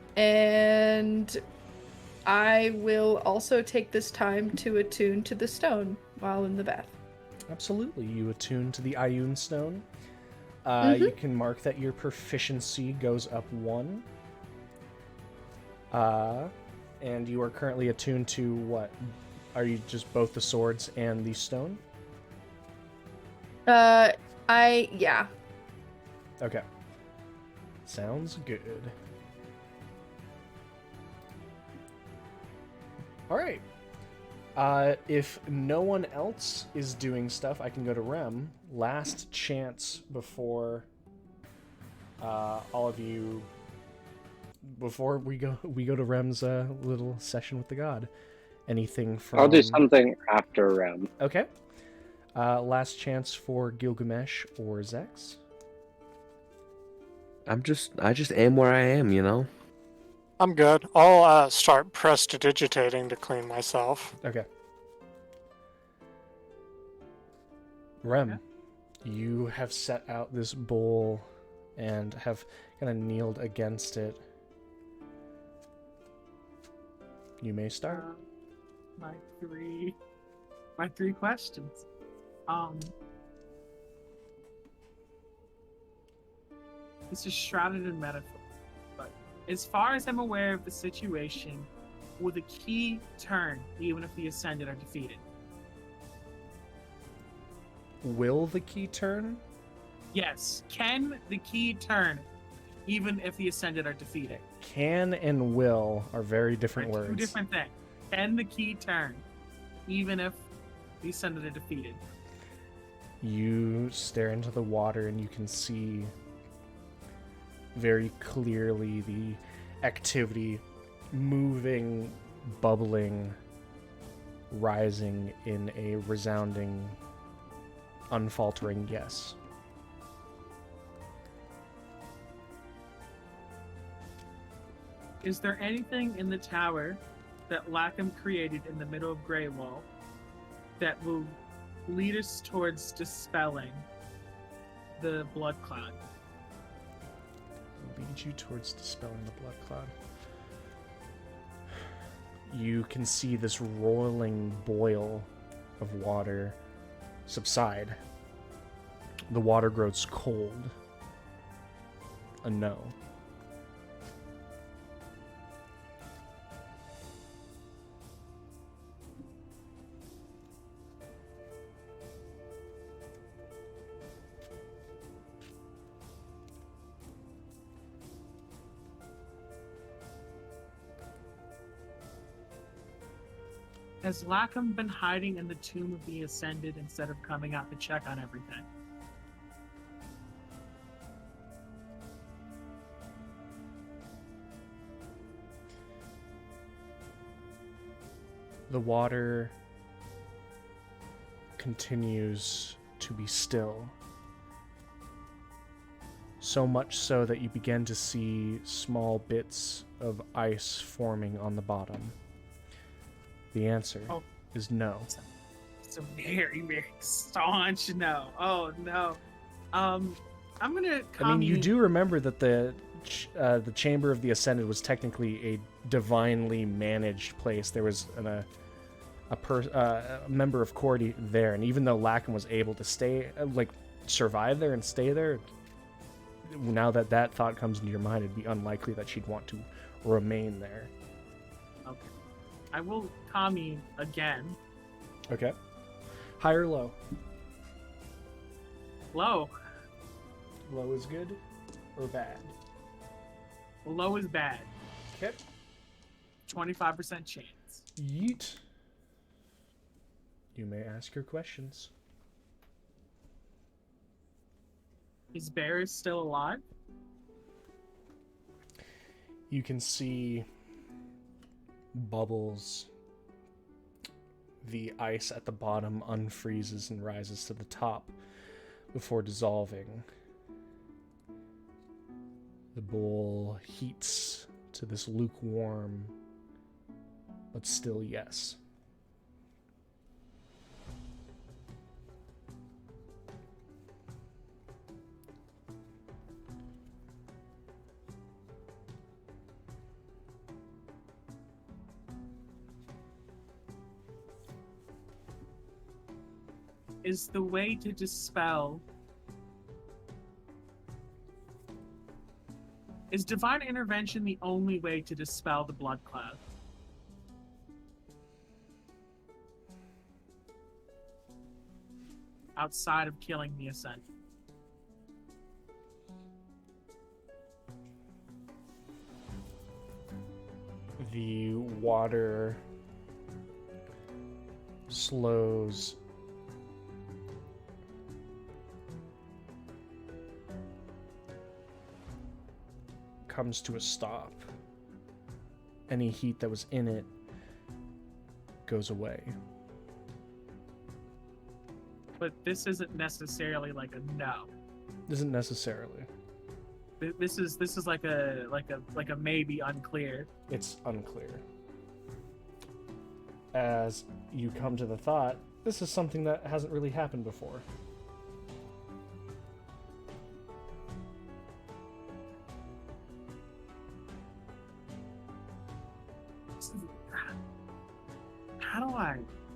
I will also take this time to attune to the stone while in the bath. Absolutely. You attune to the Ioun stone. You can mark that your proficiency goes up 1. And you are currently attuned to what? Are you just both the swords and the stone? Yeah. Okay. Sounds good. Alright. If no one else is doing stuff, I can go to Rem. Last chance before all of you... Before we go to Rem's little session with the god. Anything from... I'll do something after Rem. Okay. Last chance for Gilgamesh or Zex. I just am where I am, you know? I'm good. I'll start prestidigitating to clean myself. Okay. Rem, you have set out this bowl and have kind of kneeled against it. You may start. My three, 3 questions. This is shrouded in metaphor. But as far as I'm aware of the situation, will the key turn even if the Ascended are defeated? Will the key turn? Yes. Can the key turn even if the Ascended are defeated? Can and will are very different Are words. two different things. Can the key turn even if the Ascended are defeated? You stare into the water and you can see very clearly the activity moving, bubbling, rising in a resounding, unfaltering yes. Is there anything in the tower that Lackham created in the middle of Greywall that will lead us towards dispelling the blood cloud? Lead you towards dispelling the blood cloud. You can see this roiling boil of water subside. The water grows cold. A no. Has Lackham been hiding in the tomb of the Ascended instead of coming out to check on everything? The water continues to be still. So much so that you begin to see small bits of ice forming on the bottom. The answer is no. It's a very, very staunch no. Oh no. I'm gonna. I mean, you do remember that the Chamber of the Ascended was technically a divinely managed place. There was a member of Cordy there, and even though Lackham was able to stay, survive there and stay there, now that that thought comes into your mind, it'd be unlikely that she'd want to remain there. Okay. I will Kami again. Okay. High or low? Low. Low is good or bad? Low is bad. Okay. 25% chance. Yeet. You may ask your questions. Is Barris still alive? You can see bubbles. The ice at the bottom unfreezes and rises to the top before dissolving. The bowl heats to this lukewarm, but still yes. Is the way to dispel... Is divine intervention the only way to dispel the blood cloud? Outside of killing the Ascent. The water slows comes to a stop. Any heat that was in it goes away. But this isn't necessarily like a no. Isn't necessarily. This is like a maybe unclear. It's unclear. As you come to the thought, this is something that hasn't really happened before.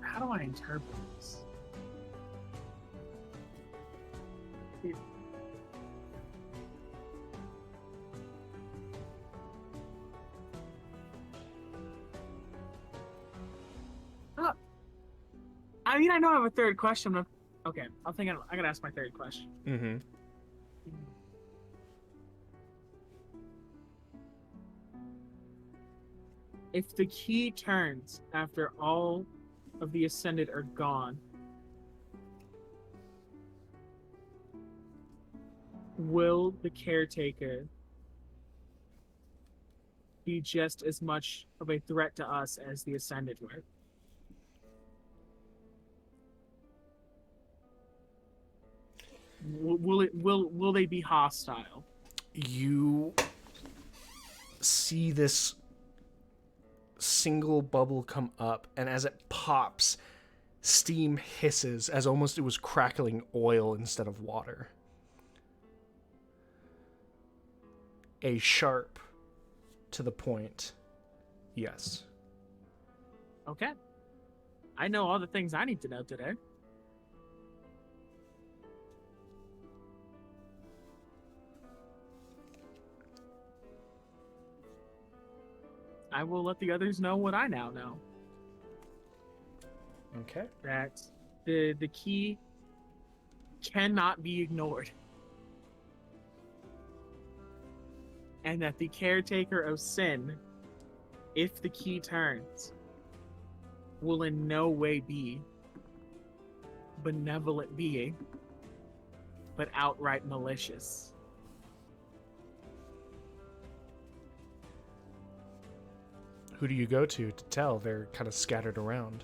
How do I interpret this? I mean, I know I have a third question, but okay, I gotta ask my third question. Mm-hmm. If the key turns after all of the Ascended are gone, will the Caretaker be just as much of a threat to us as the Ascended were? Will they be hostile? You see this single bubble come up, and as it pops, steam hisses as almost it was crackling oil instead of water. A sharp, to the point, yes. Okay. I know all the things I need to know today. I will let the others know what I now know. Okay. That the key cannot be ignored. And that the Caretaker of Sin, if the key turns, will in no way be benevolent being, but outright malicious. Who do you go to tell? They're kind of scattered around.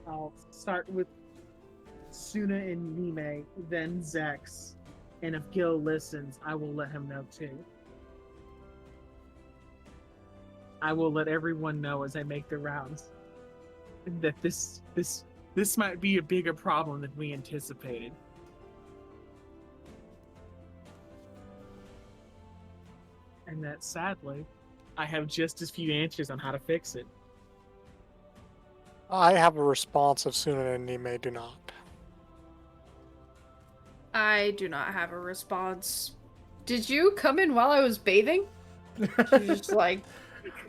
I'll start with Suna and Nime, then Zex, and if Gil listens, I will let him know too. I will let everyone know as I make the rounds that this might be a bigger problem than we anticipated. And that sadly, I have just as few answers on how to fix it. I have a response if Suna and Nime do not. I do not have a response. Did you come in while I was bathing? She's just like,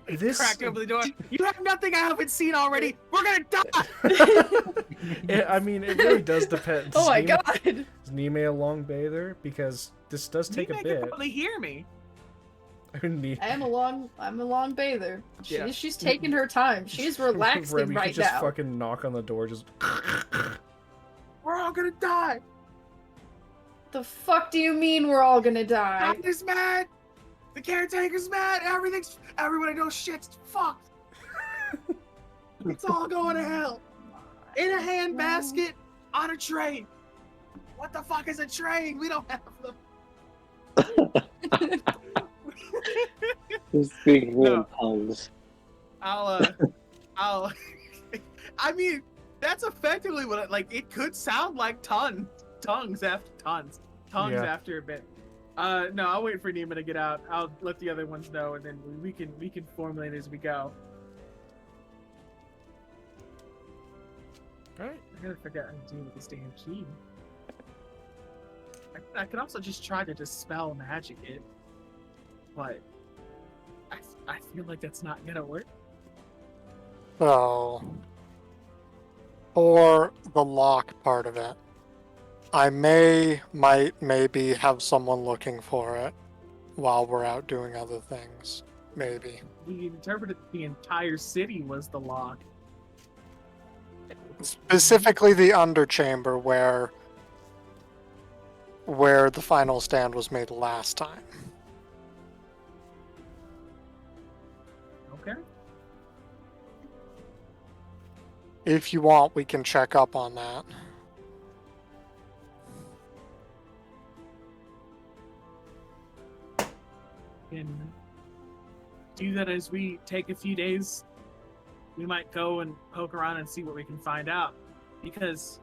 This, Cracked open the door. You have nothing I haven't seen already. We're gonna die. I mean, it really does depend. oh my Nime- god. Is Nime a long bather? Because this does take Nime a can bit. probably hear me. Ni- I'm a long bather. Yeah. She's taking her time. She's relaxing Rem, you right could just now. fucking knock on the door, just. We're all gonna die. The fuck do you mean we're all gonna die? Captain's mad. The Caretaker's mad. Everybody knows shit's fucked. It's all going to hell. In a hand basket on a train. What the fuck is a train? We don't have them. Speaking No. in tongues. I'll I mean, that's effectively what it could sound like tongues Yeah. after a bit. No, I'll wait for Nima to get out. I'll let the other ones know, and then we can formulate as we go. Alright. I gotta figure out how to deal with this damn key. I could also just try to dispel magic it, but I feel like that's not gonna work. So, or the lock part of it. I might maybe have someone looking for it while we're out doing other things. Maybe. We interpreted the entire city was the lock. Specifically the underchamber where the final stand was made last time. Okay. If you want, we can check up on that. Can do that as we take a few days. We might go and poke around and see what we can find out. Because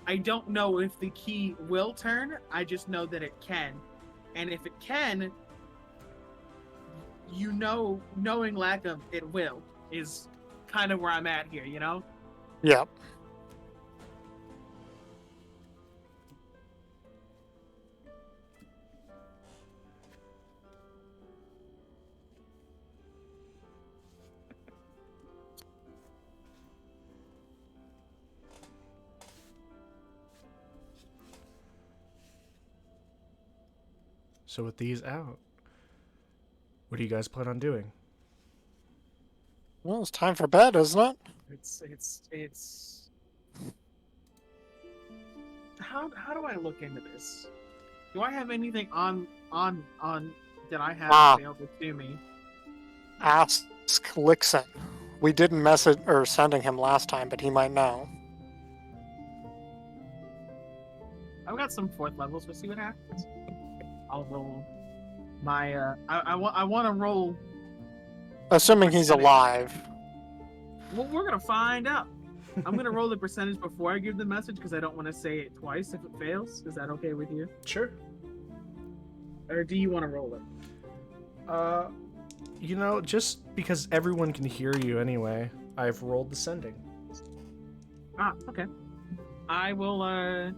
I don't know if the key will turn, I just know that it can. And if it can, knowing lack of it will is kind of where I'm at here, you know? Yep. So with these out, what do you guys plan on doing? Well, it's time for bed, isn't it? It's. How do I look into this? Do I have anything on that I have available to me? Ask Lixen. We didn't message or sending him last time, but he might know. I've got some 4th levels. We'll see what happens. I'll roll my. I want to roll. Assuming he's percentage. alive. Well, we're gonna find out. I'm gonna roll the percentage before I give the message because I don't want to say it twice if it fails. Is that okay with you? Sure. Or do you want to roll it? You know, just because everyone can hear you anyway, I've rolled the sending. Ah, okay. I will.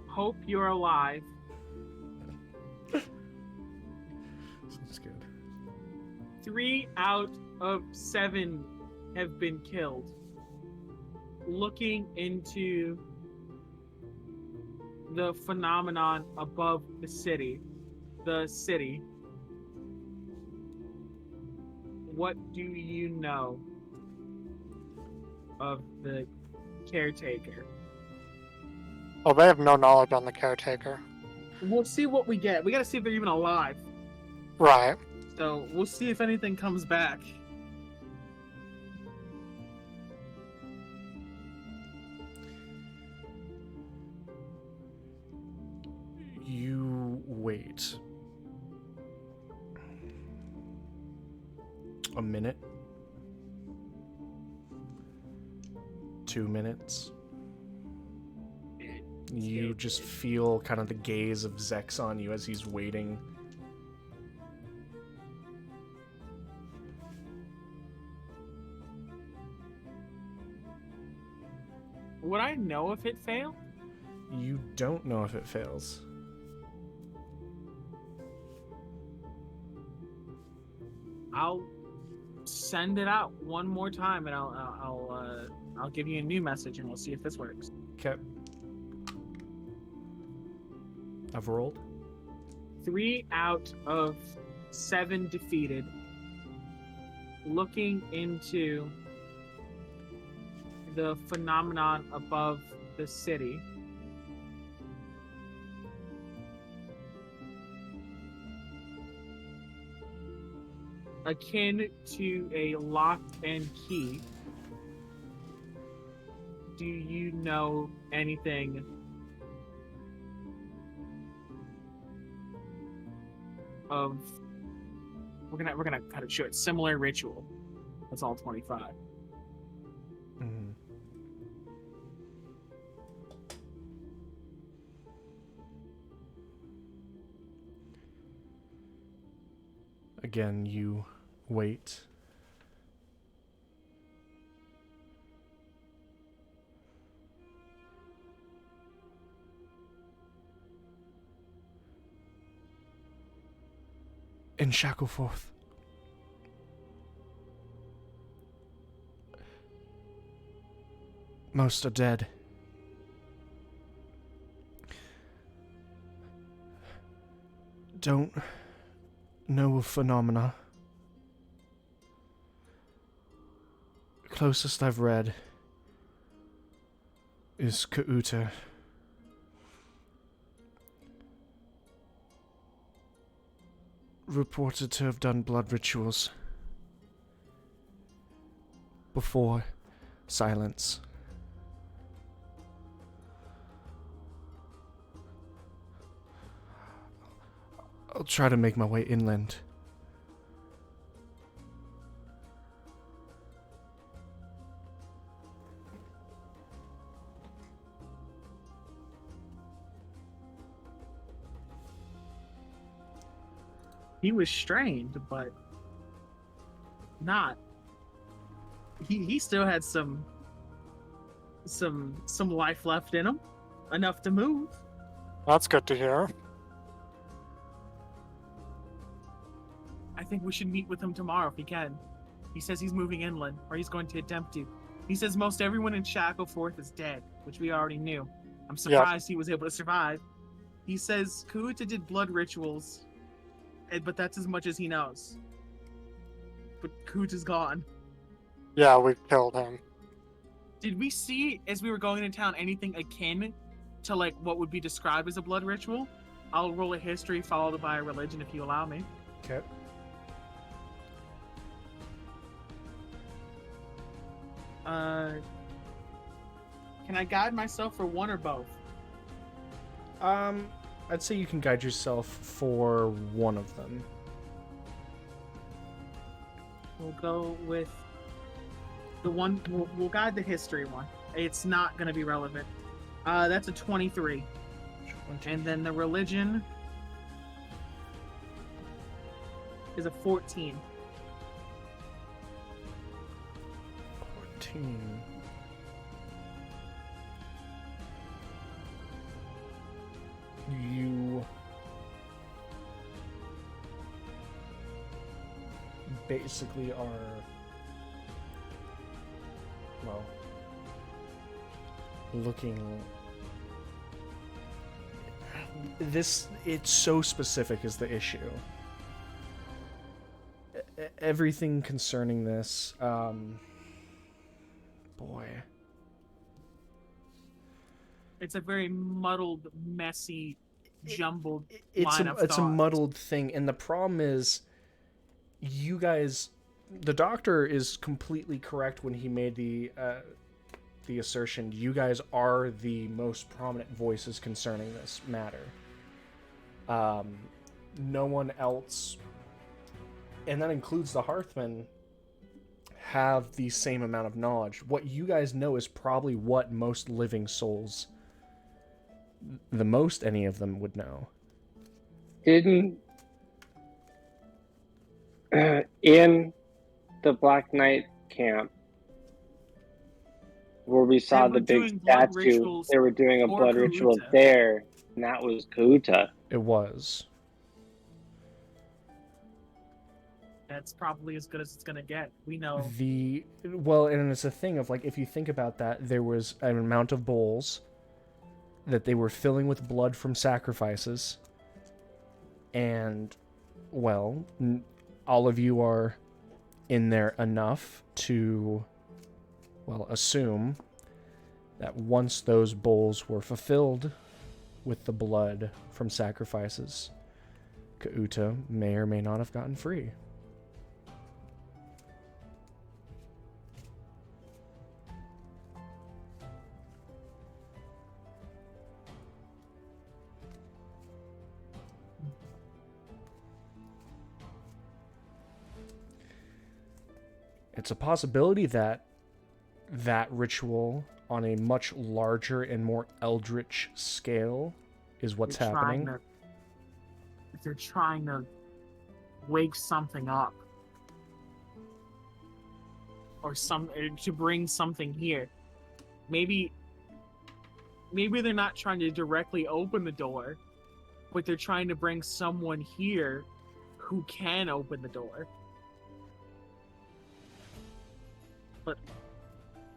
Hope you're alive. Sounds good. 3 out of 7 have been killed. Looking into the phenomenon above the city, what do you know of the caretaker? Oh, they have no knowledge on the caretaker. We'll see what we get. We gotta see if they're even alive. Right. So we'll see if anything comes back. You wait. A minute. 2 minutes. You just feel kind of the gaze of Zex on you as he's waiting. Would I know if it failed? You don't know if it fails. I'll send it out one more time, and I'll give you a new message, and we'll see if this works. Okay. I've rolled. 3 out of 7 defeated. Looking into the phenomenon above the city. Akin to a lock and key. Do you know anything of we're gonna cut it short. Similar ritual. That's all 25. Mhm. Again, you wait. In Shackleforth. Most are dead. Don't know of phenomena. Closest I've read is Kauta. Reported to have done blood rituals before silence. I'll try to make my way inland. He was strained, but not. He still had some life left in him, enough to move. That's good to hear. I think we should meet with him tomorrow if he can. He says he's moving inland, or he's going to attempt to. He says most everyone in Shackleforth is dead, which we already knew. I'm surprised he was able to survive. He says Kuta did blood rituals, but that's as much as he knows. But Kuta's gone. Yeah, we killed him. Did we see, as we were going into town, anything akin to like what would be described as a blood ritual? I'll roll a history followed by a religion if you allow me. Okay. Can I guide myself for one or both? I'd say you can guide yourself for one of them. We'll go with the one. We'll guide the history one. It's not going to be relevant. That's a 23. And then the religion is a 14. 14. You basically are, well, looking. It's so specific is the issue. Everything concerning this, boy. It's a very muddled, messy, jumbled It's line of a thought. muddled thing, and the problem is, you guys, the doctor is completely correct when he made the assertion. You guys are the most prominent voices concerning this matter. No one else, and that includes the Hearthmen, have the same amount of knowledge. What you guys know is probably what most living souls, the most any of them would know. Didn't in the Black Knight camp where we saw They the were big doing blood statue, rituals they were doing a for blood ritual Kuta. there, and that was Kuta. It was. That's probably as good as it's gonna get. We know. Well, and it's a thing of, like, if you think about that, there was an amount of bowls that they were filling with blood from sacrifices, and, well, all of you are in there enough to, well, assume that once those bowls were fulfilled with the blood from sacrifices, Kuta may or may not have gotten free. It's a possibility that that ritual on a much larger and more eldritch scale is what's They're trying happening. They're trying to wake something up, or to bring something here. Maybe they're not trying to directly open the door, but they're trying to bring someone here who can open the door. But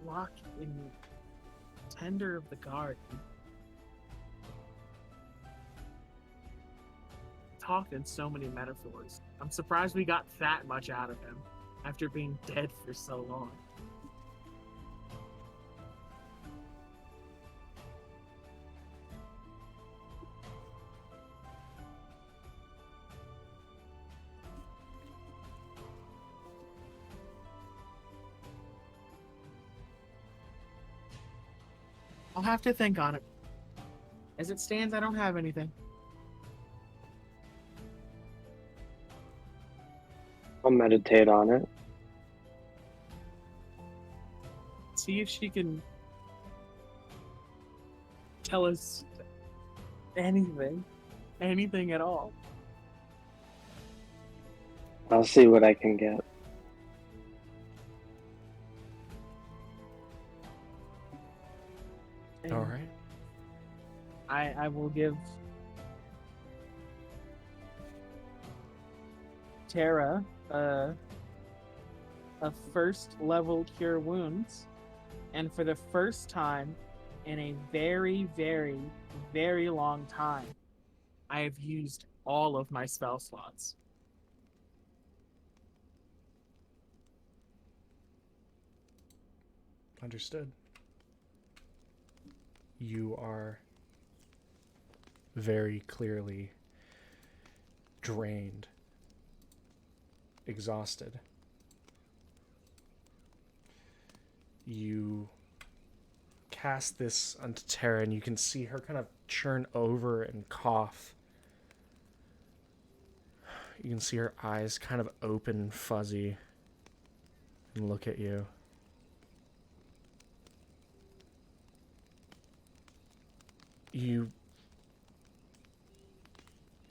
lock in tender of the guard. Talked in so many metaphors. I'm surprised we got that much out of him after being dead for so long. I'll have to think on it. As it stands, I don't have anything. I'll meditate on it. See if she can tell us anything at all. I'll see what I can get. And All right. I will give Terra a first level cure wounds, and for the first time in a very, very, very long time, I have used all of my spell slots. Understood. You are very clearly drained, exhausted. You cast this onto Terra, and you can see her kind of churn over and cough. You can see her eyes kind of open, fuzzy, and look at you.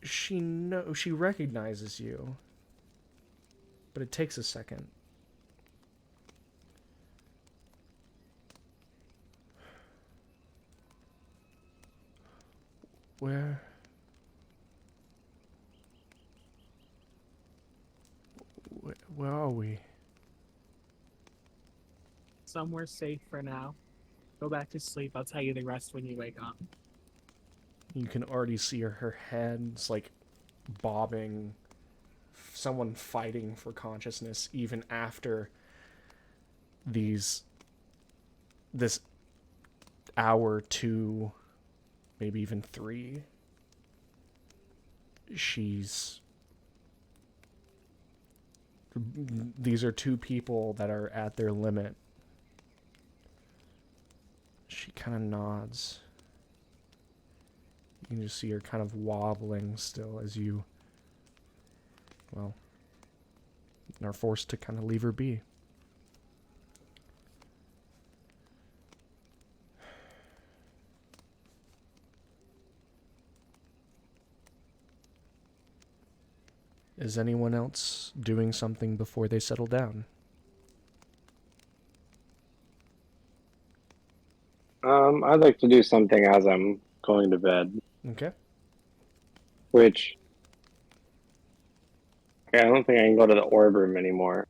She recognizes you, but it takes a second. Where are we? Somewhere safe for now. Go back to sleep. I'll tell you the rest when you wake up. You can already see her head's like bobbing, someone fighting for consciousness even after this hour, 2, maybe even 3. These are 2 people that are at their limit. She kind of nods. You can just see her kind of wobbling still as you, well, are forced to kind of leave her be. Is anyone else doing something before they settle down? I'd like to do something as I'm going to bed, Okay. which I don't think I can go to the orb room anymore.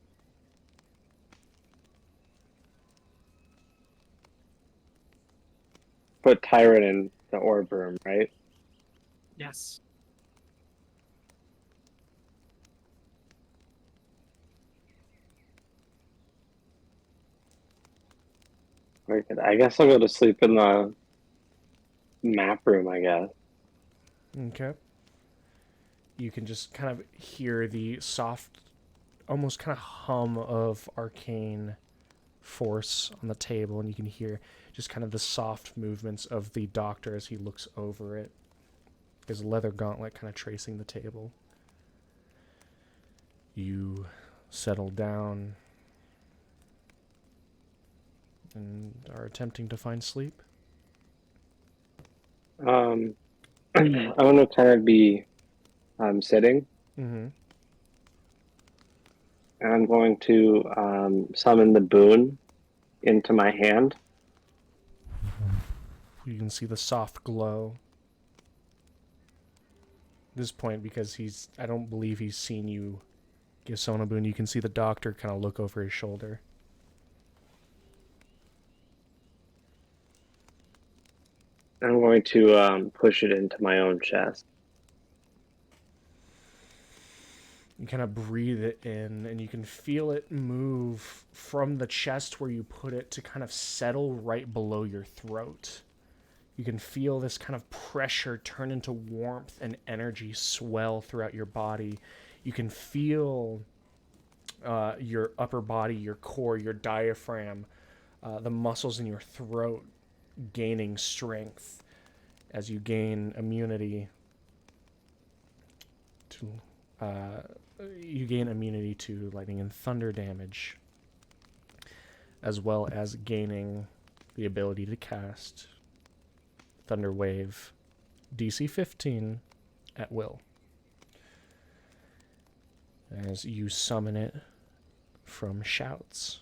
Put Tiren in the orb room, right? Yes. I guess I'll go to sleep in the map room, I guess. Okay. You can just kind of hear the soft, almost kind of hum of arcane force on the table, and you can hear just kind of the soft movements of the doctor as he looks over it. His leather gauntlet kind of tracing the table. You settle down and are attempting to find sleep. I'm gonna kind of be sitting, Mm-hmm. and I'm going to summon the boon into my hand. You can see the soft glow. At this point, because I don't believe he's seen you give someone a boon, you can see the doctor kind of look over his shoulder. I'm going to push it into my own chest. You kind of breathe it in, and you can feel it move from the chest where you put it to kind of settle right below your throat. You can feel this kind of pressure turn into warmth and energy swell throughout your body. You can feel your upper body, your core, your diaphragm, the muscles in your throat gaining strength as you gain immunity to lightning and thunder damage, as well as gaining the ability to cast Thunder Wave DC 15 at will. As you summon it from shouts.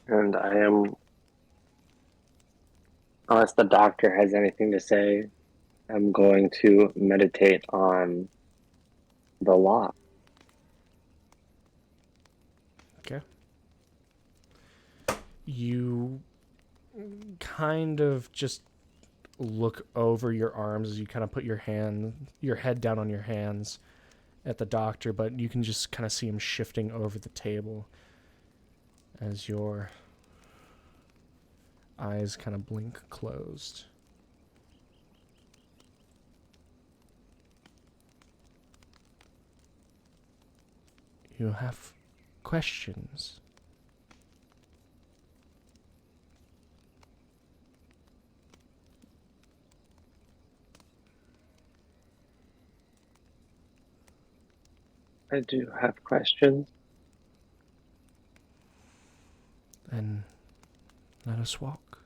And I am, unless the doctor has anything to say, I'm going to meditate on the lock. You kind of just look over your arms as you kind of put your head down on your hands at the doctor, but you can just kind of see him shifting over the table as your eyes kind of blink closed. You have questions? I do have questions. Then let us walk.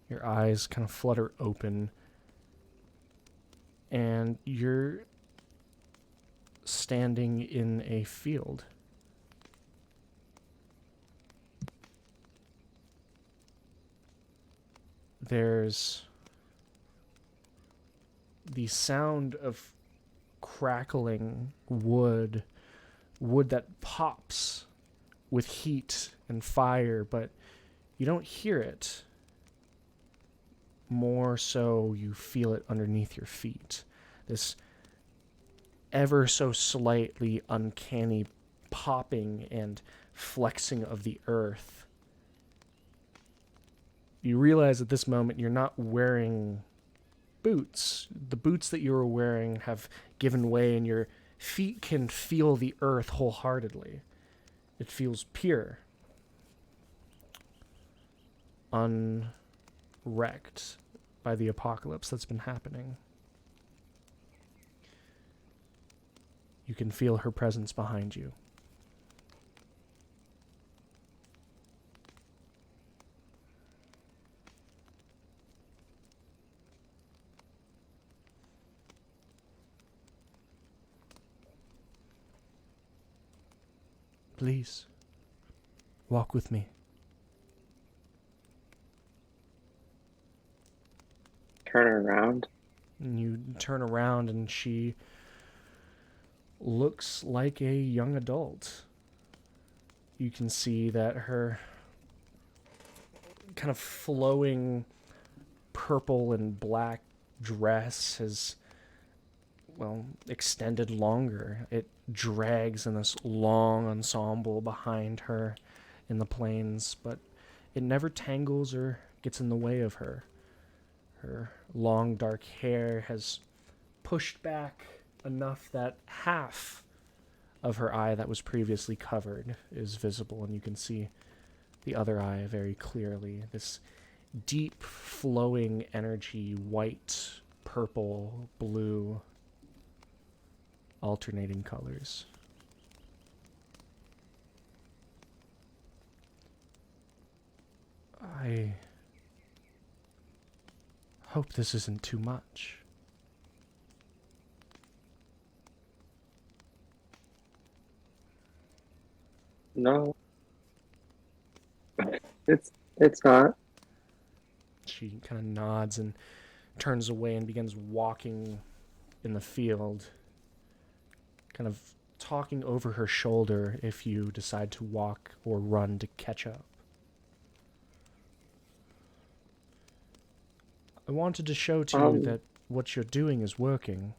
Your eyes kind of flutter open, and you're standing in a field. There's the sound of crackling wood that pops with heat and fire, but you don't hear it. More so, you feel it underneath your feet. This ever so slightly uncanny popping and flexing of the earth. You realize at this moment you're not wearing boots. The boots that you were wearing have given way, and your feet can feel the earth wholeheartedly. It feels pure, unwrecked by the apocalypse that's been happening. You can feel her presence behind you. Please, walk with me. Turn around. And you turn around, and she looks like a young adult. You can see that her kind of flowing purple and black dress has, well, extended longer. It drags in this long ensemble behind her in the plains, but it never tangles or gets in the way of her. Her long dark hair has pushed back enough that half of her eye that was previously covered is visible, and you can see the other eye very clearly. This deep flowing energy, white, purple, blue, alternating colors. I hope this isn't too much. No. It's not. She kind of nods and turns away and begins walking in the field, kind of talking over her shoulder if you decide to walk or run to catch up. I wanted to show to you that what you're doing is working.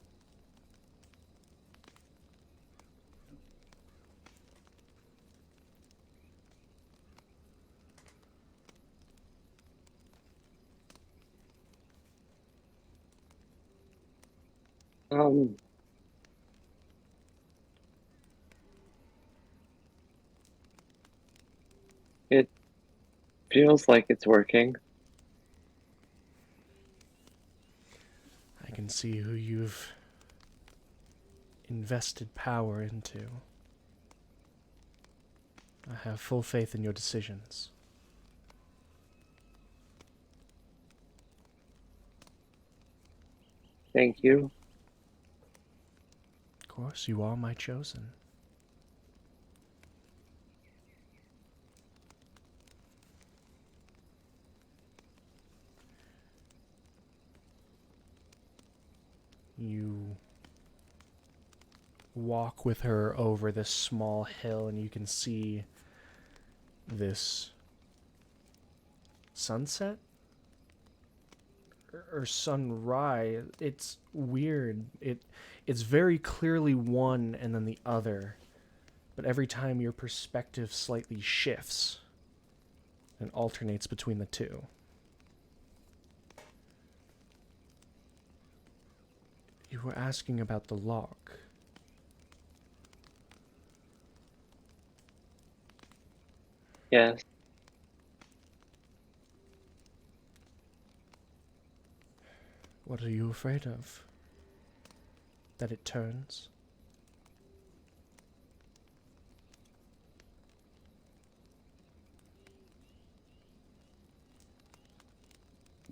It feels like it's working. I can see who you've invested power into. I have full faith in your decisions. Thank you. Of course, you are my chosen. You walk with her over this small hill, and you can see this sunset or sunrise. It's weird. It's very clearly one and then the other, but every time your perspective slightly shifts and alternates between the two. You were asking about the lock. Yes. What are you afraid of? That it turns?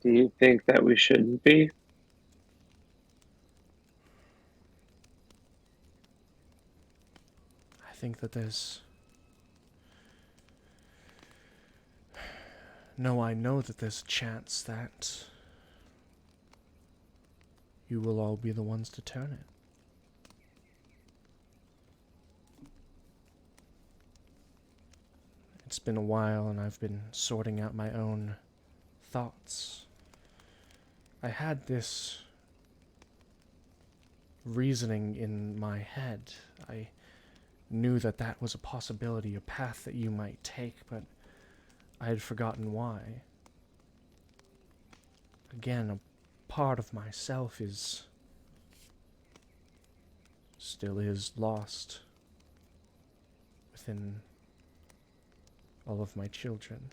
Do you think that we shouldn't be? I think that there's... No, I know that there's a chance that you will all be the ones to turn it. It's been a while and I've been sorting out my own thoughts. I had this reasoning in my head. I knew that that was a possibility, a path that you might take, but I had forgotten why. Again, a part of myself still is lost within all of my children.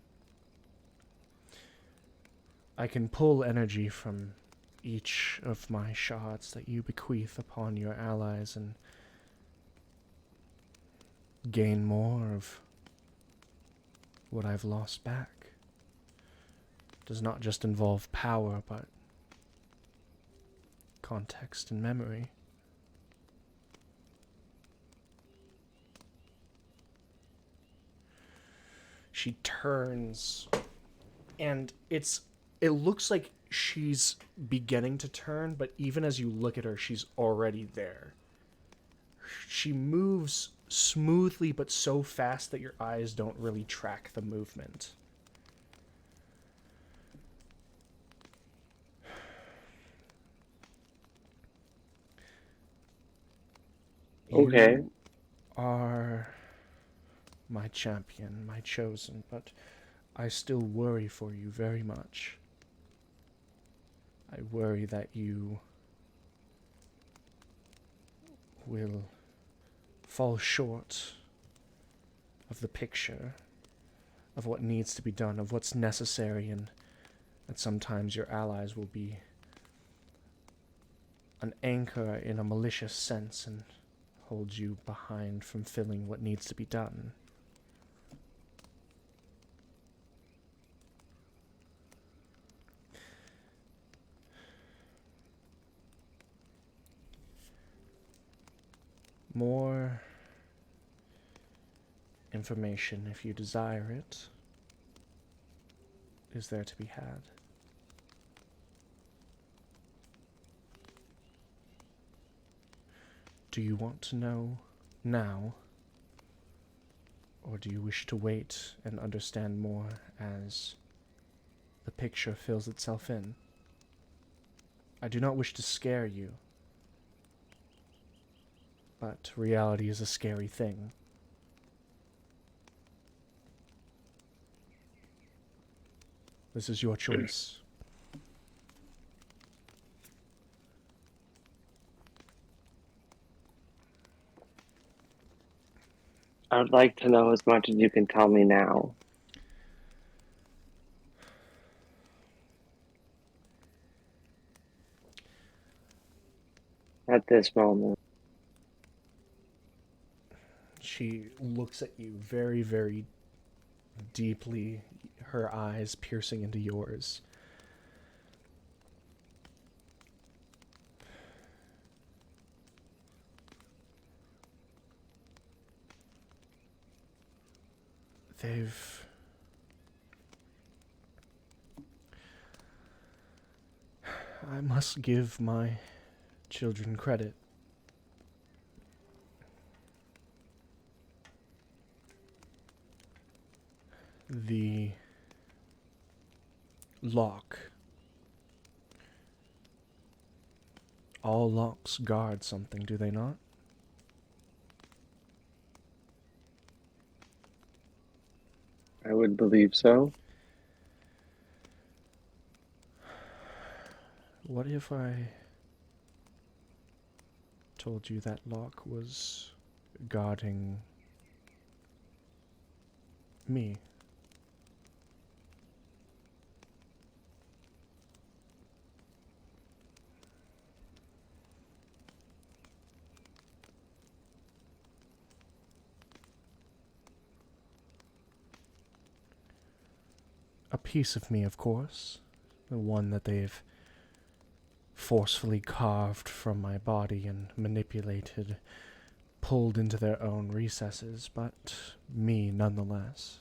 I can pull energy from each of my shards that you bequeath upon your allies and gain more of what I've lost back. Does not just involve power, but context and memory. She turns, and it looks like she's beginning to turn, but even as you look at her, she's already there. She moves smoothly, but so fast that your eyes don't really track the movement. Okay. You are my champion, my chosen, but I still worry for you very much. I worry that you will fall short of the picture of what needs to be done, of what's necessary, and that sometimes your allies will be an anchor in a malicious sense and hold you behind from filling what needs to be done. More information, if you desire it, is there to be had. Do you want to know now, or do you wish to wait and understand more as the picture fills itself in? I do not wish to scare you, but reality is a scary thing. This is your choice. I would like to know as much as you can tell me now. At this moment. She looks at you very, very deeply, her eyes piercing into yours. I must give my children credit. The lock. All locks guard something, do they not? I would believe so. What if I told you that lock was guarding me? A piece of me, of course. The one that they've forcefully carved from my body and manipulated, pulled into their own recesses, but me nonetheless.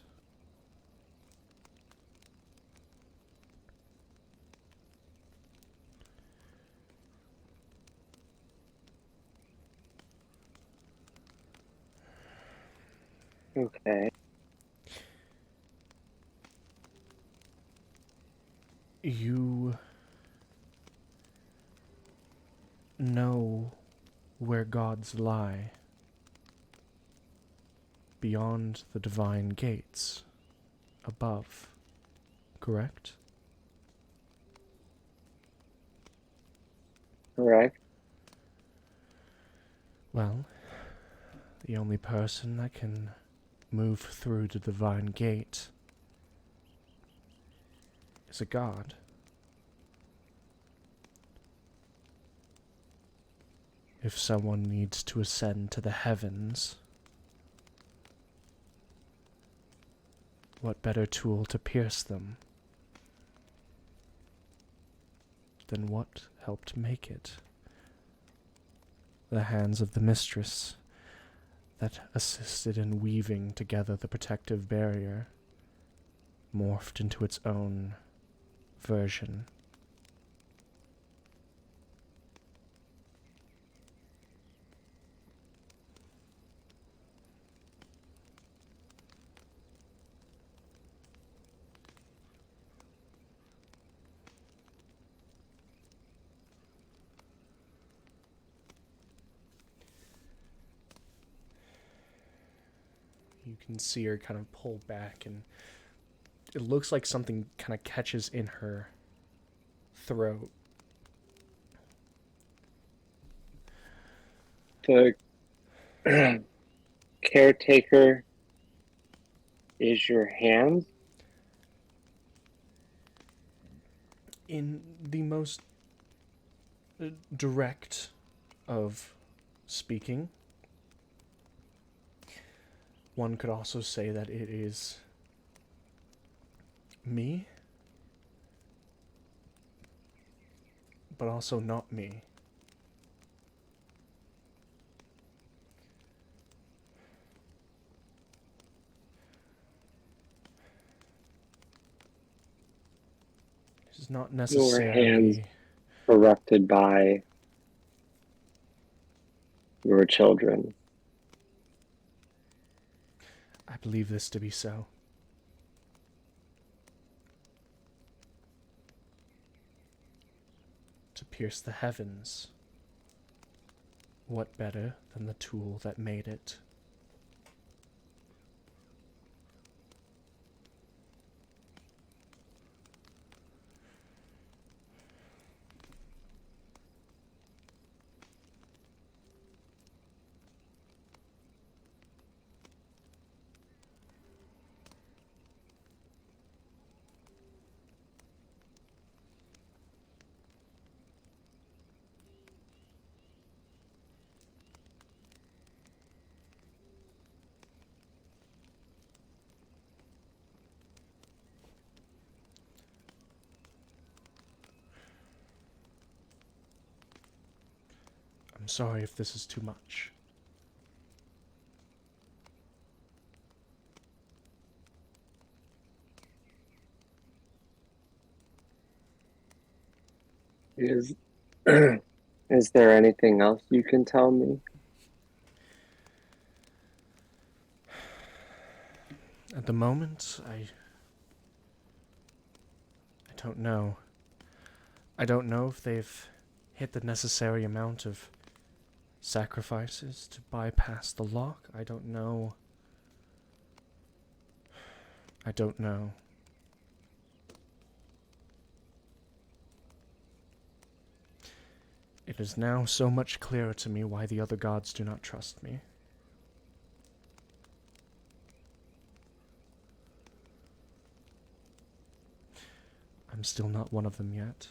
Okay. You know where gods lie, beyond the divine gates, above, correct? Correct. Well, the only person that can move through the divine gate is a god. If someone needs to ascend to the heavens, what better tool to pierce them than what helped make it? The hands of the mistress that assisted in weaving together the protective barrier, morphed into its own version. You can see her kind of pull back, and it looks like something kind of catches in her throat. The caretaker is your hands. In the most direct of speaking, one could also say that it is me, but also not me. It is not Your necessarily hands corrupted by your children. I believe this to be so. To pierce the heavens, what better than the tool that made it? I'm sorry if this is too much. Is is there anything else you can tell me? At the moment, I don't know. I don't know if they've hit the necessary amount of sacrifices to bypass the lock. I don't know. I don't know. It is now so much clearer to me why the other gods do not trust me. I'm still not one of them yet.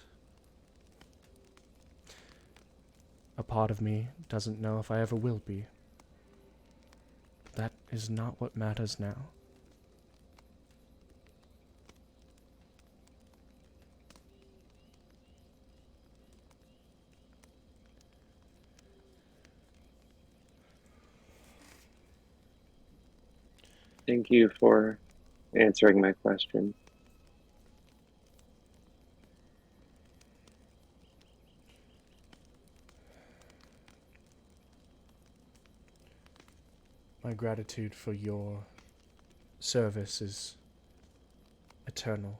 A part of me doesn't know if I ever will be. That is not what matters now. Thank you for answering my question. My gratitude for your service is eternal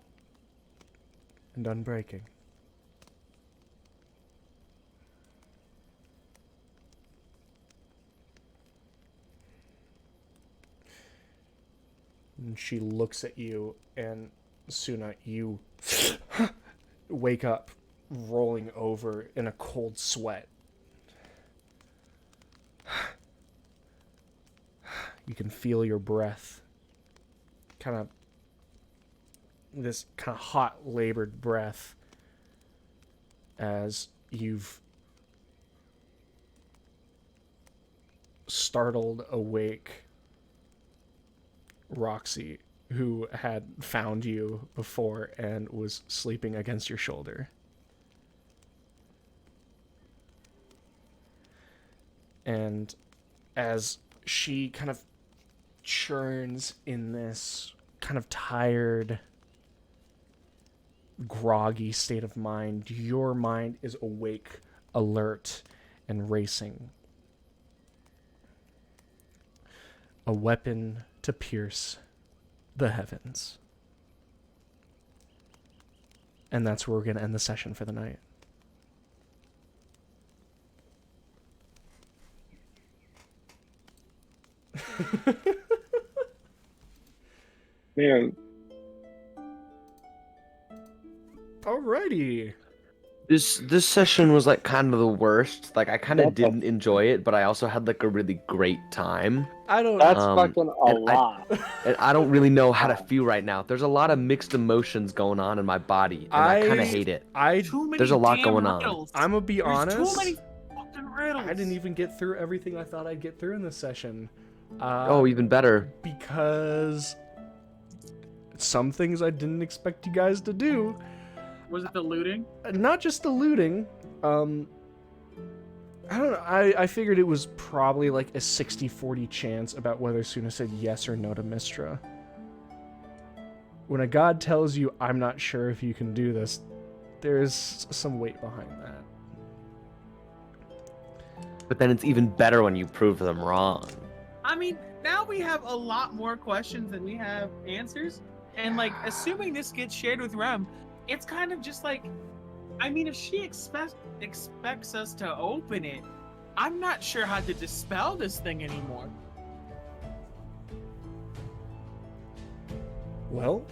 and unbreaking. And she looks at you, and Suna, you wake up rolling over in a cold sweat. You can feel your breath. This kind of hot, labored breath as you've startled awake Roxy, who had found you before and was sleeping against your shoulder. And as she kind of churns in this kind of tired, groggy state of mind, your mind is awake, alert, and racing. A weapon to pierce the heavens. And that's where we're going to end the session for the night. Man, Alrighty. This session was like kind of the worst. Like I kind of didn't enjoy it, but I also had like a really great time. that's fucking a and lot. And I don't really know how to feel right now. There's a lot of mixed emotions going on in my body, and I kind of hate it. Too many There's a lot damn going on. riddles. I'm gonna be There's honest. too many fucking riddles. I didn't even get through everything I thought I'd get through in this session. Oh, even better. Because some things I didn't expect you guys to do. Was it the looting? Not just the looting. I don't know. I figured it was probably like a 60-40 chance about whether Suna said yes or no to Mistra. When a god tells you, I'm not sure if you can do this, there's some weight behind that. But then it's even better when you prove them wrong. I mean, now we have a lot more questions than we have answers. And, like, assuming this gets shared with Rem, it's kind of just like, I mean, if she expects us to open it, I'm not sure how to dispel this thing anymore. Well,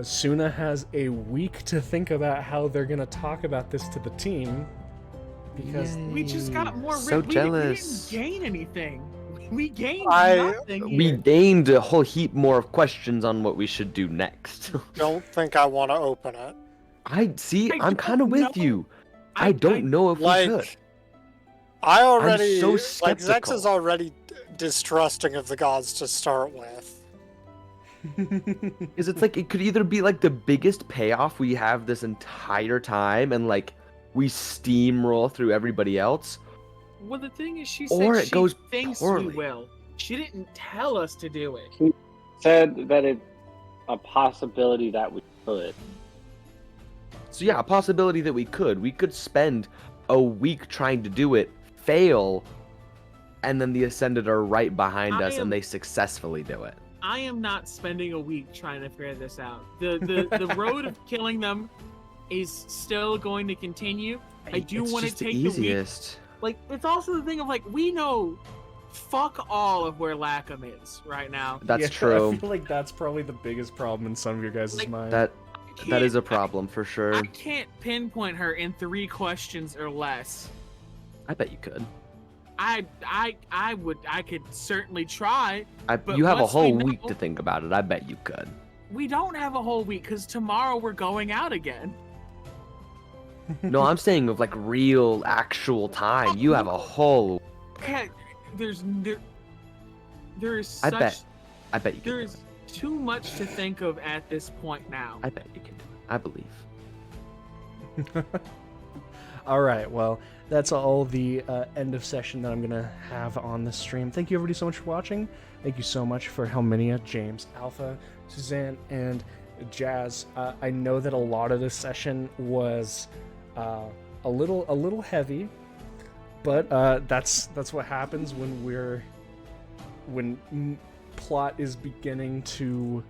Suna has a week to think about how they're going to talk about this to the team. Because We just got more So we jealous. didn't gain anything. We gained I- nothing We here. gained a whole heap more of questions on what we should do next. Don't think I want to open it. I'm don't kind of with know. you. I don't know if we Like, should. I already so like Zex skeptical. is already distrusting of the gods to start with. Is it's like it could either be like the biggest payoff we have this entire time and like we steamroll through everybody else, Well, the thing is, she Or said it she goes thinks poorly. we will. She didn't tell us to do it. Said that it's a possibility that we could. so yeah, a possibility that we could spend a week trying to do it, fail, and then the Ascended are right behind us and they successfully do it. I am not spending a week trying to figure this out. The road of killing them is still going to continue. I do It's want to just the take the week. easiest. Like, it's also the thing of, like, we know fuck all of where Lackham is right now. That's Yeah, true. I feel like that's probably the biggest problem in some of your guys' Like, mind. That is a Can't- problem for sure. I can't pinpoint her in 3 questions or less. I bet you could. I could certainly try. But You have a once we whole know- week to think about it. I bet you could. We don't have a whole week because tomorrow we're going out again. No, I'm saying of like real, actual time. You have a whole. Can't, there is I such bet you could. there is too much to think of at this point now. I bet you can do it. I believe. All right, well, that's all the end of session that I'm going to have on this stream. Thank you, everybody, so much for watching. Thank you so much for Helminia, James, Alpha, Suzanne, and Jazz. I know that a lot of this session was a little heavy, but that's what happens when plot is beginning to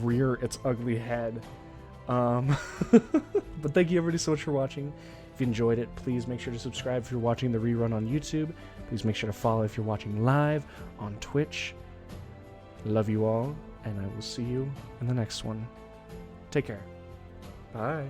rear its ugly head. But thank you, everybody, so much for watching. If you enjoyed it, please make sure to subscribe if you're watching the rerun on YouTube. Please make sure to follow if you're watching live on Twitch. Love you all, and I will see you in the next one. Take care. Bye.